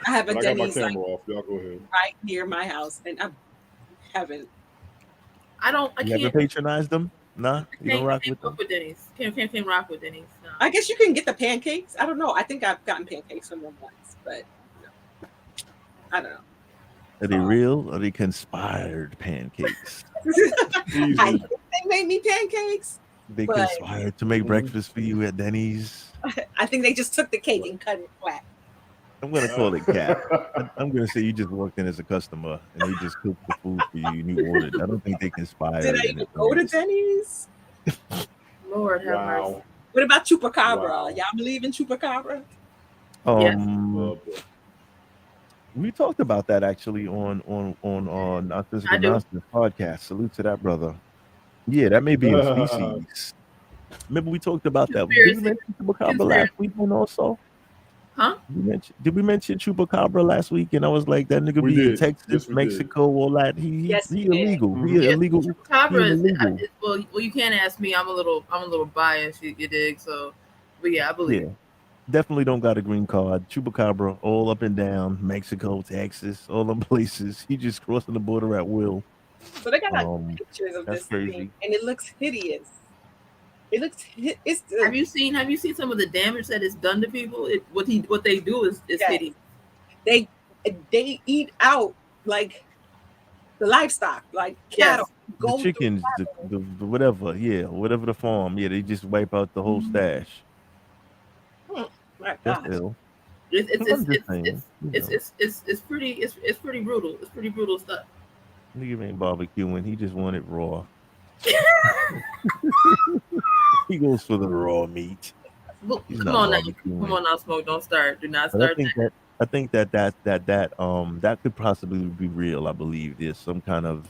I have a And I got my Denny's like camera off. Y'all go ahead. right near my house, and I haven't. I You ever can't. patronize them? Nah, you don't Can't, rock can't with them. fuck with Denny's. Can't rock with Denny's. No. I guess you can get the pancakes. I don't know. I think I've gotten pancakes from them once, but I don't know. Are they real? Or are they conspired pancakes? I think they made me pancakes. They But- conspired to make breakfast for you at Denny's. I think they just took the cake and cut it flat. I'm gonna call it cap. I'm gonna say you just walked in as a customer and they just cooked the food for you and you ordered. I don't think they conspired. Did I in even it. go to Denny's? Lord have mercy. What about Chupacabra? Wow. Y'all believe in Chupacabra? We talked about that actually on Not Physical I do. Nonsense podcast. Salute to that brother. Yeah, that may be a species. Remember we talked about that. Did we Conspiracy. mention Chupacabra last week and also? Huh? Did we mention Chupacabra last week? And I was like, that nigga We be in did. Texas, Yes, we did. Mexico, all that. He illegal. He Yeah, illegal. Chupacabra He is illegal. well. You can't ask me. I'm a little biased. You dig? So, but yeah, I believe. Yeah. Definitely don't got a green card. Chupacabra all up and down Mexico, Texas, all them places. He just crossing the border at will. So they got like Um, pictures of that's this crazy. thing, and it looks hideous. It looks. It's. Have you seen some of the damage that it's done to people? What they do is Yes. hideous. They they eat out like the livestock, like cattle, The goats, chickens, the whatever, yeah, whatever the farm, yeah, they just wipe out the whole stash. My That's gosh. ill. It's I'm just saying, you know, it's pretty brutal. It's pretty brutal stuff. nigga ain't barbecuing. He just wanted raw. He goes for the raw meat. Look, He's come not on now, barbecuing. come on now, Smoke. Don't start. Do not But I start. think that could possibly be real. I believe there's some kind of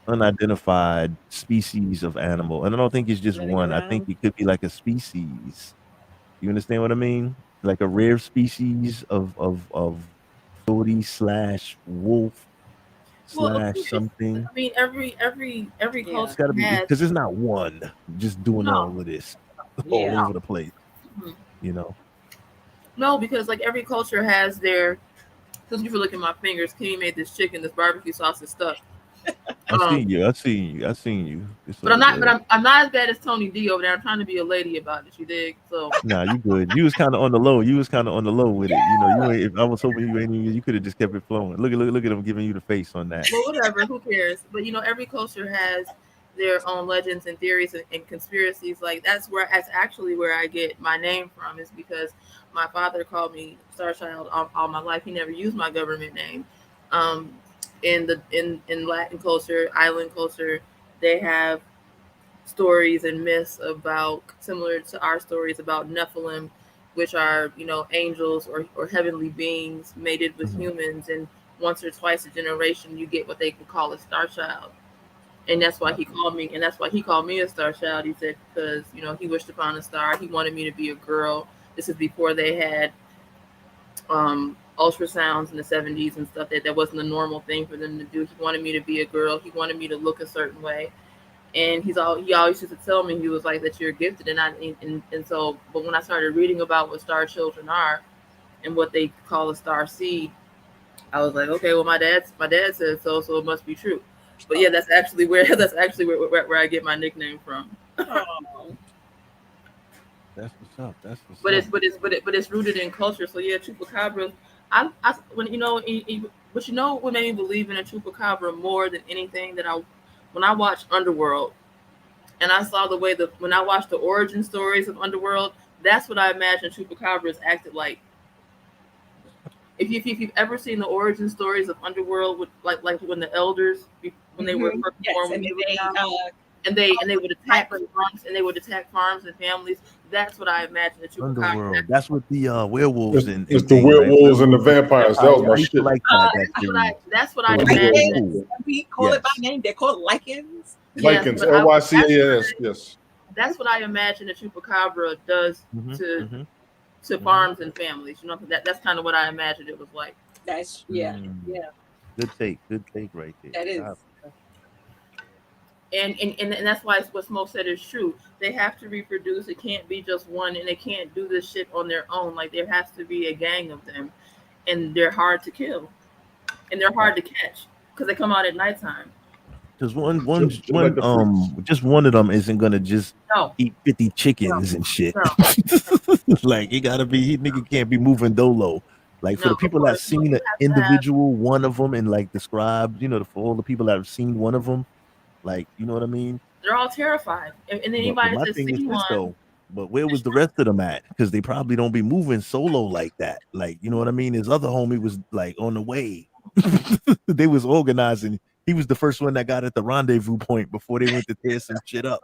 unidentified species of animal, and I don't think it's just Running one. I think around. it could be like a species. You understand what I mean? Like a rare species of coyote / wolf Well, of / course, something. I mean, every It's culture got to be has because it's not one just doing no, all of this all Yeah. over the place. Mhm. You know. No, because like every culture has their. Since you were looking at my fingers, Kenny made this chicken, this barbecue sauce and stuff. I seen you. It's But all good. I'm not as bad as Tony D over there. I'm trying to be a lady about it. You dig? So Nah, you good. You was kind of on the low. With it. You know, you ain't. If I was hoping you ain't. You could have just kept it flowing. Look at him giving you the face on that. well, whatever. Who cares? But you know, every culture has their own legends and theories and conspiracies. Like that's actually where I get my name from. Is because my father called me Star Child all my life. He never used my government name. In Latin culture, island culture, they have stories and myths about similar to our stories about Nephilim, which are angels or heavenly beings mated with humans, and once or twice a generation you get what they could call a star child. And that's why he called me, a star child. He said because he wished upon a star. He wanted me to be a girl. This is before they had ultrasounds in the 70s and stuff. That wasn't a normal thing for them to do. He wanted me to be a girl. He wanted me to look a certain way. And he always used to tell me, he was like, that you're gifted. And so, but when I started reading about what star children are and what they call a star seed, I was like, okay, well, my dad said so it must be true. But yeah, that's actually where I get my nickname from. That's what's up. But it's rooted in culture. So yeah, chupacabras. What made me believe in a chupacabra more than anything when I watched Underworld, and I saw when I watched the origin stories of Underworld, that's what I imagined chupacabras acted like. If you've ever seen the origin stories of Underworld, with like when the elders when they were first born, and they would attack farms and families. That's what I imagined the chupacabra. Underworld. That's what the werewolves and It's the werewolves and the vampires. That was my I used to shit. like that. That's what I It was real imagined. cool. We call it by name. They're called lichens. Lycans, but Lycans, yes. That's what I imagine the chupacabra does to farms and families. That's kind of what I imagined it was like. That's yeah. Good take right there. That is. And that's why what Smoke said is true. They have to reproduce. It can't be just one, and they can't do this shit on their own. Like there has to be a gang of them, and they're hard to kill, and they're hard to catch because they come out at nighttime. Because just one of them isn't gonna just eat 50 chickens and shit. Like it gotta be, nigga can't be moving dolo. Like for the people that seen an individual one of them and like described, for all the people that have seen one of them, like you know what I mean. They're all terrified, and then But anybody my that's thing is seen this one. though. But where was the rest of them at? Because they probably don't be moving solo like that. Like you know what I mean. His other homie was like on the way. They was organizing. He was the first one that got at the rendezvous point before they went to tear some shit up.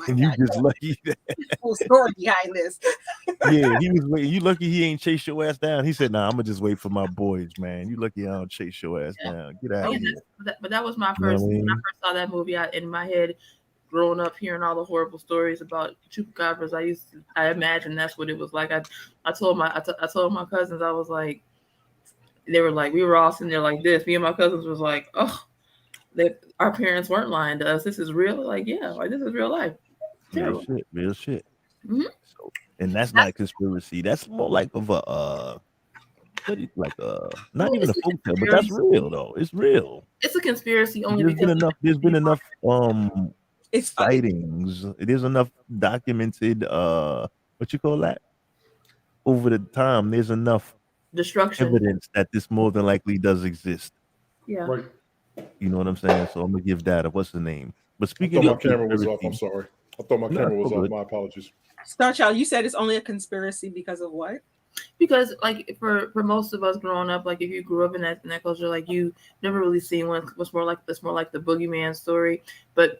And you just lucky that. Full story behind this. Yeah, he was waiting. You lucky he ain't chase your ass down. He said, "Nah, I'm gonna just wait for my boys, man. You lucky I don't chase your ass down. Get out of here." But that was my You know first. what I mean? When I first saw that movie, in my head, growing up, hearing all the horrible stories about chupacabras, I imagined that's what it was like. I told my cousins, I was like, they were like, we were all sitting there like this. Me and my cousins was like, oh, our parents weren't lying to us. This is real. Like, yeah, like this is real life. Real shit. Mhm. So, and that's not conspiracy. That's more like of a not even a folk tale, but that's real though. It's real. It's a conspiracy only There's because been enough sightings. There's enough documented what you call that over the time. There's enough destruction. evidence that this more than likely does exist. Yeah. Right. You know what I'm saying? So I'm gonna give that a what's the name? But I speaking thought my of camera was off. I'm conspiracy, sorry. I thought my no, camera it's was all off. good. My apologies. Star Child, you said it's only a conspiracy because of what? Because like for most of us growing up, like if you grew up in that culture, like you never really seen one. It's more like the boogeyman story. But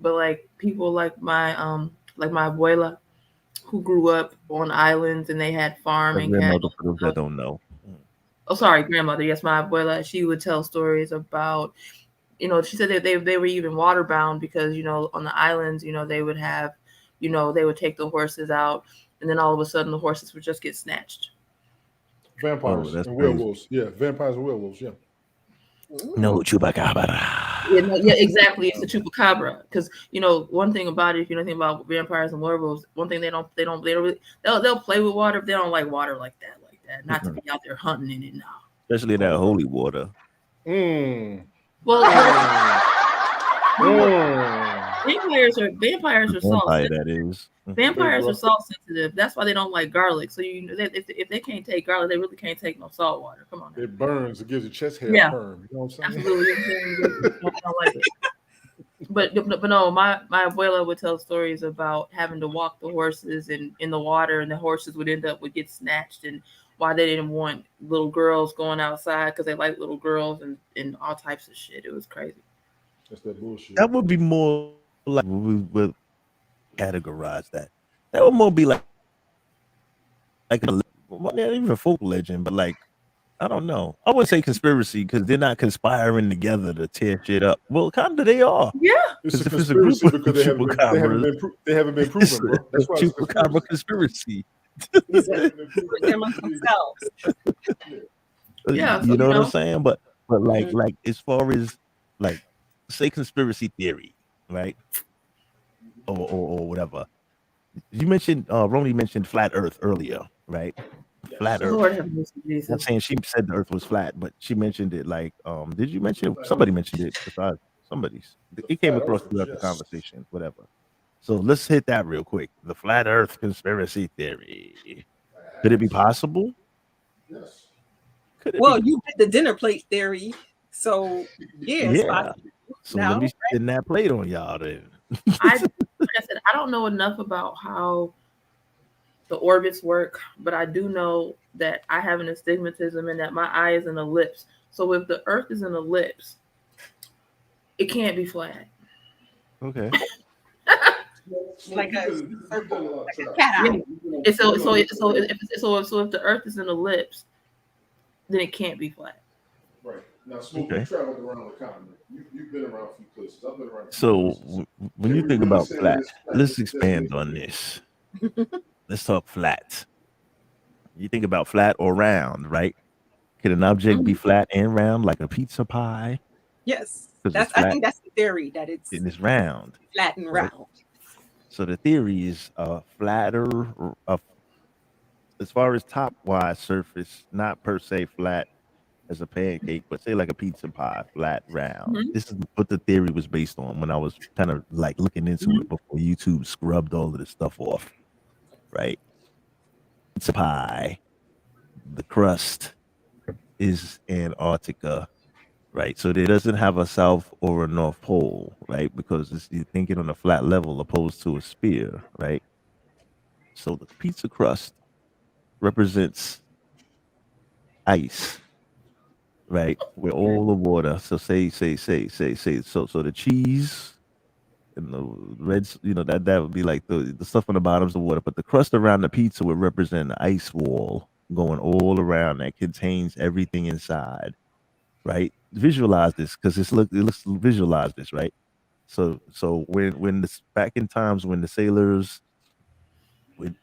like people like my abuela, who grew up on islands and they had My farming grandmother, cattle. for those that don't know. Oh, sorry, grandmother. Yes, my abuela. She would tell stories about, she said that they were even water bound because on the islands, they would have, they would take the horses out, and then all of a sudden the horses would just get snatched. Vampires that's and crazy. werewolves. Yeah, vampires and werewolves. Yeah. No chupacabra. Yeah, exactly. It's the chupacabra because one thing about it, if you know anything about vampires and werewolves, one thing they don't really, they'll play with water, but they don't like water like that, not to be out there hunting in it now. Especially that holy water. Well, vampires are salt Vampire, sensitive. that is. Vampires are salt sensitive. That's why they don't like garlic. So if they can't take garlic, they really can't take no salt water. Come on. It burns. It gives your chest hair Yeah. firm. You know what I'm saying? Absolutely. I don't like it. But no, my abuela would tell stories about having to walk the horses in the water, and the horses would get snatched, and why they didn't want little girls going outside because they like little girls and all types of shit. It was crazy. That's that bullshit. That would be more like we would categorize that. That would more be like not even a folk legend, but like I don't know. I wouldn't say conspiracy because they're not conspiring together to tear shit up. Well, kind of they are. Yeah, It's a if it's a group conspiracy of because they haven't chupacabras, they haven't been it's proven, bro. That's why a it's a chupacabra conspiracy. Among themselves. Yeah, so, you know what I'm saying? But like as far as like say conspiracy theory, right? Or whatever. You mentioned Roni mentioned flat Earth earlier, right? Flat Lord Earth. have mercy, Jesus. I'm saying she said the Earth was flat, but she mentioned it like did you mention somebody mentioned it besides somebody's? It came across throughout the conversation, whatever. So let's hit that real quick. The flat Earth conspiracy theory. Could it be possible? Yes. Could it Well, be? you did the dinner plate theory, so yeah, it's Yeah. possible. So Now, let me spin that plate on y'all then. Like I said, I don't know enough about how the orbits work, but I do know that I have an astigmatism and that my eye is an ellipse. So if the Earth is an ellipse, it can't be flat. Okay. like a circle, like a cat eye. And so if the Earth is an ellipse, then it can't be flat. Right. Now, Smoke, Okay. you traveled around the continent. You've been around a few places. I've been around a few So places. when you we think really about say flat, that it's flat? let's expand on this. Let's talk flat. You think about flat or round, right? Can an object be flat and round like a pizza pie? Yes, 'Cause that's. it's I flat think that's the theory that it's and it's round. flat and Right. round. So the theory is flatter, as far as top wise surface, not per se flat as a pancake, but say like a pizza pie, flat, round. Mhm. This is what the theory was based on when I was kind of like looking into it before YouTube scrubbed all of this stuff off. Right? Pizza pie, the crust is Antarctica, right? So it doesn't have a south or a north pole, right? Because you're thinking on a flat level opposed to a sphere, right? So the pizza crust represents ice, right? Where all the water. So say. So the cheese and the reds, that would be like the stuff on the bottom's the water, but the crust around the pizza would represent the ice wall going all around that contains everything inside, right? Visualize this because let's visualize this, right? So when this back in times when the sailors would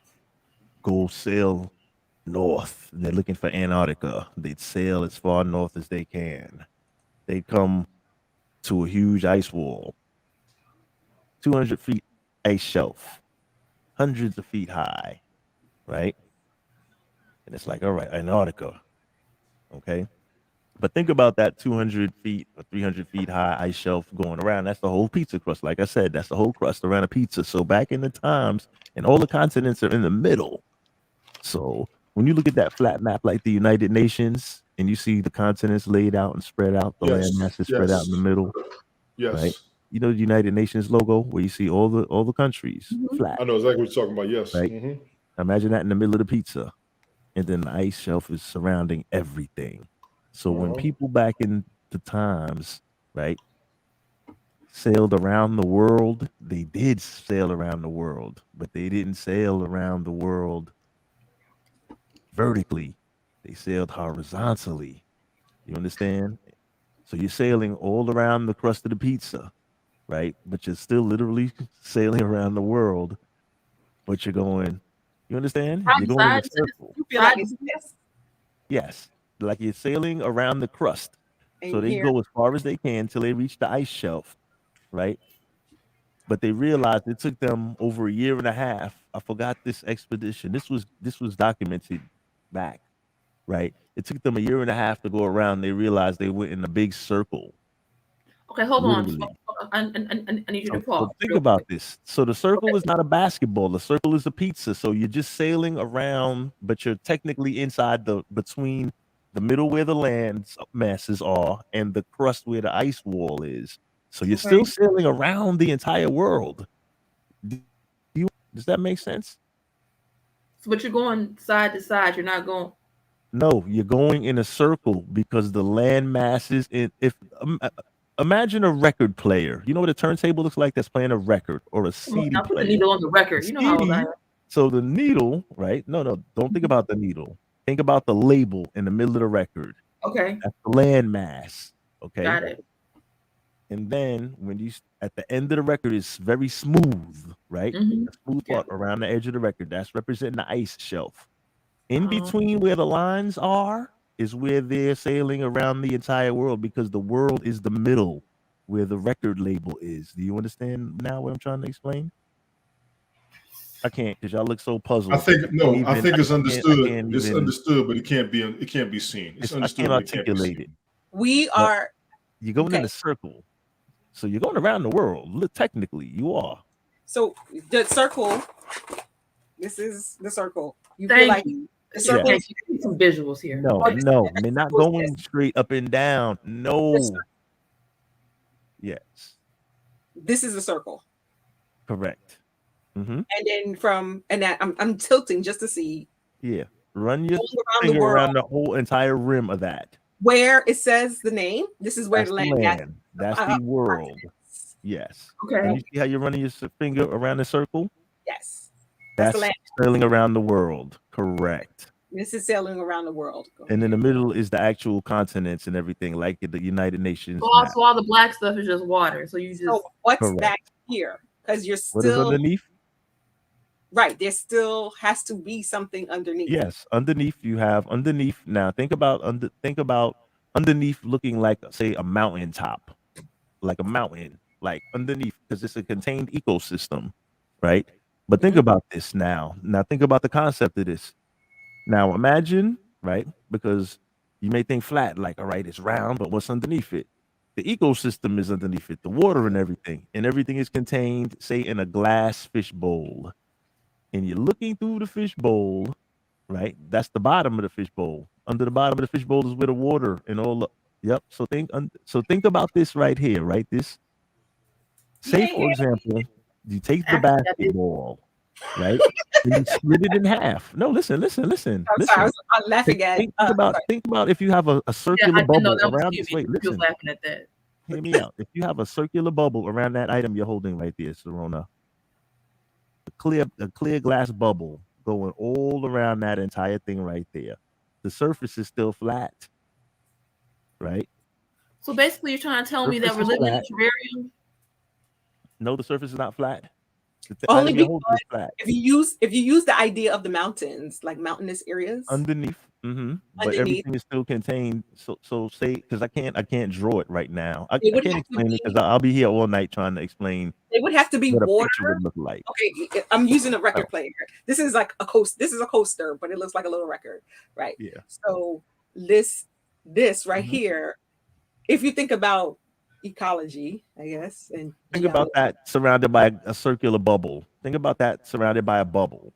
go sail north, they're looking for Antarctica. They'd sail as far north as they can. They'd come to a huge ice wall, 200 feet ice shelf, hundreds of feet high, right? And it's like, all right, Antarctica, okay? But think about that 200 feet or 300 feet high ice shelf going around. That's the whole pizza crust. Like I said, that's the whole crust around a pizza. So back in the times, and all the continents are in the middle. So when you look at that flat map like the United Nations and you see the continents laid out and spread out, the land masses spread out in the middle, right? Yes. You know the United Nations logo where you see all the countries flat, I know exactly what you're talking about. Yes. right? Mhm. Imagine that in the middle of the pizza, and then the ice shelf is surrounding everything. So when people back in the times, right, sailed around the world, they did sail around the world, but they didn't sail around the world vertically. They sailed horizontally. You understand? So you're sailing all around the crust of the pizza, right? But you're still literally sailing around the world, but you're going, you understand? You're going in a circle. You feel like it's this. Yes. Like you're sailing around the crust. So And they here- go as far as they can till they reach the ice shelf, right? But they realized it took them over a year and a half. I forgot this expedition. This was documented back, right? It took them a year and a half to go around. They realized they went in a big circle. Okay, hold on. Literally. I need you to So pause. think about this. So the circle is not a basketball. The circle is a pizza. So you're just sailing around, but you're technically inside between the middle where the land masses are and the crust where the ice wall is. So you're still sailing around the entire world. Does that make sense? But you're going side to side. You're not going. No, you're going in a circle because the land masses. Imagine a record player. You know what a turntable looks like? That's playing a record or a CD Now put the player. needle on the record. You know how old I am. So the needle, right? No, don't think about the needle. Think about the label in the middle of the record. Okay. That's the land mass. Okay. Got it. And then when you at the end of the record is very smooth, right? Mhm. The smooth part around the edge of the record. That's representing the ice shelf. In between where the lines are is where they're sailing around the entire world because the world is the middle where the record label is. Do you understand now what I'm trying to explain? I can't because y'all look so puzzled. I think it's I understood. can't It's even- understood, but it can't be seen. It's I understood, can't but it can't be articulate seen. it. we But are You're going in okay. a circle. So you're going around the world. Look, technically, you are. So the circle. This is the circle. You Thank feel like you. the circle. Yeah, is- you need some visuals here. No, they're not going straight up and down. No. Yes, This is a circle. correct. And then I'm tilting just to see Yeah, run your all around the finger world. around the whole entire rim of that. where it says the name. This is where That's the the land. land. That's the world. Yes. Okay. And you see how you're running your finger around the circle? Yes. That's the land. sailing around the world. Correct. This is sailing around the world. And in the middle is the actual continents and everything, like the United Nations. So all, map. so all the black stuff is just water. So you just. So what's Correct. back here? Because you're What is still underneath? right. There still has to be something underneath. Yes, underneath you have underneath. Now think about underneath looking like say a mountaintop, like a mountain, like underneath because it's a contained ecosystem, right? But think about this now. Now think about the concept of this. Now imagine, right? Because you may think flat, like all right, it's round, but what's underneath it? The ecosystem is underneath it, the water and everything is contained, say, in a glass fish bowl. And you're looking through the fish bowl, right? That's the bottom of the fish bowl. Under the bottom of the fish bowl is where the water and all the yep. So think about this right here, right? This say for example, you take the basketball, right? And you split it in half. No, listen. I'm sorry, I'm laughing at. Think about if you have a circular I didn't know bubble that was around you. this. Wait, You was listen. laughing at that. Hear me out. If you have a circular bubble around that item you're holding right there, Serona, a clear glass bubble going all around that entire thing right there. The surface is still flat, right? So basically, you're trying to tell me that Surface we're is living in a flat. terrarium. No, the surface is not flat. The Only item you're holding because is flat. if you use the idea of the mountains, like mountainous areas, Underneath, but Underneath. everything is still contained. So say because I can't draw it right now. I It would can't have to explain it because I'll be here all night trying to explain it would have to be what a water. picture would look like. Okay, I'm using a record player. This is like a This is a coaster, but it looks like a little record, right? Yeah. So this right here, if you think about ecology, I guess, and Think about that surrounded by a circular bubble. Think about that surrounded by a bubble.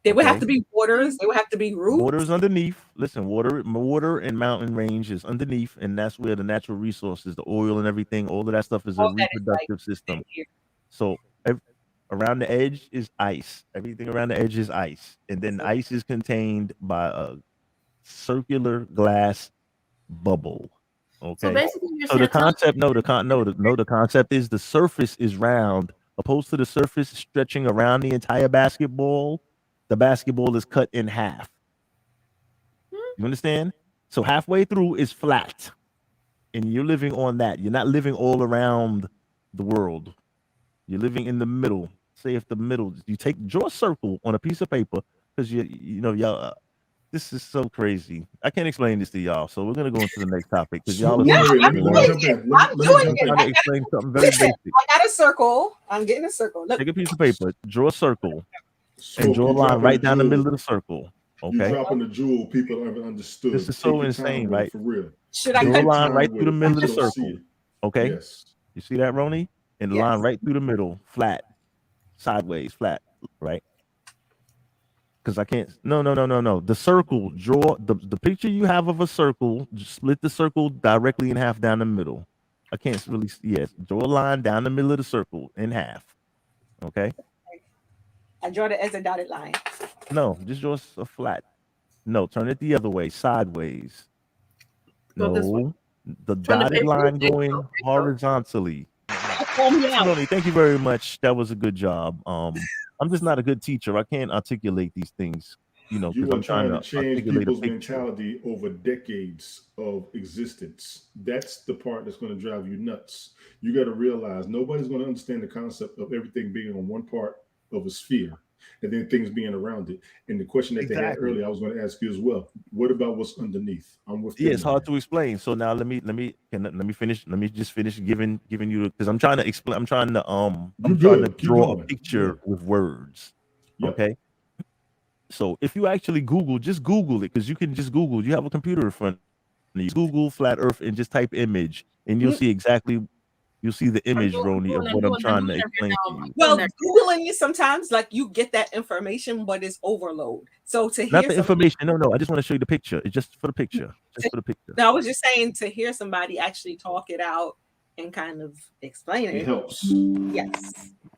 There would have Okay? to be waters. There would have to be roots. Water's underneath. Listen, water and mountain range is underneath, and that's where the natural resources, the oil and everything, all of that stuff is a All that is like reproductive system. here. So around the edge is ice. Everything around the edge is ice, and then ice is contained by a circular glass bubble. So Okay. basically, you're So the saying concept, the concept is the surface is round, opposed to the surface stretching around the entire basketball. The basketball is cut in half. You understand? So halfway through is flat, and you're living on that. You're not living all around the world. You're living in the middle. Say if the middle, you draw a circle on a piece of paper, because you know y'all. This is so crazy. I can't explain this to y'all, so we're gonna go into the next topic because y'all. No, are I'm doing it. I'm doing I'm trying to it. explain something very Listen, basic. I got a circle. I'm getting a circle. Look. Take a piece of paper, draw a circle, and Smoke, draw a you line dropping right a down the jewel. middle of the circle. You Okay. dropping the jewel people haven't understood. This is Take so your insane, time with it, right? for real. Should Draw I a cut line Time right with through the it. middle of the People don't see circle. it. Okay. Yes. You see that, Roni? And the Yes. line right through the middle, flat, sideways, flat, right? Because I can't. No. The circle. Draw the picture you have of a circle. Just split the circle directly in half down the middle. I can't really. Yes. Draw a line down the middle of the circle in half. Okay. I draw it as a dotted line. No, just draw a flat. No, turn it the other way, sideways. Go this way. No, the Turn the dotted page. line There you going go. horizontally. Call me out. Tony, thank you very much. That was a good job. I'm just not a good teacher. I can't articulate these things, because You are I'm trying trying to to change articulate a people's picture. mentality over decades of existence. That's the part that's going to drive you nuts. You got to realize nobody's going to understand the concept of everything being on one part of a sphere and then things being around it. And the question that they had Exactly. earlier, I was going to ask you as well. What about what's underneath? I'm with Yeah, them it's on hard that. to explain. So now let me finish. Let me just finish giving you because I'm trying to explain. I'm trying to good. Keep draw a going. picture with words. Yep. Okay. So if you actually just Google it, because you can just Google. You have a computer in front of you. Google flat Earth and just type image, and you'll see exactly. You'll see the image, Roni, of what I'm trying to explain to you. Well, Googling it sometimes, like you get that information, but it's overload. So to hear Not the somebody, information. No. I just want to show you the picture. It's just for the picture. Just for the picture. no, I was just saying to hear somebody actually talk it out and kind of explain it. It helps. Yes.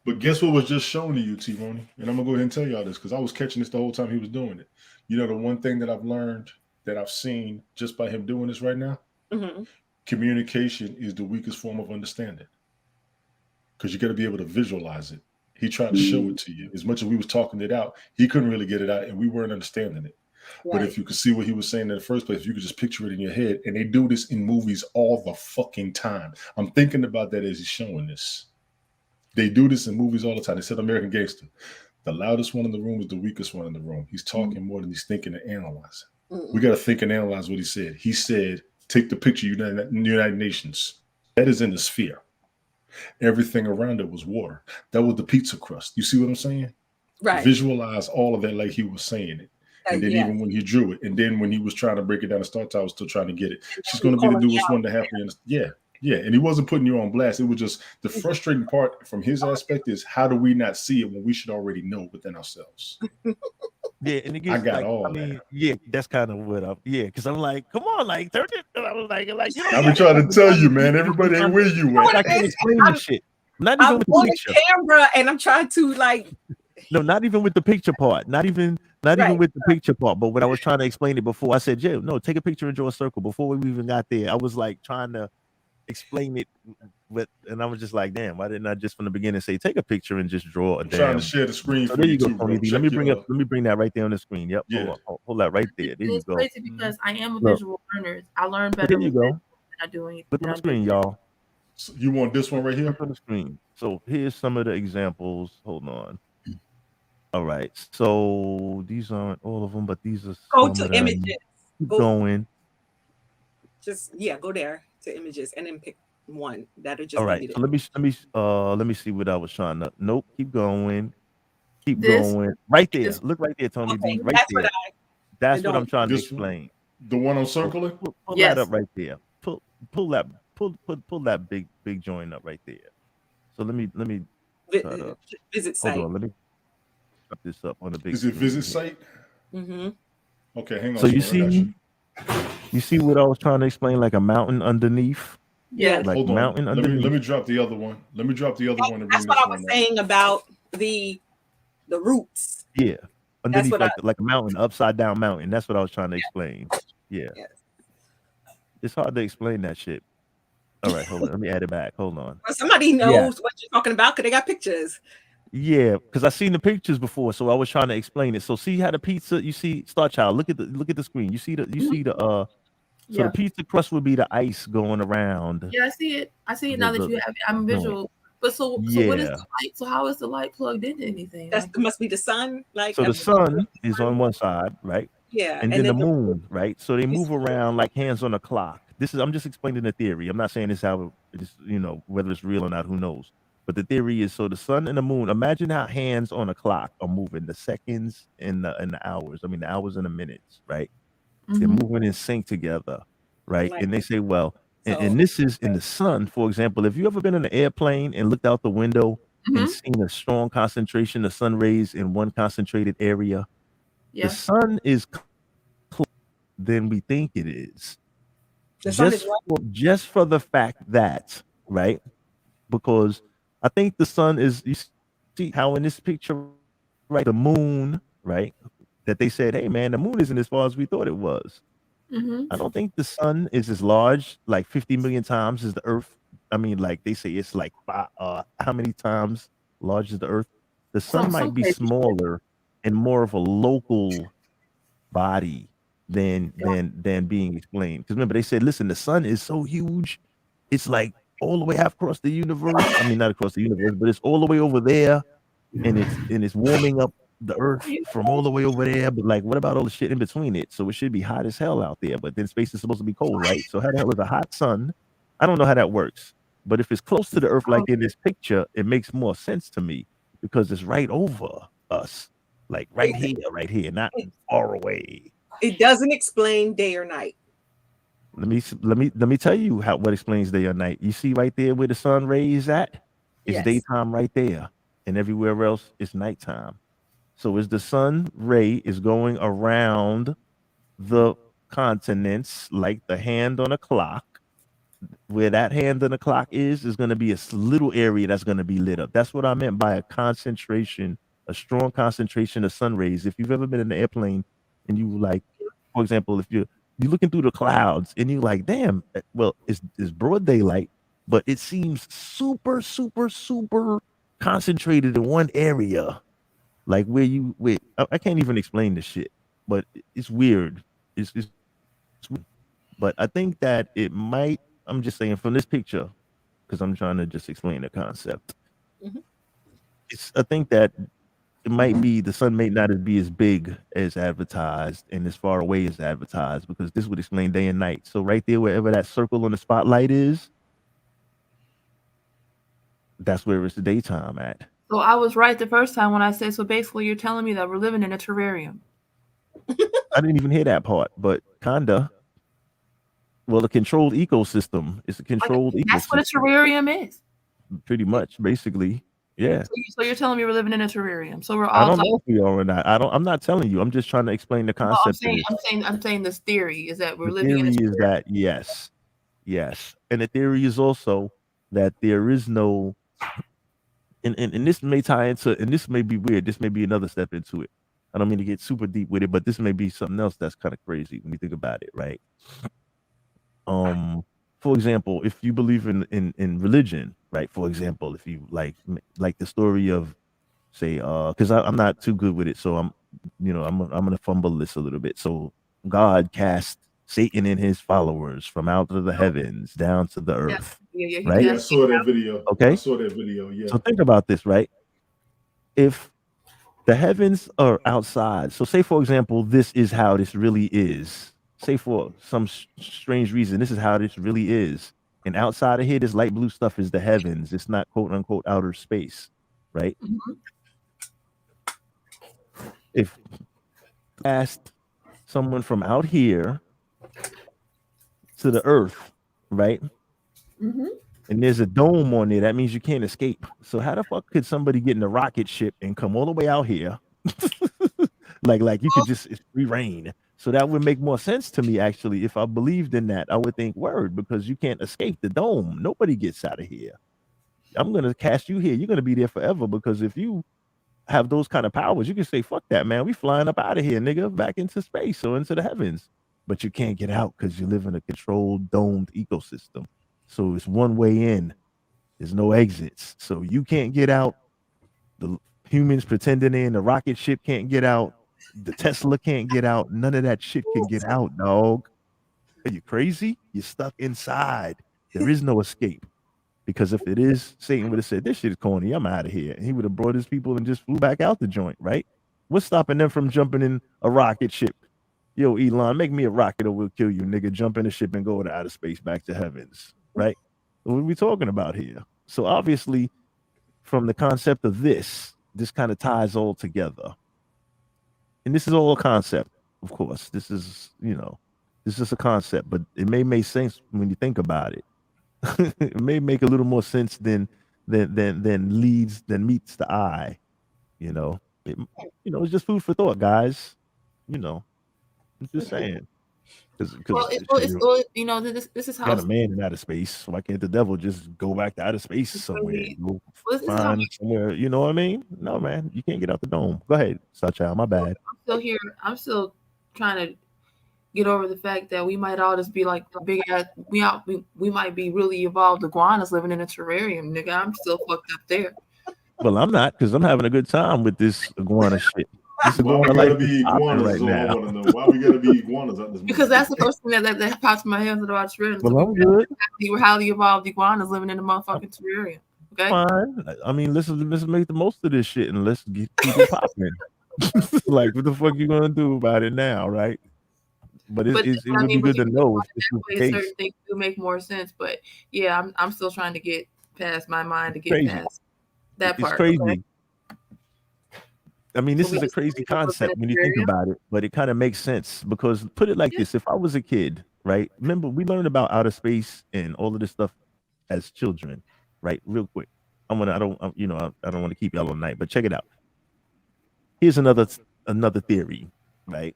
But guess what was just shown to you, T-Roni? And I'm going to go ahead and tell y'all this because I was catching this the whole time he was doing it. You know, the one thing that I've learned that I've seen just by him doing this right now, Mm-hmm. communication is the weakest form of understanding because you got to be able to visualize it. He tried to show it to you. As much as we was talking it out, he couldn't really get it out and we weren't understanding it. But Right. if you could see what he was saying in the first place, if you could just picture it in your head, and they do this in movies all the fucking time. I'm thinking about that as he's showing this. They do this in movies all the time. They said American Gangster. The loudest one in the room is the weakest one in the room. He's talking more than he's thinking and analyzing. We got to think and analyze what he said. He said, take the picture, United Nations. That is in the sphere. Everything around it was water. That was the pizza crust. You see what I'm saying? Right. Visualize all of that like he was saying it. And then yes. even when he drew it, and then when he was trying to break it down to start, I was still trying to get it. She's going to be the newest one to have to. Yeah. And he wasn't putting you on blast. It was just the frustrating part from his aspect is how do we not see it when we should already know within ourselves? Yeah, and it gets, I got all that. Yeah, that's kind of what I'm. Yeah, because I'm like, come on, like, turn it. And I was like, you know, I've been trying to tell you, man. Everybody ain't where you at. I can't explain this shit. Not even I'm with on the the picture. camera and I'm trying to like. No, not even with the picture part. Not even with the picture part. But when I was trying to explain it before, I said, "Yeah, no, take a picture and draw a circle." Before we even got there, I was like trying to explain it, and I was just like, "Damn, why didn't I just from the beginning say take a picture and just draw a damn?" Trying to share the screen So for there you you go, too, Tony bro. D. Check Let me bring that right there on the screen. Yep, Yeah. hold that right there. There you It's go. crazy because I am a Look. visual learner. I learn But better there you with go. visual than I do anything. Look on the screen, y'all. So you want this one right here? Look on the screen. So here's some of the examples. Hold on. All right. So these aren't all of them, but these are Go some to of them. images. Keep Go- going. Just go there to images and then pick one that'll just All give right. you the So let me see what I was trying to. Nope. Keep going. Keep This? going. Right there. This- Look right there, Tony Okay, D. Right that's there. what That's what don't- I'm trying to This- explain. The one I'm circling? Pull Yes. that up right there. Pull that big joint up right there. So let me vi- try to, visit hold site. on. this up on the big Is it screen visit here. site? Mm-hmm. Okay, hang on. So you Sean, I got see, you see what I was trying to explain, like a mountain underneath. Yeah. Like Hold on. mountain Let underneath. me drop the other one. Let me drop the other one and That's bring what this I was one up. saying about the roots. Yeah, underneath, what like a mountain, upside down mountain. That's what I was trying to explain. Yeah, Yes. it's hard to explain that shit. All right, hold on. Let me add it back. Hold on. Well, somebody knows what you're talking about because they got pictures. Yeah, because I seen the pictures before, so I was trying to explain it. So see how the pizza, you see, Star Child, look at the screen. You see the so Yeah. the pizza crust would be the ice going around. Yeah, I see it. I see it The- now that the you have it. I'm joint. visual. But so what is Yeah. the light? So how is the light plugged into anything? That must be the sun. Like So the sun is on one side, right? Yeah, And and then the then the- moon, right? So they move around like hands on a clock. I'm just explaining the theory. I'm not saying this how it's, whether it's real or not, who knows. But the theory is, so the sun and the moon, imagine how hands on a clock are moving, the seconds and the hours. I mean, the hours and the minutes, right? They're Mhm. moving in sync together, right? Like- And they say, well, and this is in the sun, for example. If you ever been in an airplane and looked out the window and seen a strong concentration of sun rays in one concentrated area, Yeah. the sun is closer than we think it is. The sun is Just for the fact that, right? Because I think the sun is, you see how in this picture, right, the moon, right, that they said, hey man, the moon isn't as far as we thought it was. Mhm. I don't think the sun is as large, like 50 million times as the earth. I mean, like they say it's like how many times large is the earth? The sun Some might be crazy shit. smaller and more of a local body than being explained. Because remember, they said, listen, the sun is so huge, it's like all the way half across the universe. I mean, not across the universe, but it's all the way over there, and it's warming up the earth from all the way over there. But like, what about all the shit in between it? So it should be hot as hell out there, but then space is supposed to be cold, right? So how the hell is a hot sun? I don't know how that works. But if it's close to the earth, like in this picture, it makes more sense to me because it's right over us, like right here, not far away. It doesn't explain day or night. Let me tell you what explains day or night. You see right there where the sun rays at? It's Yes. daytime right there, and everywhere else it's nighttime. So as the sun ray is going around the continents like the hand on a clock, where that hand on the clock is going to be a little area that's going to be lit up. That's what I meant by a strong concentration of sun rays. If you've ever been in an airplane and you like, for example, if you're looking through the clouds and you're like, damn, well, it's broad daylight, but it seems super, super, super concentrated in one area. Like I can't even explain this shit, but it's weird. It's weird. But I think that it might, I'm just saying from this picture, because I'm trying to just explain the concept. Mhm. I think that it might be the sun may not be as big as advertised and as far away as advertised, because this would explain day and night. So right there, wherever that circle on the spotlight is, that's where it's the daytime at. So I was right the first time when I said, so basically you're telling me that we're living in a terrarium. I didn't even hear that part, but kinda. Well, a controlled ecosystem is a controlled That's what a ecosystem. terrarium is. Pretty much, basically. Yeah. So you're telling me we're living in a terrarium. So we're I all don't talking. know if we are or not. I'm not telling you. I'm just trying to explain the No, concept. of this. I'm saying this theory is that we're The living in a theory is that yes. And the theory is also that there is no and this may tie into, and this may be weird. This may be another step into it. I don't mean to get super deep with it, but this may be something else that's kind of crazy when you think about it, right? For example, if you believe in religion, right? For example, if you like the story of, say, because I'm not too good with it, so I'm gonna fumble this a little bit. So God cast Satan and his followers from out of the heavens down to the earth, right? Yeah, I saw that video. Okay. I saw that video. Yeah. So think about this, right? If the heavens are outside, so say for example, this is how this really is. Say for some strange reason, this is how this really is. And outside of here, this light blue stuff is the heavens. It's not quote unquote outer space, right? If asked someone from out here to the earth, right? And there's a dome on there, that means you can't escape. So how the fuck could somebody get in a rocket ship and come all the way out here, Like you could just it's free reign. So that would make more sense to me actually. If I believed in that, I would think word because you can't escape the dome. Nobody gets out of here. I'm gonna cast you here. You're gonna be there forever because if you have those kind of powers, you can say, fuck that, man. We flying up out of here, nigga, back into space or into the heavens. But you can't get out because you live in a controlled, domed ecosystem. So it's one way in. There's no exits. So you can't get out. The humans pretending in the rocket ship can't get out. The Tesla can't get out. None of that shit can get out, dog. Are you crazy? You're stuck inside. There is no escape. Because if it is, Satan would have said, this shit is corny. I'm out of here. And he would have brought his people and just flew back out the joint, right? What's stopping them from jumping in a rocket ship? Yo, Elon, make me a rocket or we'll kill you, nigga. Jump in the ship and go to outer space back to heavens, right? What are we talking about here? So obviously, from the concept of this kind of ties all together. And this is all a concept, of course. This is a concept, but it may make sense when you think about it. It may make a little more sense than meets the eye. It's just food for thought, guys. I'm just saying. This is how got a man in outer space. Why can't the devil just go back to outer space somewhere? Go find somewhere. You know what I mean? No, man, you can't get out the dome. Go ahead, Sawchild. My bad. I'm still here. I'm still trying to get over the fact that we might all just be like a big ass. We might be really evolved iguanas living in a terrarium, nigga. I'm still fucked up there. Well, I'm not because I'm having a good time with this iguana shit. This Why we iguana gotta life be is popping iguanas? right Is all I now. want to know. Why we gotta be iguanas at this Because that's the first thing that pops in my head about terrariums. Well, I'm good. We're highly evolved iguanas living in a motherfucking terrarium. Okay. Fine. I mean, let's make the most of this shit and let's keep it popping. Like, what the fuck you gonna do about it now, right? But it would be good to know if this was the case. Certain things do make more sense, but yeah, I'm still trying to get past my mind to get Crazy. past that part. It's crazy. Okay? I mean, this is a crazy concept when you think about it, but it kind of makes sense because put it like this: if I was a kid, right? Remember, we learned about outer space and all of this stuff as children, right? Real quick, I don't want to keep y'all all night, but check it out. Here's another theory, right?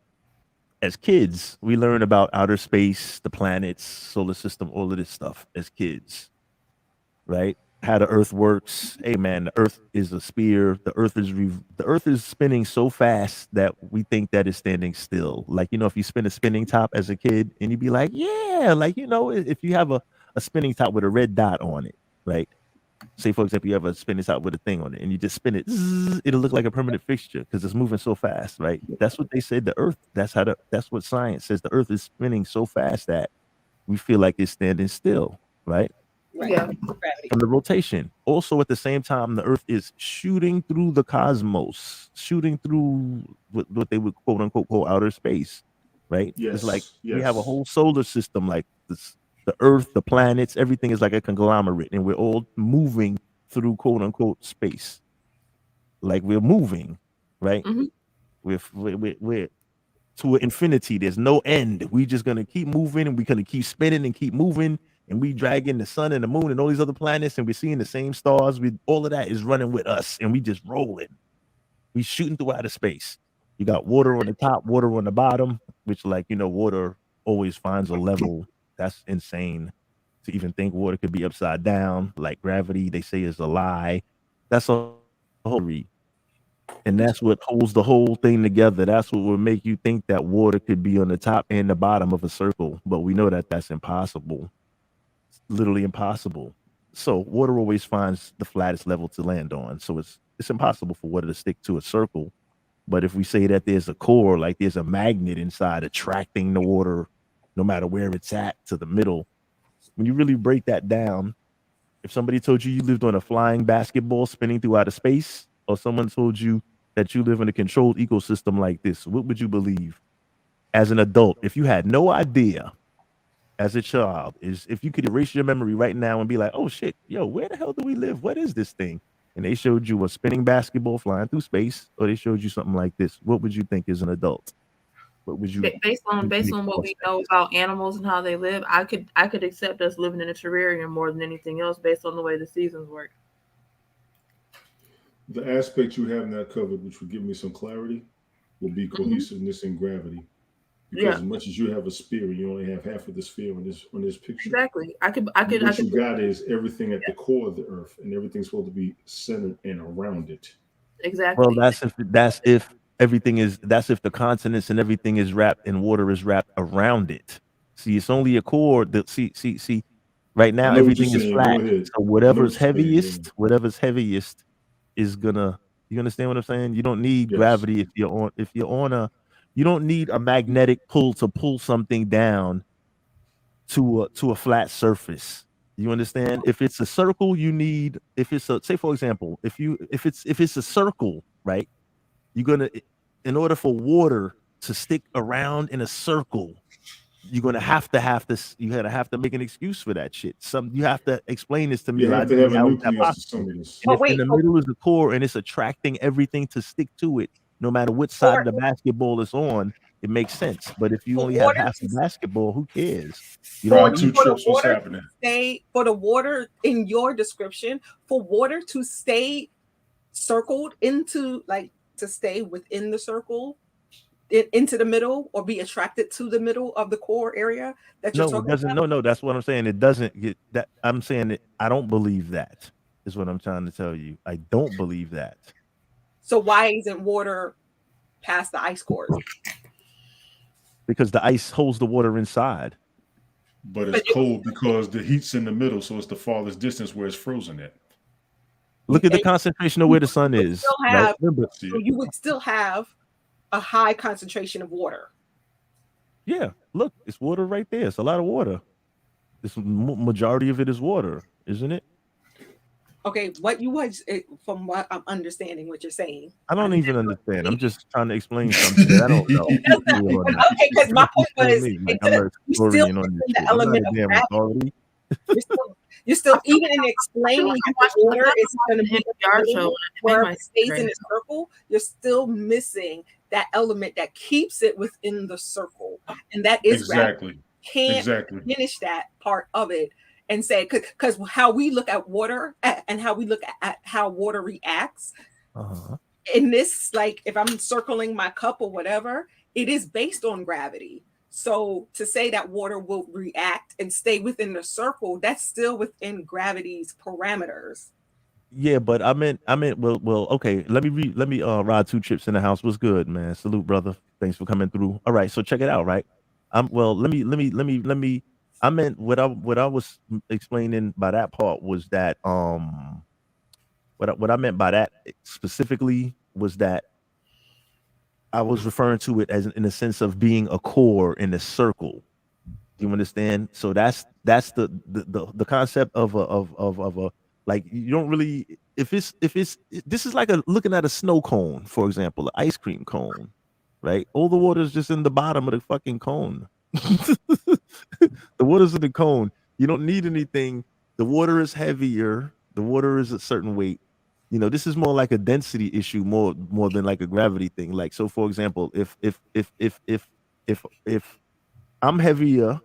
As kids, we learn about outer space, the planets, solar system, all of this stuff as kids, right? How the Earth works. Hey, man, the Earth is a sphere. The Earth is spinning so fast that we think that it's standing still. Like, if you spin a spinning top as a kid, and you'd be like, yeah, like if you have a spinning top with a red dot on it, right? Say, for example, you have a spinning top with a thing on it, and you just spin it, it'll look like a permanent fixture because it's moving so fast, right? That's what they said. The Earth. That's what science says. The Earth is spinning so fast that we feel like it's standing still, right? Yeah. From the rotation. Also, at the same time, the Earth is shooting through the cosmos, shooting through what they would quote unquote call outer space, right? Yes, It's like we yes. have a whole solar system, like this, the Earth, the planets, everything is like a conglomerate, and we're all moving through quote unquote space. Like we're moving, right? We're to infinity. There's no end. We just gonna keep moving, and we're gonna keep spinning and keep moving. And we dragging the sun and the moon and all these other planets, and we're seeing the same stars. All of that is running with us, and we just rolling. We shooting through outer space. You got water on the top, water on the bottom, which, water always finds a level. That's insane to even think water could be upside down. Like gravity, they say is a lie. That's a whole read. And that's what holds the whole thing together. That's what will make you think that water could be on the top and the bottom of a circle. But we know that that's impossible. Literally impossible. So water always finds the flattest level to land on. So it's impossible for water to stick to a circle. But if we say that there's a core, like there's a magnet inside attracting the water, no matter where it's at, to the middle, when you really break that down, if somebody told you lived on a flying basketball spinning through outer space, or someone told you that you live in a controlled ecosystem like this, what would you believe? As an adult, if you had no idea, as a child, is if you could erase your memory right now and be like, oh shit, yo, where the hell do we live? What is this thing? And they showed you a spinning basketball flying through space, or they showed you something like this, what would you think as an adult? What would you based on what we know about animals and how they live, I could accept us living in a terrarium more than anything else based on the way the seasons work. The aspect you have not covered, which would give me some clarity, will be cohesiveness and gravity. Because Yeah. as much as you have a sphere, you only have half of the sphere on this picture. Exactly. What you got is everything at the core of the earth, and everything's supposed to be centered and around it. Exactly. Well, that's if everything is, that's if the continents and everything is wrapped and water is wrapped around it. See, it's only a core that see. Right now, know what everything you're is saying. flat. Go ahead. So I know whatever's what you're saying, heaviest is gonna. You understand what I'm saying? You don't need Yes. gravity if you're on a. You don't need a magnetic pull to pull something down to a flat surface. You understand? If it's a circle, you need. If it's a, say for example, if it's a circle, right? You're gonna, in order for water to stick around in a circle, you're gonna have this. You have to make an excuse for that shit. You have to explain this to me You have to logically. have a How is that nucleus to possible? some of this. And if in the middle is the core and it's attracting everything to stick to it, no matter which side of the basketball it's on, it makes sense. But if you only have half the basketball, who cares? You For, don't need for the water to stay, for the water in your description, for water to stay circled into, like, to stay within the circle, into the middle, or be attracted to the middle of the core area that you're No, it talking doesn't. about. No, that's what I'm saying. It doesn't get that. I'm saying that I don't believe that is what I'm trying to tell you. I don't believe that. So why isn't water past the ice cores? Because the ice holds the water inside. But it's cold because the heat's in the middle, so it's the farthest distance where it's frozen at. Look at the concentration of where the sun is. Still Right? have, Remember, so you would still have a high concentration of water. yeah, look, it's water right there. It's a lot of water. This majority of it is water, isn't it? Okay, what you was, from what I'm understanding, what you're saying. I don't even understand. I'm just trying to explain something that I don't know. Okay, because my point was, I'm a you still historian on in this the shit. I'm not element a of damn gravity. authority. You're still even in explaining that the water is going to be NPR show where my it stays right in a circle. You're still missing that element that keeps it within the circle, and that is gravity. Can't finish that part of it and say, because how we look at water and how we look at how water reacts in this, like if I'm circling my cup or whatever, it is based on gravity. So to say that water will react and stay within the circle, that's still within gravity's parameters. Yeah, but I meant, well, okay. Let me Rod Two Chips in the house. What's good, man? Salute, brother. Thanks for coming through. All right, so check it out, right? Well, let me. I meant what I was explaining by that part was that what I meant by that specifically was that I was referring to it as in a sense of being a core in a circle. You understand? So that's the concept of a like, you don't really, if it's this is like looking at a snow cone, for example, an ice cream cone, right? All the water is just in the bottom of the fucking cone. The water's in the cone. You don't need anything. The water is heavier. The water is a certain weight. You know, this is more like a density issue, more than like a gravity thing. Like, so for example, if I'm heavier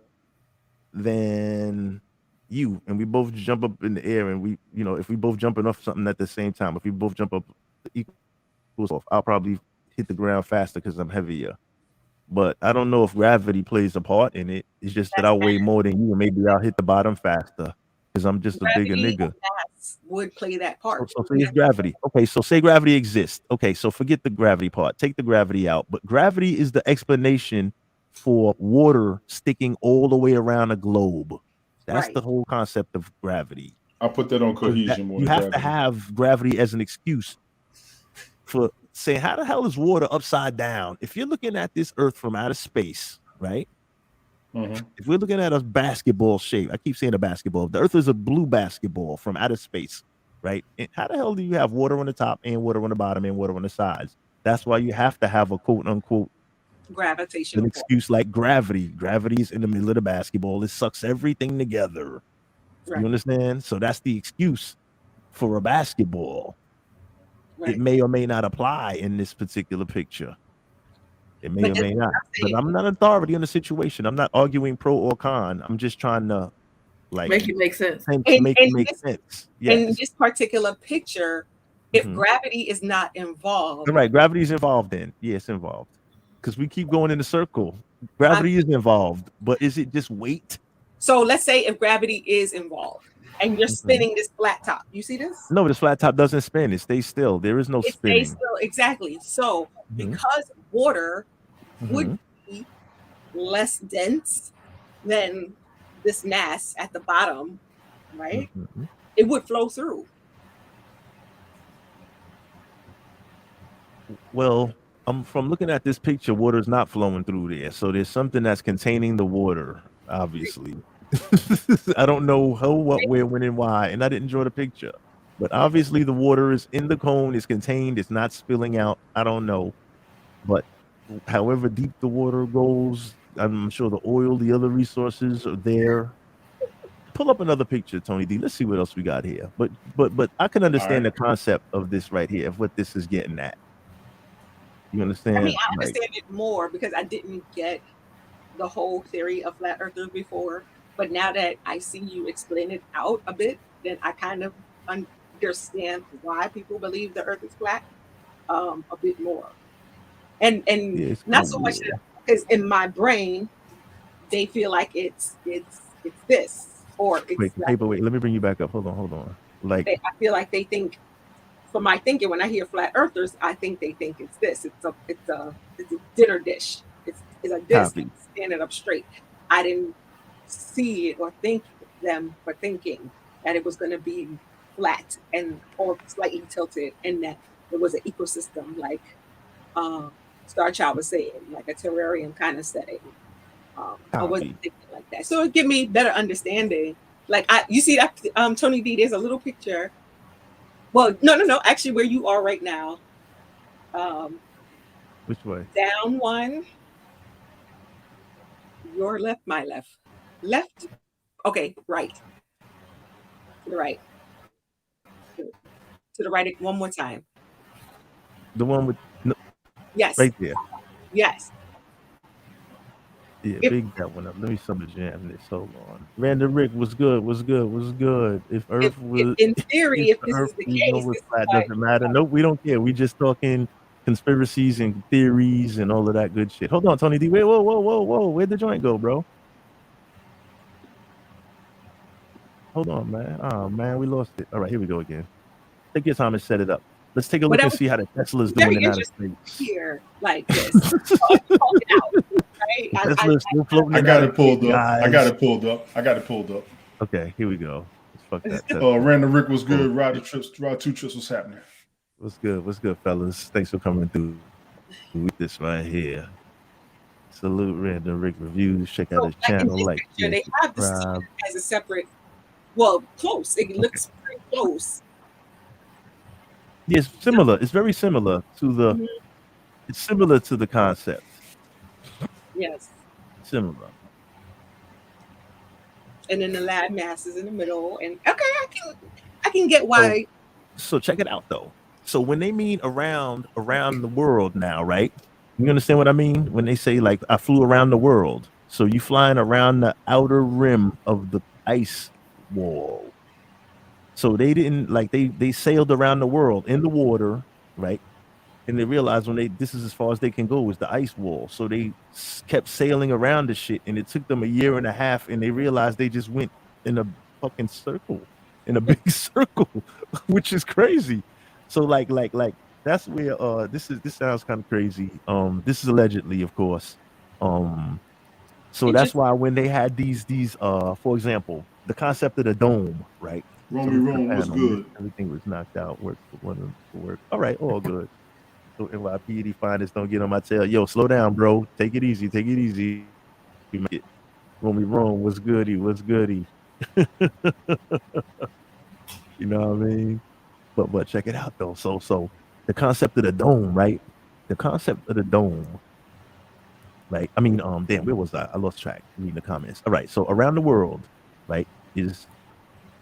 than you and we both jump up in the air and we, you know, if we both jumping off something at the same time, if we both jump up equals off, I'll probably hit the ground faster because I'm heavier. But I don't know if gravity plays a part in it. It's just that I weigh more than you and maybe I'll hit the bottom faster because I'm just a bigger nigga. Would play that part. So say it's gravity. Okay, so say gravity exists. Okay, so forget the gravity part. Take the gravity out. But gravity is the explanation for water sticking all the way around a globe. That's the whole concept of gravity. I'll put that on cohesion more. You have to have gravity as an excuse for saying, how the hell is water upside down? If you're looking at this earth from outer space, right? If we're looking at a basketball shape, I keep saying a basketball. The earth is a blue basketball from outer space, right? And how the hell do you have water on the top and water on the bottom and water on the sides? That's why you have to have a quote unquote gravitational an excuse like gravity. Gravity is in the middle of the basketball. It sucks everything together. Right. You understand? So that's the excuse for a basketball. Right. It may or may not apply in this particular picture. It may or may not. But I'm not an authority on the situation. I'm not arguing pro or con. I'm just trying to like make it make sense. Make it make sense. Yes. In this particular picture, if gravity is not involved. All right, gravity's involved then. Yeah, it's involved. Because we keep going in a circle. Gravity is involved, but is it just weight? So let's say if gravity is involved and you're spinning this flat top. You see this? No, this flat top doesn't spin. It stays still. There is no It spinning. stays still. Exactly. So because water would be less dense than this mass at the bottom, right? It would flow through. Well, from looking at this picture, water is not flowing through there. So there's something that's containing the water, obviously. I don't know how, what, where, when, and why, and I didn't draw the picture. But obviously the water is in the cone, it's contained, it's not spilling out. I don't know. But however deep the water goes, I'm sure the oil, the other resources are there. Pull up another picture, Tony D. Let's see what else we got here. But I can understand the concept of this right here, of what this is getting at. You understand? I mean, I understand it more because I didn't get the whole theory of flat earthers before. But now that I see you explain it out a bit, then I kind of understand why people believe the earth is flat a bit more. And yeah, not so much because in my brain, they feel like it's this or it's wait, like, wait, let me bring you back up. Hold on. Like I feel like they think, for my thinking, when I hear flat earthers, I think they think it's this. It's a dinner dish. It's a dish standing up straight. I didn't see it or think them for thinking that it was going to be flat and or slightly tilted, and that it was an ecosystem like Star Child was saying, like a terrarium kind of setting. I wasn't thinking like that, so it gave me better understanding. Like you see that Tony D, there's a little picture. Well, no, actually, where you are right now. Which way? Down one. Your left, my left. Left. Okay, right. To the right. To the right one more time. The one with yes. Right there. Yes. Yeah, big that one up. Let me summer jam this. Hold on. Random Rick was good. If Earth was in theory, if this Earth is the was case, over flat, doesn't matter. Nope, we don't care. We just talking conspiracies and theories and all of that good shit. Hold on, Tony D. Wait, whoa. Where'd the joint go, bro? Hold on, man. Oh man, we lost it. All right, here we go again. Take your time and set it up. Let's take a look and see how the Tesla's doing in outer space. Here, like this. I got it pulled up. Okay, here we go. Let's fuck that. Random Rick was good. Ride 2 trips. What's happening? What's good, fellas? Thanks for coming through with this right here. Salute Random Rick Reviews. Check out his channel. Like, they have this as a separate. Well, close. It looks pretty close. Yes, similar. It's very similar to the. It's similar to the concept. Yes. Similar. And then the lab mass is in the middle. And okay, I can get why. So check it out though. So when they mean around the world now, right? You understand what I mean? When they say like I flew around the world. So you flying around the outer rim of the ice wall. So they didn't like they sailed around the world in the water, right? And they realized this is as far as they can go is the ice wall. So they kept sailing around the shit, and it took them a year and a half, and they realized they just went in a fucking circle, in a big circle, which is crazy. So like that's where this sounds kind of crazy. This is allegedly, of course. So that's why when they had these for example, the concept of the dome, right? Romy was good. Everything was knocked out. Work. All right, all good. So NYPD finest don't get on my tail. Yo, slow down, bro. Take it easy. Romy Rome was goody. You know what I mean? But check it out though. So the concept of the dome, right? The concept of the dome. Like, I mean, damn, where was I? I lost track reading the comments. All right, so around the world, right, is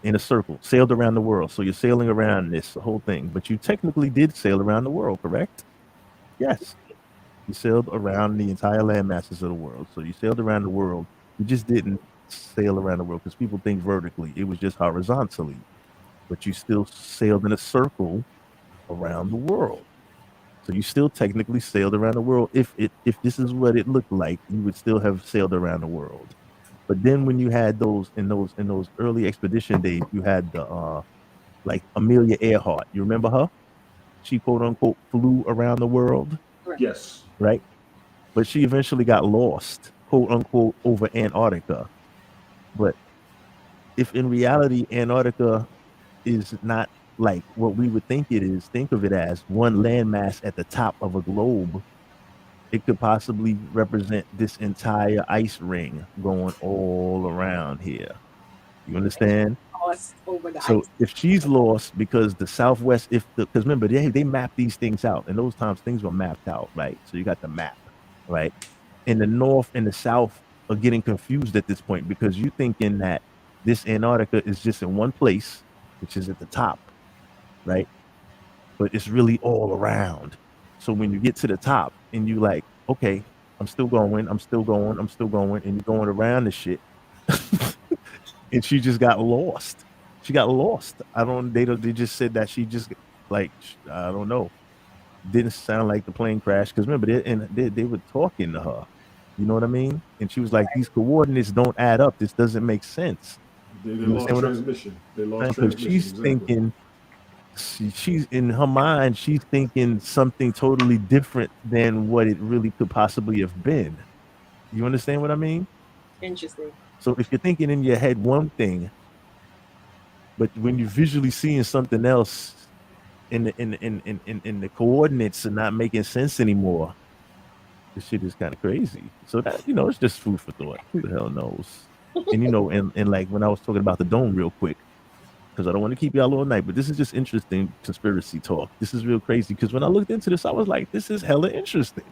in a circle, sailed around the world. So you're sailing around this whole thing, but you technically did sail around the world, correct? Yes. You sailed around the entire land masses of the world. So you sailed around the world. You just didn't sail around the world because people think vertically. It was just horizontally. But you still sailed in a circle around the world. So you still technically sailed around the world. If this is what it looked like, you would still have sailed around the world. But then when you had those in those early expedition days, you had the like Amelia Earhart. You remember her? She quote unquote flew around the world. Yes. Right? But she eventually got lost, quote unquote, over Antarctica. But if in reality Antarctica is not like what we would think it is, think of it as one landmass at the top of a globe. It could possibly represent this entire ice ring going all around here. You understand? Lost over the So ice. if she's lost because the Southwest, because remember they map these things out, and those times things were mapped out, right? So you got the map, right? And the North and the South are getting confused at this point because you're thinking that this Antarctica is just in one place, which is at the top, right? But it's really all around. So when you get to the top and you like, okay, I'm still going, and you're going around the shit. And she just got lost. She got lost. They just said that she just like, I don't know. Didn't sound like the plane crashed. Because remember, they were talking to her. You know what I mean? And she was like, these coordinates don't add up. This doesn't make sense. They You lost understand what I'm transmission. They lost saying? 'Cause transmission. she's exactly. thinking, she's in her mind, she's thinking something totally different than what it really could possibly have been. You understand what I mean? Interesting. So if you're thinking in your head one thing, but when you're visually seeing something else, in the coordinates are not making sense anymore, this shit is kind of crazy. So that, it's just food for thought. Who the hell knows? And and like when I was talking about the dome real quick, because I don't want to keep y'all all night, but this is just interesting conspiracy talk. This is real crazy because when I looked into this, I was like, this is hella interesting.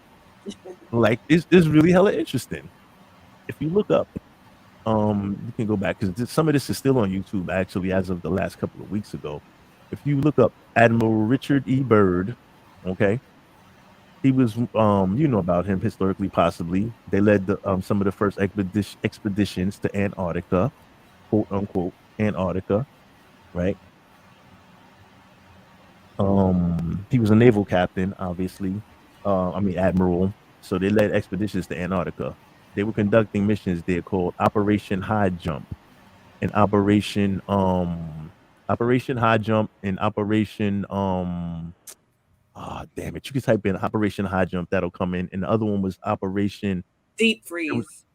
Like it's really hella interesting. If you look up, you can go back because some of this is still on YouTube actually as of the last couple of weeks ago. If you look up Admiral Richard E. Byrd, okay, he was you know about him historically, possibly. They led some of the first expeditions to Antarctica, quote unquote Antarctica, right? He was a naval captain, obviously. Admiral. So they led expeditions to Antarctica. They were conducting missions there called Operation High Jump and Operation High Jump and Operation damn it, you can type in Operation High Jump, that'll come in. And the other one was Operation Deep Freeze.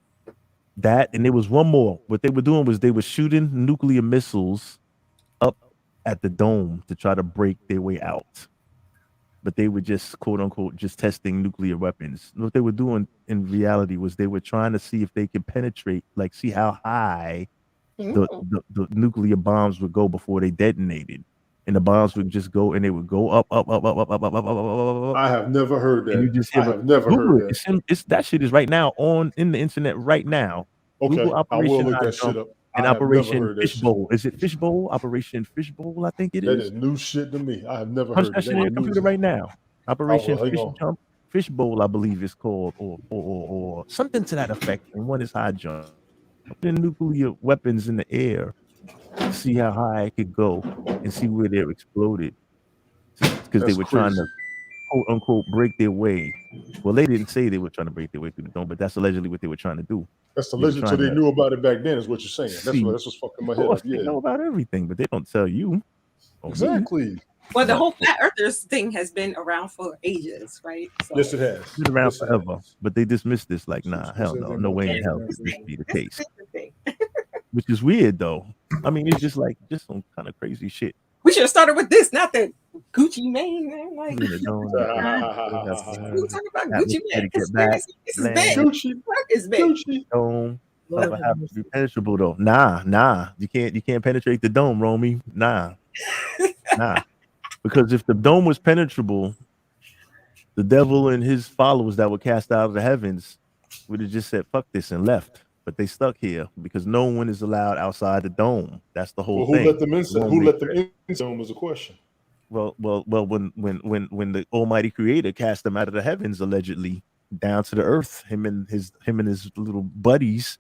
That, and there was one more. What they were doing was they were shooting nuclear missiles up at the dome to try to break their way out. But they were just quote unquote just testing nuclear weapons. What they were doing in reality was they were trying to see if they could penetrate, like see how high the nuclear bombs would go before they detonated. And the bombs would just go and they would go up. I have never heard that. And you just I have never heard that. It's that shit is right now in the internet right now. Okay, Google I will Operation look High that shit Jump up. and I have never Operation heard that shit. Fishbowl. Is it Fishbowl? Operation Fishbowl, I think it That is. is new shit to me. I have never Punch heard that that. shit in your computer right now. Operation hang on. Jump, Fishbowl, I believe it's called, or something to that effect. And one is High Jump. Putting nuclear weapons in the air, see how high it could go, and see where they're exploded. Because they That's were trying crazy. to quote unquote break their way. Well, they didn't say they were trying to break their way through the dome, but that's allegedly what they were trying to do. That's the They were legend. So trying they to knew about it back then, is what you're saying. That's see. what's fucking my Of head course, up. they Yeah, know about everything, but they don't tell you. Or me. exactly. Well, the whole flat earthers thing has been around for ages, right? So, Yes, it has. It's been around Yes, it forever, but they dismissed this like, nah, hell no, no way in hell could this be the case. Which is weird though. I mean, it's just some kind of crazy shit. we should have started with this, not the Gucci Mane. Man. Like, You know, we talking about Gucci Mane. Get back, This is land, big. Work is big. dome. Never have to be penetrable though. Nah. You can't penetrate the dome, Romy. Nah. Because if the dome was penetrable, the devil and his followers that were cast out of the heavens would have just said fuck this and left. But they stuck here because no one is allowed outside the dome. That's the whole Well, thing. who let them inside? Who let them in? Dome was a question. Well, when the Almighty Creator cast them out of the heavens, allegedly down to the earth, him and his little buddies.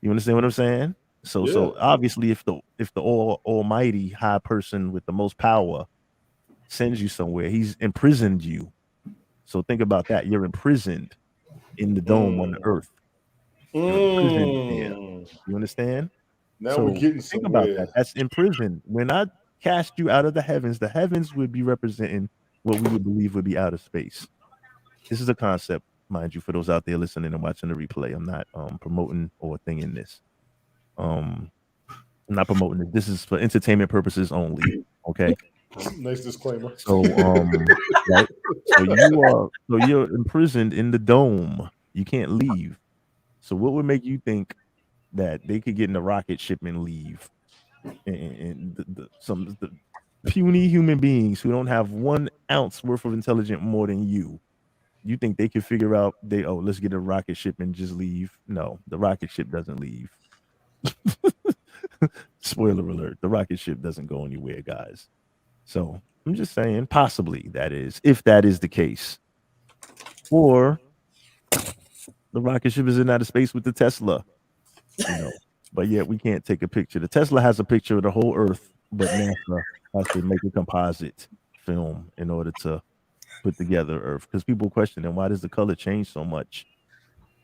You understand what I'm saying? So obviously, if the Almighty High Person with the most power sends you somewhere. He's imprisoned you. So think about that. You're imprisoned in the dome on the earth. You're imprisoned there. You understand? Now So we're getting think about somewhere. that. That's imprisoned. When I cast you out of the heavens would be representing what we would believe would be outer space. This is a concept, mind you, for those out there listening and watching the replay. I'm not promoting or thinging this. I'm not promoting it. This is for entertainment purposes only. Okay. Nice disclaimer. So right? So you're imprisoned in the dome. You can't leave. So what would make you think that they could get in a rocket ship and leave? And the puny human beings who don't have 1 ounce worth of intelligence more than you think they could figure out let's get a rocket ship and just leave? No, the rocket ship doesn't leave. Spoiler alert, the rocket ship doesn't go anywhere, guys. So I'm just saying, possibly that is, if that is the case. Or the rocket ship is in outer space with the Tesla. But yet we can't take a picture. The Tesla has a picture of the whole Earth, but NASA has to make a composite film in order to put together Earth. Because people question, and why does the color change so much?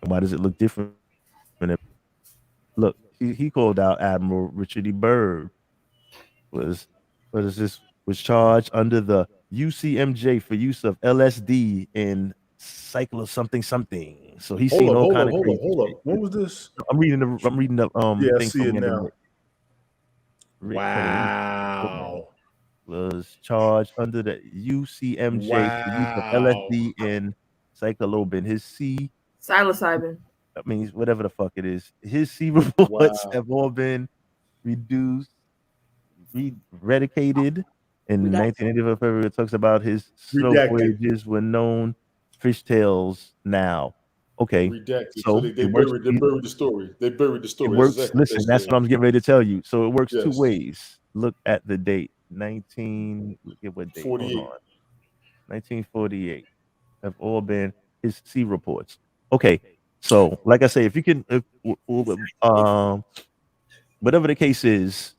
And why does it look different? Look, he called out Admiral Richard E. Byrd was charged under the UCMJ for use of LSD and cycle of something. So he's seen all kind of crazy shit. What was this? I'm reading the Yeah, I thing see from it Random now. Rick. Wow. Was charged under the UCMJ for use of LSD and psilocybin. His Psilocybin. that means whatever the fuck it is. His C reports have all been reduced, eradicated. In 1985, February, it talks about his slow Redacted. voyages were known fishtails now. Okay, Redacted. so they it works. buried the story. They buried the It story. works. That's exactly Listen, that's what I'm getting ready to tell you. So it works two Yes. ways. Look at the date. 19. Look at what date? Hold 48. on. 1948 have all been his C reports. Okay, so like I say, if you can, whatever the case is,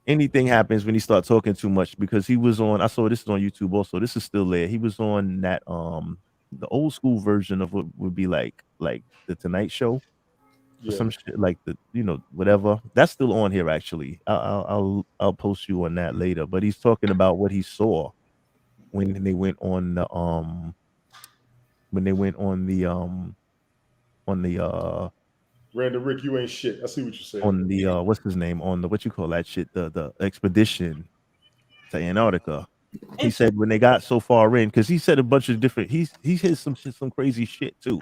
anything happens when he starts talking too much, because he was on. I saw this is on YouTube also. This is still there. He was on that the old school version of what would be like the Tonight Show. Or some shit like the whatever that's still on here actually. I'll post you on that later. But he's talking about what he saw when they went on the Randall Rick, you ain't shit. I see what you're saying. on the what's his name, on the what you call that shit, the expedition to Antarctica. He said when they got so far in, because he said a bunch of different he hit some crazy shit too.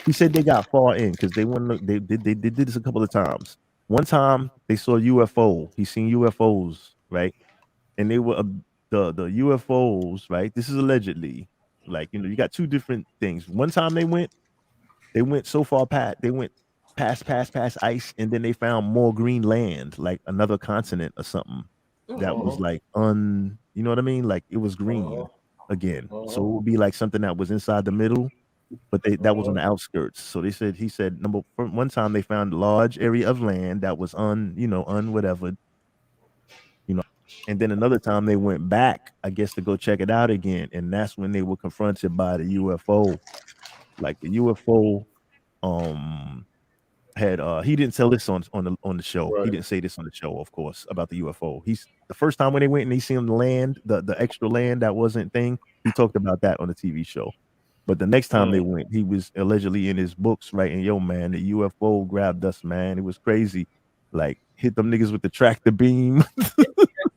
He said they got far in because they did this a couple of times. One time they saw UFO. He seen UFOs, right? And they were the UFOs, right? This is allegedly, you got two different things. One time they went so far past, they went past ice, and then they found more green land, like another continent or something that was like you know what I mean? Like it was green again. So it would be like something that was inside the middle. But that was on the outskirts. So he said one time they found a large area of land that was whatever, and then another time they went back, I guess, to go check it out again, and that's when they were confronted by the UFO. Like the UFO had he didn't tell this on the show. Right. He didn't say this on the show, of course, about the UFO. He's the first time when they went and he seen the land, the extra land that wasn't thing, he talked about that on the TV show. But the next time they went, he was allegedly in his books writing, "Yo, man, the UFO grabbed us, man. It was crazy. Like, hit them niggas with the tractor beam."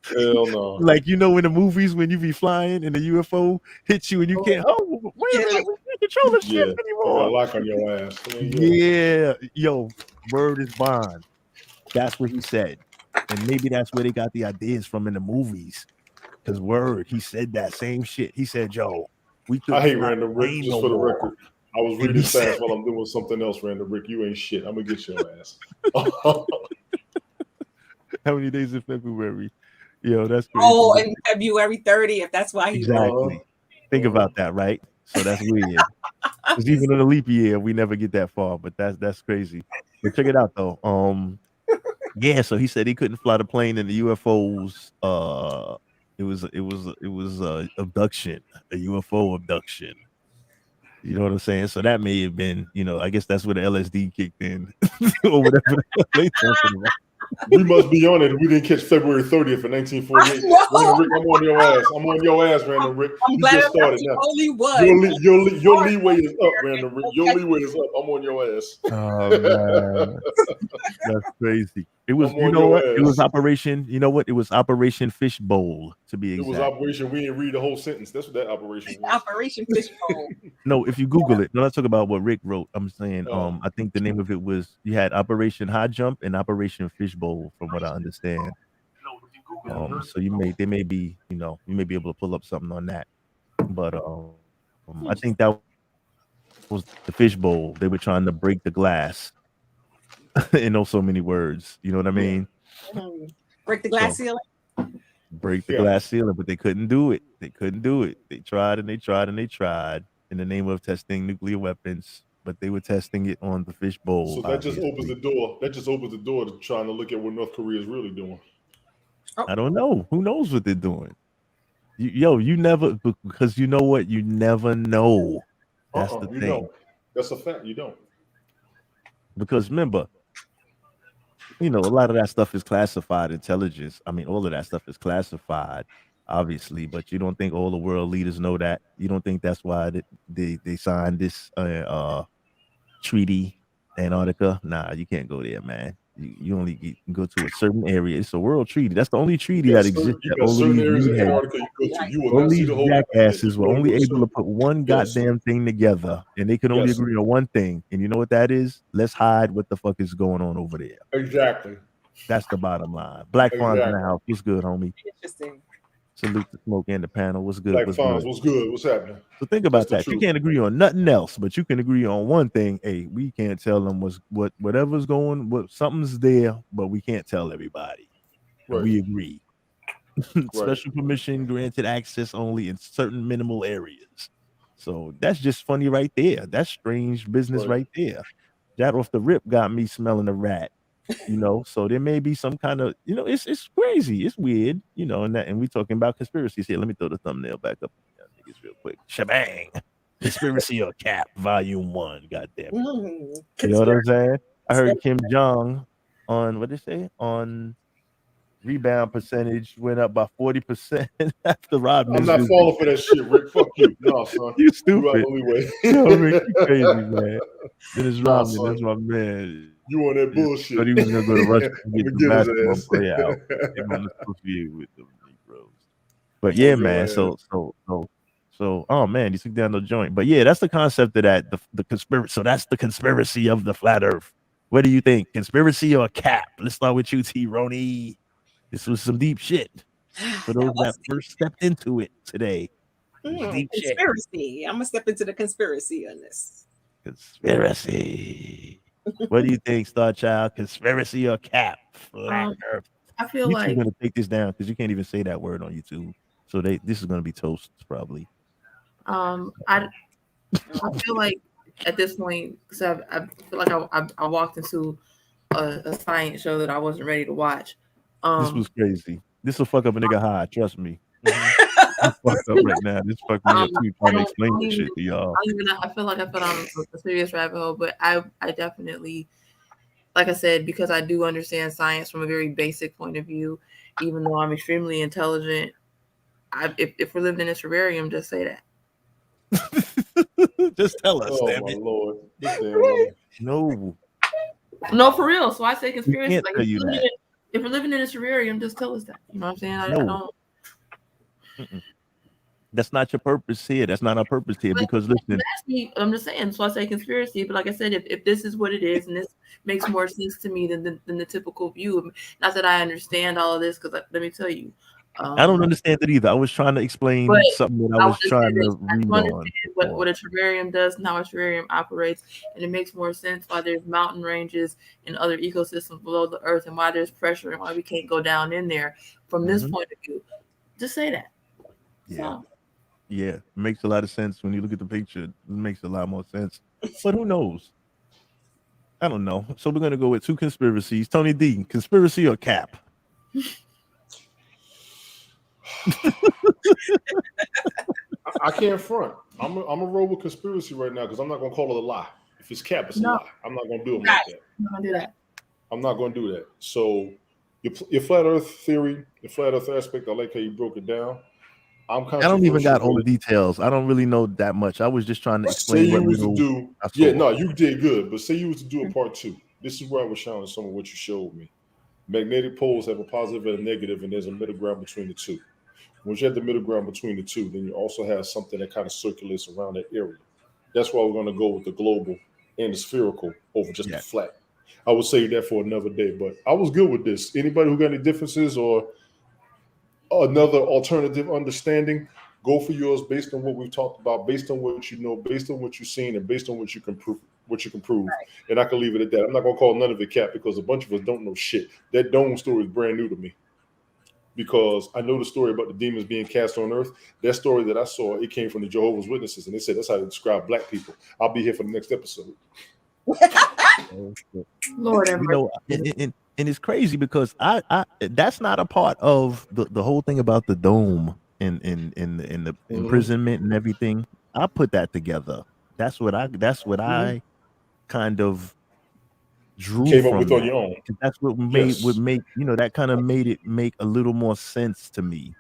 Hell no. Like, in the movies when you be flying and the UFO hits you and you can't, wait a minute, we can't control the ship anymore. Lock on your ass. Yeah. Yo, word is bond. That's what he said. And maybe that's where they got the ideas from in the movies. Because word, he said that same shit. He said, yo, I hate Randall Rick, just for the record. I was reading fast while I'm doing something else, Randall Rick. You ain't shit. I'm going to get your ass. How many days in February? Yo, that's crazy. Oh, and February 30th. That's why he exactly. Think about that, right? So that's weird. Because even in a leap year, we never get that far, but that's crazy. But check it out though. Yeah, so he said he couldn't fly the plane, and the UFOs It was abduction, a UFO abduction. You know what I'm saying? So that may have been, I guess that's where the LSD kicked in or whatever they talking about. We must be on it. We didn't catch February 30th in 1948. Random Rick, I'm on your ass. I'm on your ass, Random Rick. I'm You glad just I'm started the now. only one. Your leeway is up, Random Rick. Your leeway is up. I'm on your ass. Oh man, that's crazy. It was, I'm on your it was ass. Operation. You know what? It was Operation Fishbowl to be It exact. was Operation. We didn't read the whole sentence. That's what that operation was. Operation Fishbowl. No, if you Google it, no, let's talk about what Rick wrote. I'm saying, Oh. I think the name of it was you had Operation High Jump and Operation Fishbowl, from what I understand. So they may be, you may be able to pull up something on that. But I think that was the fishbowl. They were trying to break the glass in so many words. You know what I mean? Break the glass ceiling. Break the glass ceiling, but they couldn't do it. They couldn't do it. They tried and they tried and they tried in the name of testing nuclear weapons, but they were testing it on the fishbowl. So that just opens the door. That just opens the door to trying to look at what North Korea is really doing. I don't know. Who knows what they're doing? You never, because you know what? You never know. That's the You thing. don't. That's a fact. You don't. Because remember, a lot of that stuff is classified intelligence. I mean, all of that stuff is classified, obviously, but you don't think all the world leaders know that? You don't think that's why they signed this treaty, Antarctica? Nah, you can't go there, man. You only can go to a certain area. It's a world treaty. That's the only treaty that exists. You got certain areas in Antarctica you go to. You will not see the whole Jackasses were only Yes. able to put one goddamn thing together, and they could only Yes. agree on one thing. And you know what that is? Let's hide what the fuck is going on over there. Exactly. That's the bottom line. Black Fonz in the Exactly. house. What's good, homie? Interesting. Salute the smoke and the panel. What's good? Black What's Fonz, good? what's good? What's happening? So think about That's the that. You truth. can't agree on nothing else, but you can agree on one thing. Hey, we can't tell them whatever's going, something's there, but we can't tell everybody. Right. We agree. Special permission granted, access only in certain minimal areas. So that's just funny right there. That's strange business right there. That off the rip got me smelling a rat. So there may be some kind of, it's crazy, it's weird, and we talking about conspiracies here. Let me throw the thumbnail back up, niggas, real quick. Shebang! Conspiracy or Cap, Volume 1. Goddamn it. You know what I'm saying? I heard Kim Jong on what they say on rebound percentage went up by 40% after Rodman. I'm not falling for that shit, Rick. Fuck you. No, son. You You stupid. out the only way. Rick, you crazy, man. Dennis Nah, Rodman, son. that's my man. You on that bullshit. Thought he was gonna go to Russia and I'ma get the give his basketball ass. player out. Came on the associate with the Negroes. But yeah, Your man. ass. So, oh man, you took down the joint. But yeah, that's the concept of that. The conspiracy. So that's the conspiracy of the flat Earth. What do you think? Conspiracy or cap? Let's start with you, T. Roney. This was some deep shit for those that first stepped into it today. Deep shit. Conspiracy. I'm gonna step into the conspiracy on this. Conspiracy. What do you think, Star Child? Conspiracy or cap? Flat Earth. I feel YouTube's like gonna take this down because you can't even say that word on YouTube. So this is gonna be toast probably. I feel like at this point, because I feel like I walked into a science show that I wasn't ready to watch. This was crazy. This will fuck up a nigga high. Trust me. I'm fucked up right now. This fucked me up too. Trying to explain this shit to y'all. I feel like I fell down a serious rabbit hole, but I definitely, like I said, because I do understand science from a very basic point of view, even though I'm extremely intelligent. If we're living in a terrarium, just say that. Just tell us, Oh damn my it. lord. This damn woman. No. No, for real. So I say conspiracy. can't Like tell you that. if we're living in a terrarium, just tell us that. You know what I'm saying? I No. don't. That's not your purpose here. That's not our purpose here. Because listen, Ask me, I'm just saying. So I say conspiracy, but like I said, if this is what it is, and this makes more sense to me than the typical view. Not that I understand all of this, because let me tell you, I don't understand it either. I was trying to explain But something that I was trying to I read do on. understand what a terrarium does and how a terrarium operates, and it makes more sense why there's mountain ranges and other ecosystems below the earth, and why there's pressure and why we can't go down in there from this point of view. Just say that. Yeah. So, Yeah, it makes a lot of sense when you look at the picture. It makes a lot more sense. But who knows? I don't know. So we're gonna go with two conspiracies. Tony D, conspiracy or cap? I can't front. I'm a roll with conspiracy right now because I'm not gonna call it a lie. If it's cap, it's a No. lie. I'm not gonna do it like that. I'm not gonna do that. I'm not gonna do that. So your flat Earth theory, the flat Earth aspect, I like how you broke it down. I don't even got all the details. I don't really know that much. I was just trying to Say explain you what was to little do, I saw. yeah, no, you did good. But say you was to do a part 2. This is where I was showing some of what you showed me. Magnetic poles have a positive and a negative, and there's a middle ground between the two. Once you have the middle ground between the two, then you also have something that kind of circulates around that area. That's why we're going to go with the global and the spherical over just the flat. I would say that for another day, but I was good with this. Anybody who got any differences or another alternative understanding, go for yours based on what we've talked about, based on what you know, based on what you've seen, and based on what you can prove. And I can leave it at that. I'm not gonna call none of it cap because a bunch of us don't know shit. That dome story is brand new to me because I know the story about the demons being cast on earth. That story that I saw, it came from the Jehovah's Witnesses, and they said that's how they describe black people. I'll be here for the next episode. Lord, You know, and it's crazy because I that's not a part of the whole thing about the dome and the imprisonment and everything. I put that together. That's what I kind of drew Came up from with on that. your own. That's what Yes. would make that kind of made it make a little more sense to me.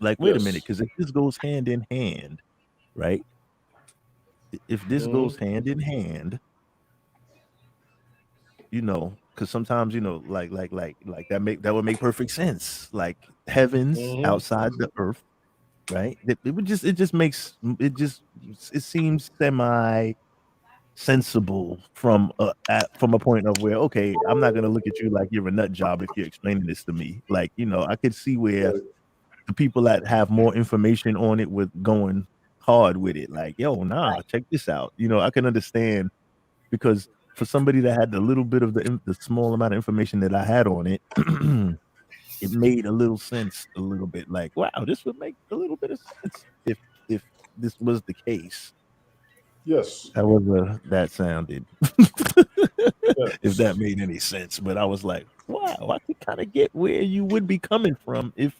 Like, wait a Yes. minute, because if this goes hand in hand, right? If this goes hand in hand, because sometimes like that would make perfect sense. Like heavens outside the earth, right? It seems semi sensible from a point of where, okay, I'm not gonna look at you like you're a nut job if you're explaining this to me. Like, I could see where the people that have more information on it with going hard with it, like, yo, nah, check this out. I can understand, because for somebody that had the little bit of the small amount of information that I had on it, it made a little sense, a little bit like, wow, this would make a little bit of sense if this was the case. Yes. However that sounded, if that made any sense. But I was like, wow, I could kind of get where you would be coming from if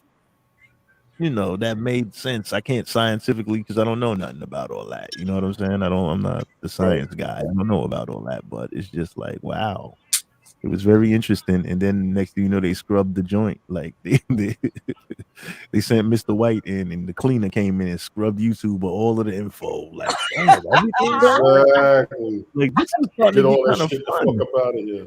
that made sense. I can't scientifically, because I don't know nothing about all that. You know what I'm saying? I'm not the science guy. I don't know about all that, but it's just like, wow, it was very interesting. And then next thing you know, they scrubbed the joint. Like they sent Mr. White in, and the cleaner came in and scrubbed YouTube of all of the info. Like, damn, everything gone? Exactly. Like, this is starting Get to all get that kind of shit the fun. fuck up out of here.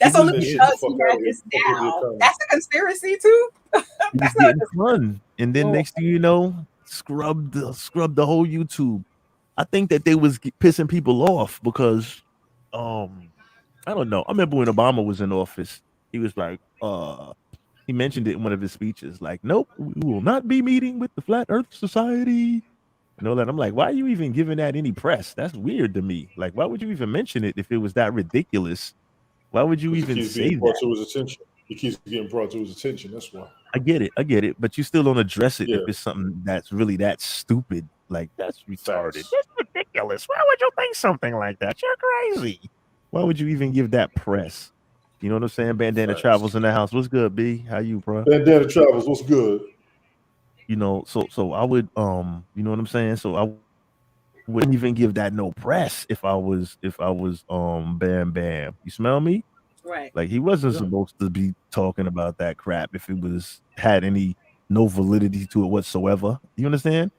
That's Get only that shit because the he fuck out had of here. this Fuck with the down. economy. That's a conspiracy too. It was getting fun. And then next thing you know, scrubbed the whole YouTube. I think that they was pissing people off because I don't know. I remember when Obama was in office, he was like, he mentioned it in one of his speeches, like, nope, we will not be meeting with the Flat Earth Society. And all that. I'm like, why are you even giving that any press? That's weird to me. Like, why would you even mention it if it was that ridiculous? Why would you even He keeps say being brought that? to his attention. He keeps getting brought to his attention. That's why. I get it, but you still don't address it Yeah. if it's something that's really that stupid. Like, that's retarded. Facts. That's ridiculous. Why would you think something like that? You're crazy. Why would you even give that press? You know what I'm saying? Bandana Facts. Travels in the house. What's good, B? How you, bro? Bandana Travels, what's good? So I would you know what I'm saying? So I wouldn't even give that no press if I was Bam Bam. You smell me? Right. Like, he wasn't Yeah. supposed to be talking about that crap if it had no validity to it whatsoever. You understand?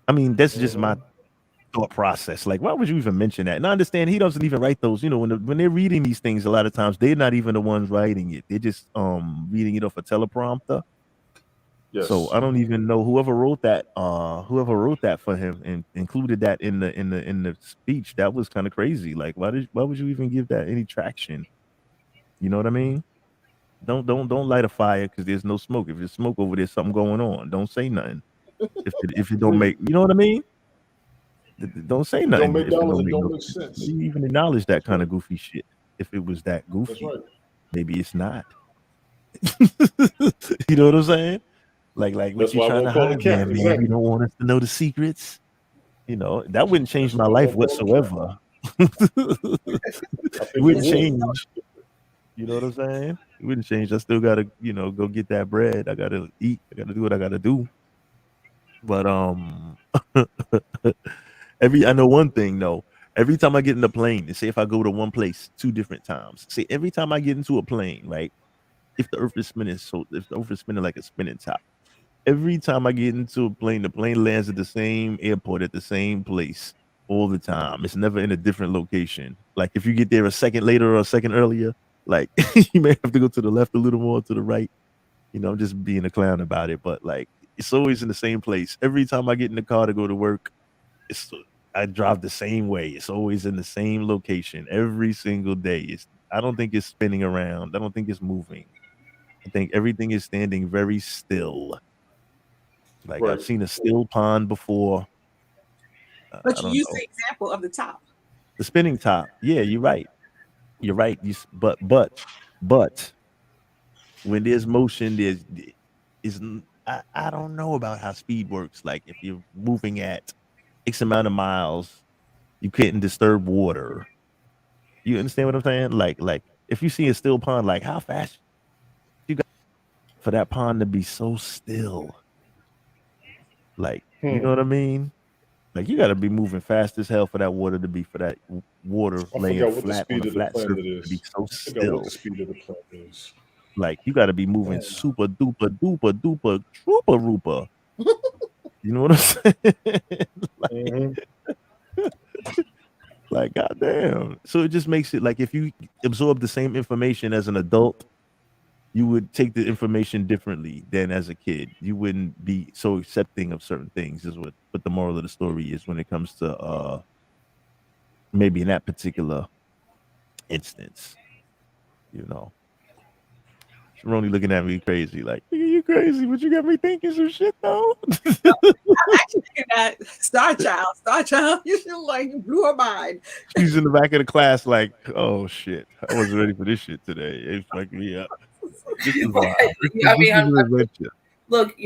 I mean, that's just my thought process. Like, why would you even mention that? And I understand he doesn't even write those. When they're reading these things, a lot of times they're not even the ones writing it. They're just reading it off a teleprompter. Yes. So I don't even know whoever wrote that for him and included that in the speech. That was kind of crazy. Like, why would you even give that any traction? You know what I mean? Don't light a fire because there's no smoke. If there's smoke over there, something going on. Don't say nothing. If it don't make, you know what I mean? Don't say nothing. Don't make if it dollars. It make don't no make sense. sense. You even acknowledge that kind of goofy shit. If it was that goofy, That's right. maybe it's not. You know what I'm saying? Like what That's you why I trying to won't call it hide, cap. man? Exactly. You don't want us to know the secrets. That wouldn't change my life whatsoever. It wouldn't change. You know what I'm saying? It wouldn't change. I still gotta, go get that bread. I gotta eat. I gotta do what I gotta do. But I know one thing though. Every time I get in the plane, and say if I go to one place 2 different times, say every time I get into a plane, right? If the earth is spinning like a spinning top, every time I get into a plane, the plane lands at the same airport at the same place all the time. It's never in a different location. Like if you get there a second later or a second earlier, like you may have to go to the left a little more, to the right. I'm just being a clown about it, but like it's always in the same place. Every time I get in the car to go to work, I drive the same way. It's always in the same location every single day. I don't think it's spinning around. I don't think it's moving. I think everything is standing very still. Like Right. I've seen a still pond before. But I you don't use know. the example of the top. The spinning top. Yeah, you're right. You're right. But when there's motion, I don't know about how speed works. Like if you're moving at X amount of miles, you couldn't disturb water. You understand what I'm saying? Like if you see a still pond, like how fast you got for that pond to be so still? Like, you know what I mean? Like you got to be moving fast as hell for that water water I laying forgot what the flat on speed a of the flat planet surface to be is. so I forgot what still. the speed of the planet is. Like you got to be moving super duper duper duper trooper rooper. You know what I'm saying? Like goddamn. So it just makes it like if you absorb the same information as an adult, you would take the information differently than as a kid. You wouldn't be so accepting of certain things. Is what the moral of the story is when it comes to maybe in that particular instance. Ronnie looking at me crazy, like, "Nigga, you crazy, but you got me thinking some shit though." I'm actually thinking that Star Child, you feel like you blew her mind. She's in the back of the class, like, "Oh shit, I wasn't ready for this shit today. It fucked me up." This is wild. I This mean, is an adventure. look,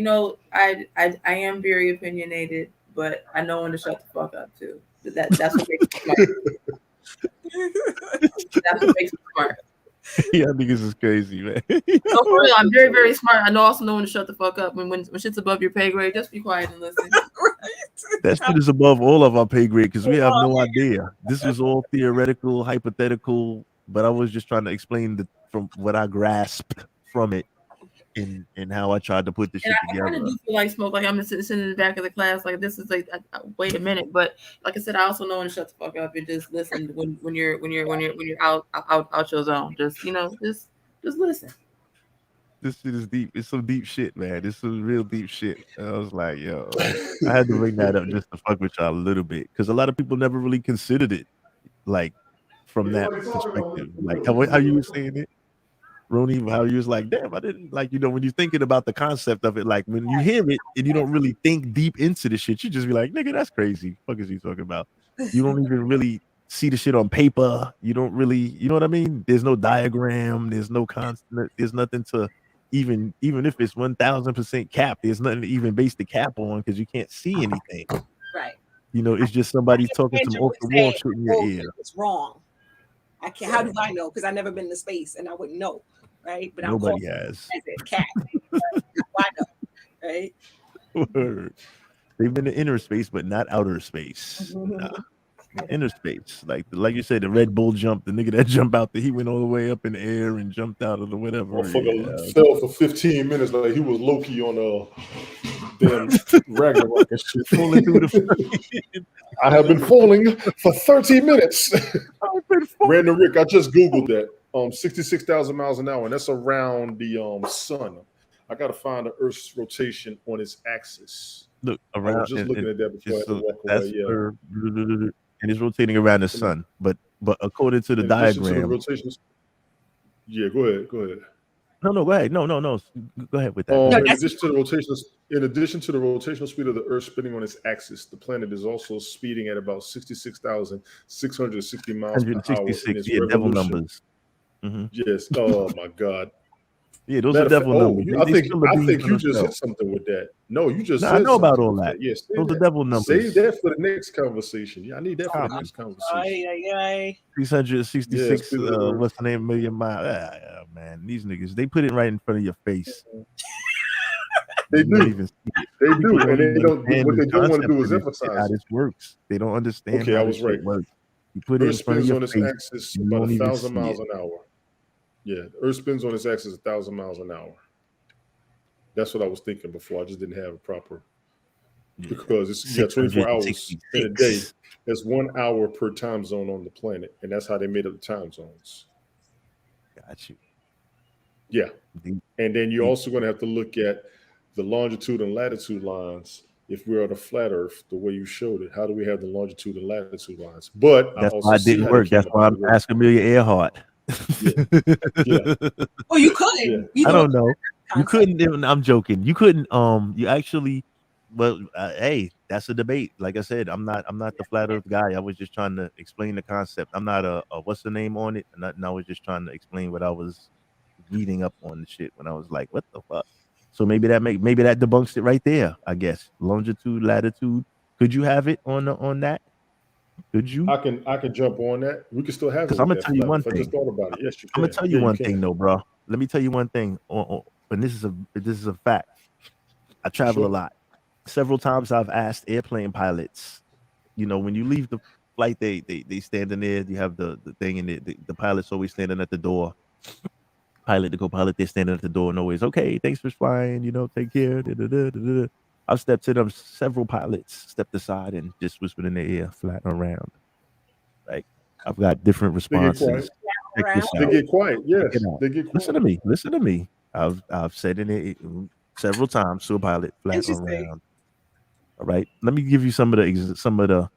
I am very opinionated, but I know when to shut the fuck up too. That's what makes me smart. That's what makes me smart. Yeah, niggas is crazy, man. No, for real, I'm very, very smart. I also know when to shut the fuck up. When shit's above your pay grade, just be quiet and listen. That shit is above all of our pay grade because we have no idea. This was all theoretical, hypothetical, but I was just trying to explain from what I grasped from it and how I tried to put this And shit I kind together. of do feel like smoke, like I'm sitting in the back of the class, like this is like, wait a minute. But like I said, I also know when to shut the fuck up and just listen when you're out your zone. Just just listen. This shit is deep. It's some deep shit, man. This is real deep shit. And I was like, yo, I had to bring that up just to fuck with y'all a little bit because a lot of people never really considered it, like from that perspective. Like how you were saying it, Roni, how you was like, damn, I didn't like, when you're thinking about the concept of it, like when you hear it and you don't really think deep into the shit, you just be like, nigga, that's crazy. Fuck is he talking about? You don't even really see the shit on paper. You don't really, you know what I mean? There's no diagram. There's no constant. There's nothing to even if it's 1000% cap. There's nothing to even base the cap on because you can't see anything. Right. It's just somebody talking some off the wall shit in your ear. It's wrong. I can't. How do I know? Because I never been to space and I wouldn't know, right? But Nobody I'm has. as a cat. Why know, right? Word. They've been to inner space, but not outer space. Nah. Inner space, like you said, the Red Bull jump. The nigga that jumped out he went all the way up in the air and jumped out of the whatever. Motherfucker fell for 15 minutes like he was Loki on damn Ragnarok and shit. Falling through the I have been falling for 30 minutes. Random Rick, I just googled that. 66,000 miles an hour, and that's around the sun. I gotta find the Earth's rotation on its axis. Look I around. was just looking at that before I had to walk that's away. Yeah. And it's rotating around the sun, but according to the In addition to the diagram. rotations, yeah, go ahead. No, go ahead. No. Go ahead with that. In addition to the rotational speed of the Earth spinning on its axis, the planet is also speeding at about 66,660 miles per hour. In its devil revolution. numbers. Yes. Oh my God. Yeah, those Matter are of fact, devil numbers. I They think spill the beans you on just hit themselves. something with that. No, you just Nah, I said know about something all with that. that. Yeah, save Those are that. devil numbers. Save that for the next conversation. Yeah, I need that for the next conversation. Ay, ay, ay. 666 Yes, what's the name, million miles. Man, these niggas, they put it right in front of your face. They You don't do. even see it. They People do, and even they don't. understand What this they don't want to concept do of is this shit, emphasize how it. this works. They don't understand Okay, how I this was right. shit works. You put it in Earth front of spins your on its face. axis You about don't even 1,000 see miles it. an hour. Yeah, Earth spins on its axis 1,000 miles an hour. That's what I was thinking before. I just didn't have it proper. Because you got 24 hours in a day. 666. There's 1 hour per time zone on the planet, and that's how they made up the time zones. Got you. Yeah. And then you're also going to have to look at the longitude and latitude lines. If we're on a flat Earth, the way you showed it, how do we have the longitude and latitude lines? But That's I why also it see didn't how work. they came That's why I'm about asking Amelia Earhart. Yeah. Oh, you couldn't. You I know, don't know. You couldn't even. I'm joking. You couldn't. You actually. Well, hey, that's a debate. Like I said, I'm not the flat Earth guy. I was just trying to explain the concept. I'm not a what's the name on it. And I was just trying to explain what I was reading up on the shit when I was like, what the fuck. So maybe that debunks it right there. I guess longitude, latitude. Could you have it on that? Could you? I can jump on that. We can still have it. Because I'm with gonna that tell you flat one Earth. I thing. just thought about it. Yes, you I'm can. gonna tell you Yeah, one can. thing, though, bro. Let me tell you one thing. And this is a fact. I travel a Sure. lot. Several times I've asked airplane pilots. You know, when you leave the flight, they standing there. You have the thing, and the pilot's always standing at the door. Pilot, the co-pilot, they're standing at the door and always, okay, thanks for flying. You know, take care. I've stepped to them. Several pilots stepped aside and just whispered in their ear, flat around. Like I've got different They get quiet. responses. Check this They out. get quiet. Yes, Check it out. they get quiet. Listen to me. I've said it several times to a pilot, flat Interesting. around. All right. Let me give you some of the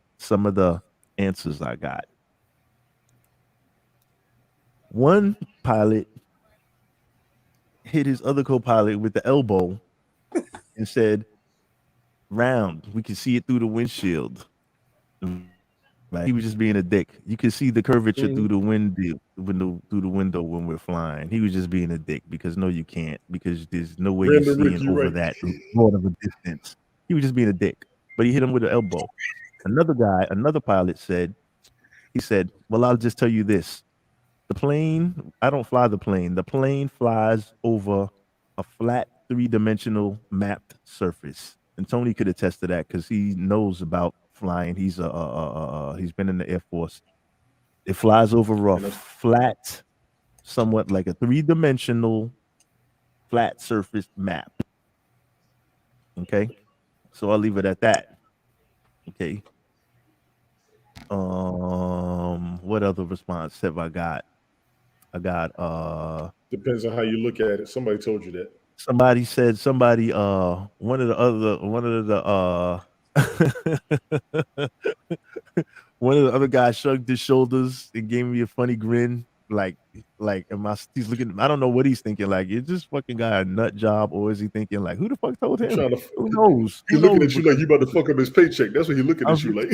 answers I got. One pilot hit his other co-pilot with the elbow and said, round. We can see it through the windshield. Like he was just being a dick. You can see the curvature through the window when we're flying. He was just being a dick because no, you can't, because there's no way you're Random Rick, seeing you over right. that short of a distance. He was just being a dick, but he hit him with an elbow. Another pilot said, well, I'll just tell you this. The plane, I don't fly the plane. The plane flies over a flat 3-dimensional mapped surface. And Tony could attest to that because he knows about flying. He's been in the Air Force. It flies over a flat, somewhat like a 3-dimensional flat surface map. Okay. So I'll leave it at that. Okay. What other response have I got? Depends on how you look at it. Somebody told you that. Somebody said one of the one of the other guys shrugged his shoulders and gave me a funny grin. He's looking, I don't know what he's thinking. Like, is this fucking guy a nut job, or is he thinking like, who the fuck told him? Who knows? He's looking at you like you about to fuck up his paycheck. That's what he's looking at you like.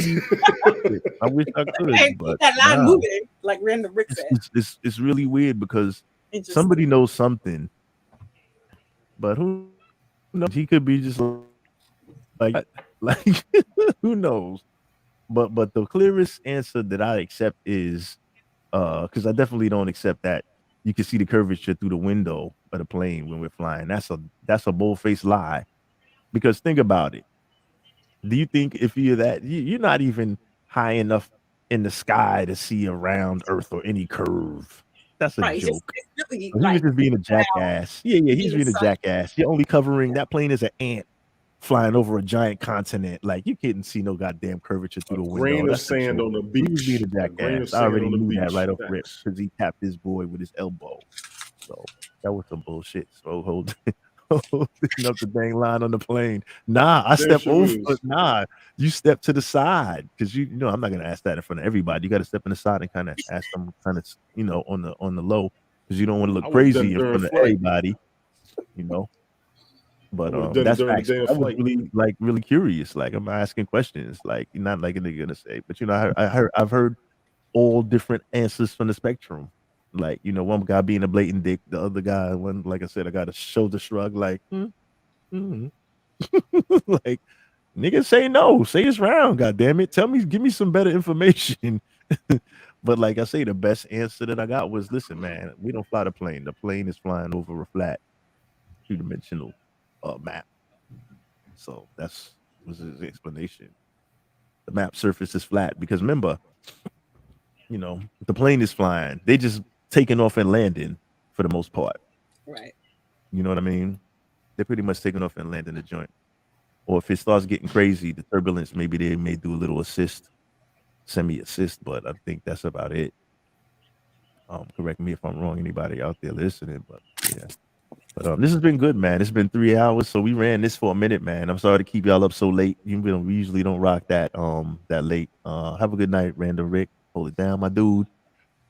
I wish I could, Hey, but keep that line nah. moving, like Random Rick said. It's really weird because Interesting. somebody knows something, but who knows? He could be just like who knows? But the clearest answer that I accept is because I definitely don't accept that you can see the curvature through the window of the plane when we're flying. That's a bold-faced lie. Because think about it. Do you think if you're that you're not even high enough in the sky to see around Earth or any curve? That's a Right, it's joke. really He was like just being a jackass. Yeah, he's being a sun. jackass. You're only covering that plane is an ant flying over a giant continent. Like you couldn't see no goddamn curvature through the window. Grain of That's a sand joke. on the He was beach. being a A grain of jackass. I sand already on the knew that beach. right off rip Facts. because he tapped his boy with his elbow. So that was some bullshit. So holding up the dang line on the plane. Nah, I There step sure over. is. Nah, you step to the side because you know I'm not gonna ask that in front of everybody. You got to step in the side and kind of ask them kind of on the low because you don't want to I look would've done crazy it in during front of flight. everybody. You know. But I would've done it that's during the facts. day of I was flight. really curious. Like I'm asking questions. Like not like a nigga gonna say, but I've heard all different answers from the spectrum. Like, you know, one guy being a blatant dick, the other guy, when, like I said, I got a shoulder shrug, like, like, nigga, say no, say it's round, god damn it. Give me some better information. But like I say, the best answer that I got was, listen, man, we don't fly the plane. The plane is flying over a flat, two-dimensional map. So was his explanation. The map surface is flat because remember, you know, the plane is flying. They just taking off and landing for the most part. Right. You know what I mean? They're pretty much taking off and landing the joint. Or if it starts getting crazy, the turbulence, maybe they may do a little semi-assist, but I think that's about it. Correct me if I'm wrong, anybody out there listening, but yeah. But this has been good, man. It's been 3 hours, so we ran this for a minute, man. I'm sorry to keep y'all up so late. We usually don't rock that late. Have a good night, Random Rick. Hold it down, my dude.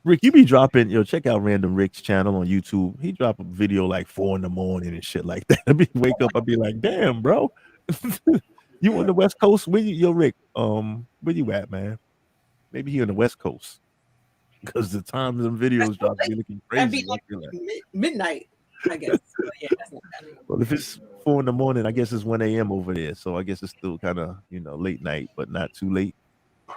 Rick, you be dropping, check out Random Rick's channel on YouTube. He drop a video like 4 a.m. and shit like that. Wake up, I'd be like, damn, bro. You on the West Coast? Where you, Rick? Where you at, man? Maybe he on the West Coast. Because the times them videos drop be looking That'd crazy. be like midnight, I guess. But yeah, that's not bad. Well, if it's 4 a.m, I guess it's 1 a.m. over there. So I guess it's still kind of, late night, but not too late.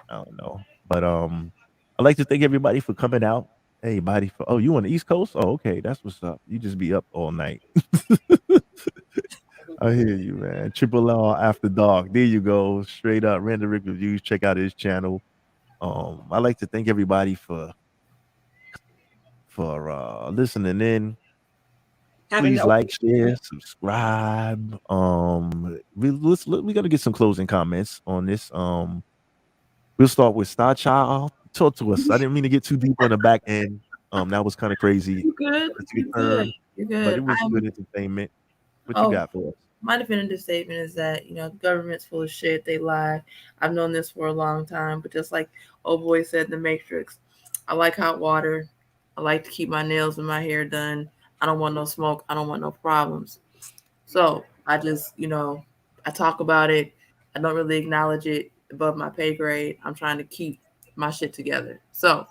I don't know. But I'd like to thank everybody for coming out. Hey, buddy. You on the East Coast? Oh, okay. That's what's up. You just be up all night. I hear you, man. Triple R After Dark. There you go. Straight up. Random Rick Reviews. Check out his channel. I'd like to thank everybody for listening in. Please like, share, subscribe. We gotta get some closing comments on this. We'll start with Star Child. Talk to us. I didn't mean to get too deep on the back end. That was kind of crazy. You good? You good? You good? But it was good entertainment. What you got for us? My definitive statement is that, the government's full of shit. They lie. I've known this for a long time, but just like old boy said in The Matrix, I like hot water. I like to keep my nails and my hair done. I don't want no smoke. I don't want no problems. So I just, I talk about it. I don't really acknowledge it above my pay grade. I'm trying to keep my shit together. So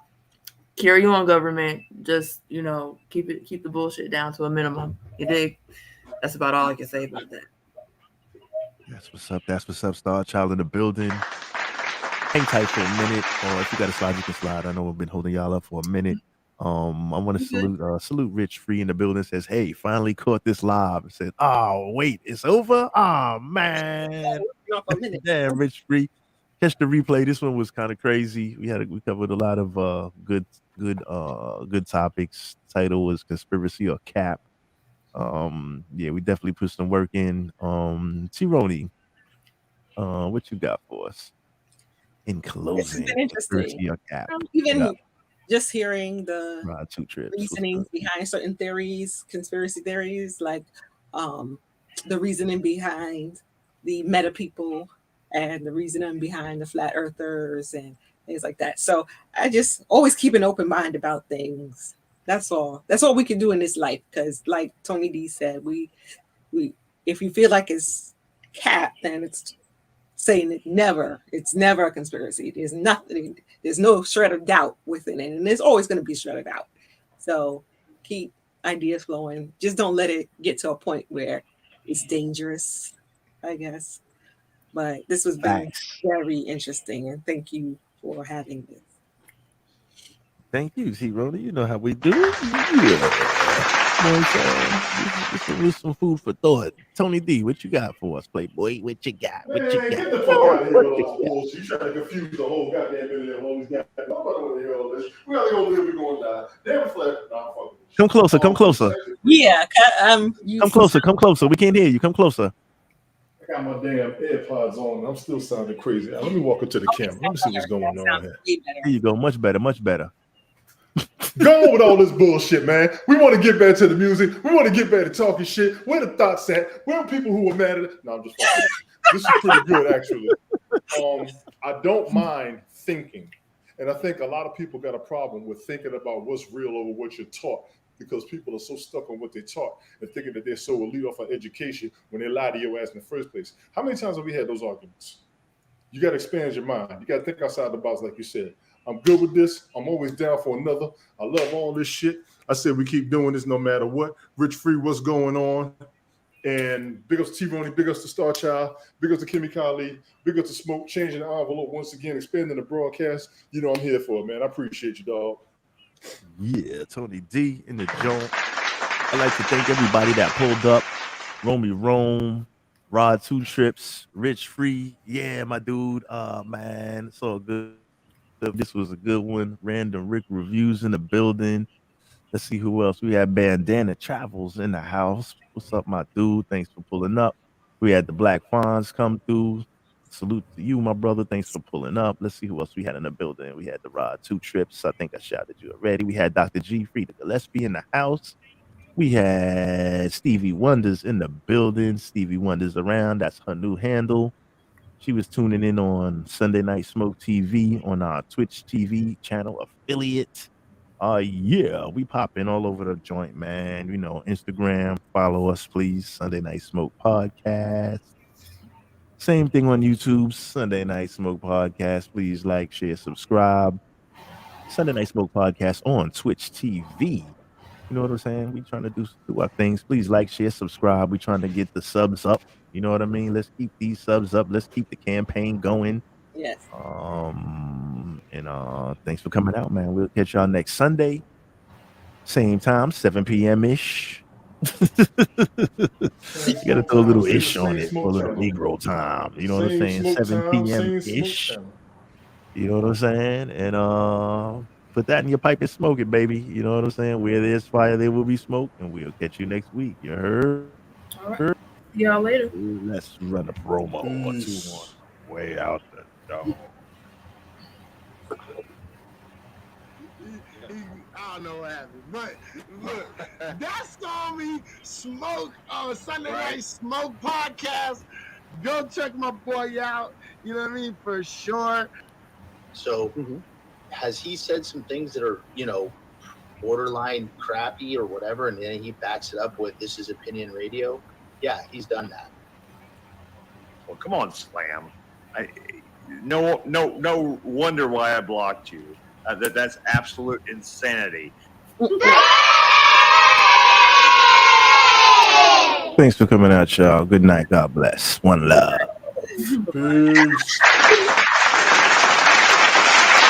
carry on, government. Just, keep the bullshit down to a minimum. You dig? That's about all I can say about that. That's what's up. That's what's up. Star Child in the building. Hang tight for a minute. Or if you got to slide, you can slide. I know we've been holding y'all up for a minute. I want to salute Rich Free in the building. Says, hey, finally caught this live. It said, oh, wait, it's over? Oh, man. Damn, Rich Free. Catch the replay. This one was kind of crazy. We covered a lot of good topics. Title was Conspiracy or Cap. Yeah, we definitely put some work in. T-Roni, what you got for us in closing? It's been interesting. Even just hearing the reasonings behind certain theories, conspiracy theories, like the reasoning behind the meta people and the reasoning behind the flat earthers and things like that. So I just always keep an open mind about things. That's all. That's all we can do in this life. Because, like Tony D said, we if you feel like it's cap, then it's saying it's never a conspiracy. There's nothing. There's no shred of doubt within it, and there's always going to be a shred of doubt. So keep ideas flowing. Just don't let it get to a point where it's dangerous, I guess. But this was very, very interesting, and thank you for having this. Thank you, T-Roni. You know how we do. Yeah. You know what I'm saying? This is some food for thought. Tony D, what you got for us, Playboy? What you got? What you got? Get the fuck out of here with all this bullshit. You trying to confuse the whole goddamn minute of all these guys. Nobody want to hear all this. We gotta go live, we're going to die. Damn flat. Nah, fuck it. Come closer, come closer. Yeah, come closer. We can't hear you. Come closer. I got my damn AirPods on. I'm still sounding crazy. Let me walk up to the camera. Let me see what's going on here. There you go. Much better. Much better. Go on with all this bullshit, man. We want to get back to the music. We want to get back to talking shit. Where the thoughts at? Where are people who are mad at it? No, I'm just fucking. This is pretty good, actually. I don't mind thinking. And I think a lot of people got a problem with thinking about what's real over what you're taught, because people are so stuck on what they're taught and thinking that they're so elite off of education when they lie to your ass in the first place. How many times have we had those arguments? You got to expand your mind. You got to think outside the box, like you said. I'm good with this. I'm always down for another. I love all this shit. I said we keep doing this no matter what. Rich Free, what's going on? And big ups to T-Ronnie, big ups to Star Child, big ups to Kimmy Kali, big ups to Smoke, changing the envelope once again, expanding the broadcast. You know I'm here for it, man. I appreciate you, dog. Yeah, Tony D in the joint. I'd like to thank everybody that pulled up. Romy Rome, Rod Two Trips, Rich Free. Yeah, my dude. Man, it's all good. This was a good one. Random Rick Reviews in the building. Let's see who else. We had Bandana Travels in the house. What's up, my dude? Thanks for pulling up. We had the Black Fonz come through. Salute to you, my brother. Thanks for pulling up. Let's see who else we had in the building. We had the Rod Two Trips. I think I shouted you already. We had Dr. G, Frida Gillespie in the house. We had Stevie Wonders in the building. Stevie Wonders around. That's her new handle. She was tuning in on Sunday Night Smoke TV on our Twitch TV channel affiliate. Yeah, we popping all over the joint, man. You know, Instagram, follow us, please. Sunday Night Smoke Podcast. Same thing on YouTube, Sunday Night Smoke Podcast. Please like, share, subscribe. Sunday Night Smoke Podcast on Twitch TV. You know what I'm saying? We trying to do our things. Please like, share, subscribe. We trying to get the subs up. You know what I mean? Let's keep these subs up. Let's keep the campaign going. Yes. Thanks for coming out, man. We'll catch y'all next Sunday. Same time, 7 p.m. You gotta throw a little ish on it for a little Negro time. You know what I'm saying? 7 p.m. ish. You know what I'm saying? And put that in your pipe and smoke it, baby. You know what I'm saying? Where there's fire, there will be smoke, and we'll catch you next week. You heard? All right. See y'all later. Let's run a promo or two on way out the door. I don't know what happened, but look, that's gonna be Smoke Sunday Night Smoke Podcast. Go check my boy out. You know what I mean, for sure. So, has he said some things that are, borderline crappy or whatever, and then he backs it up with "This is Opinion Radio"? Yeah, he's done that. Well, come on, Slam. No wonder why I blocked you. That's absolute insanity. Thanks for coming out, y'all. Good night. God bless. One love. Peace.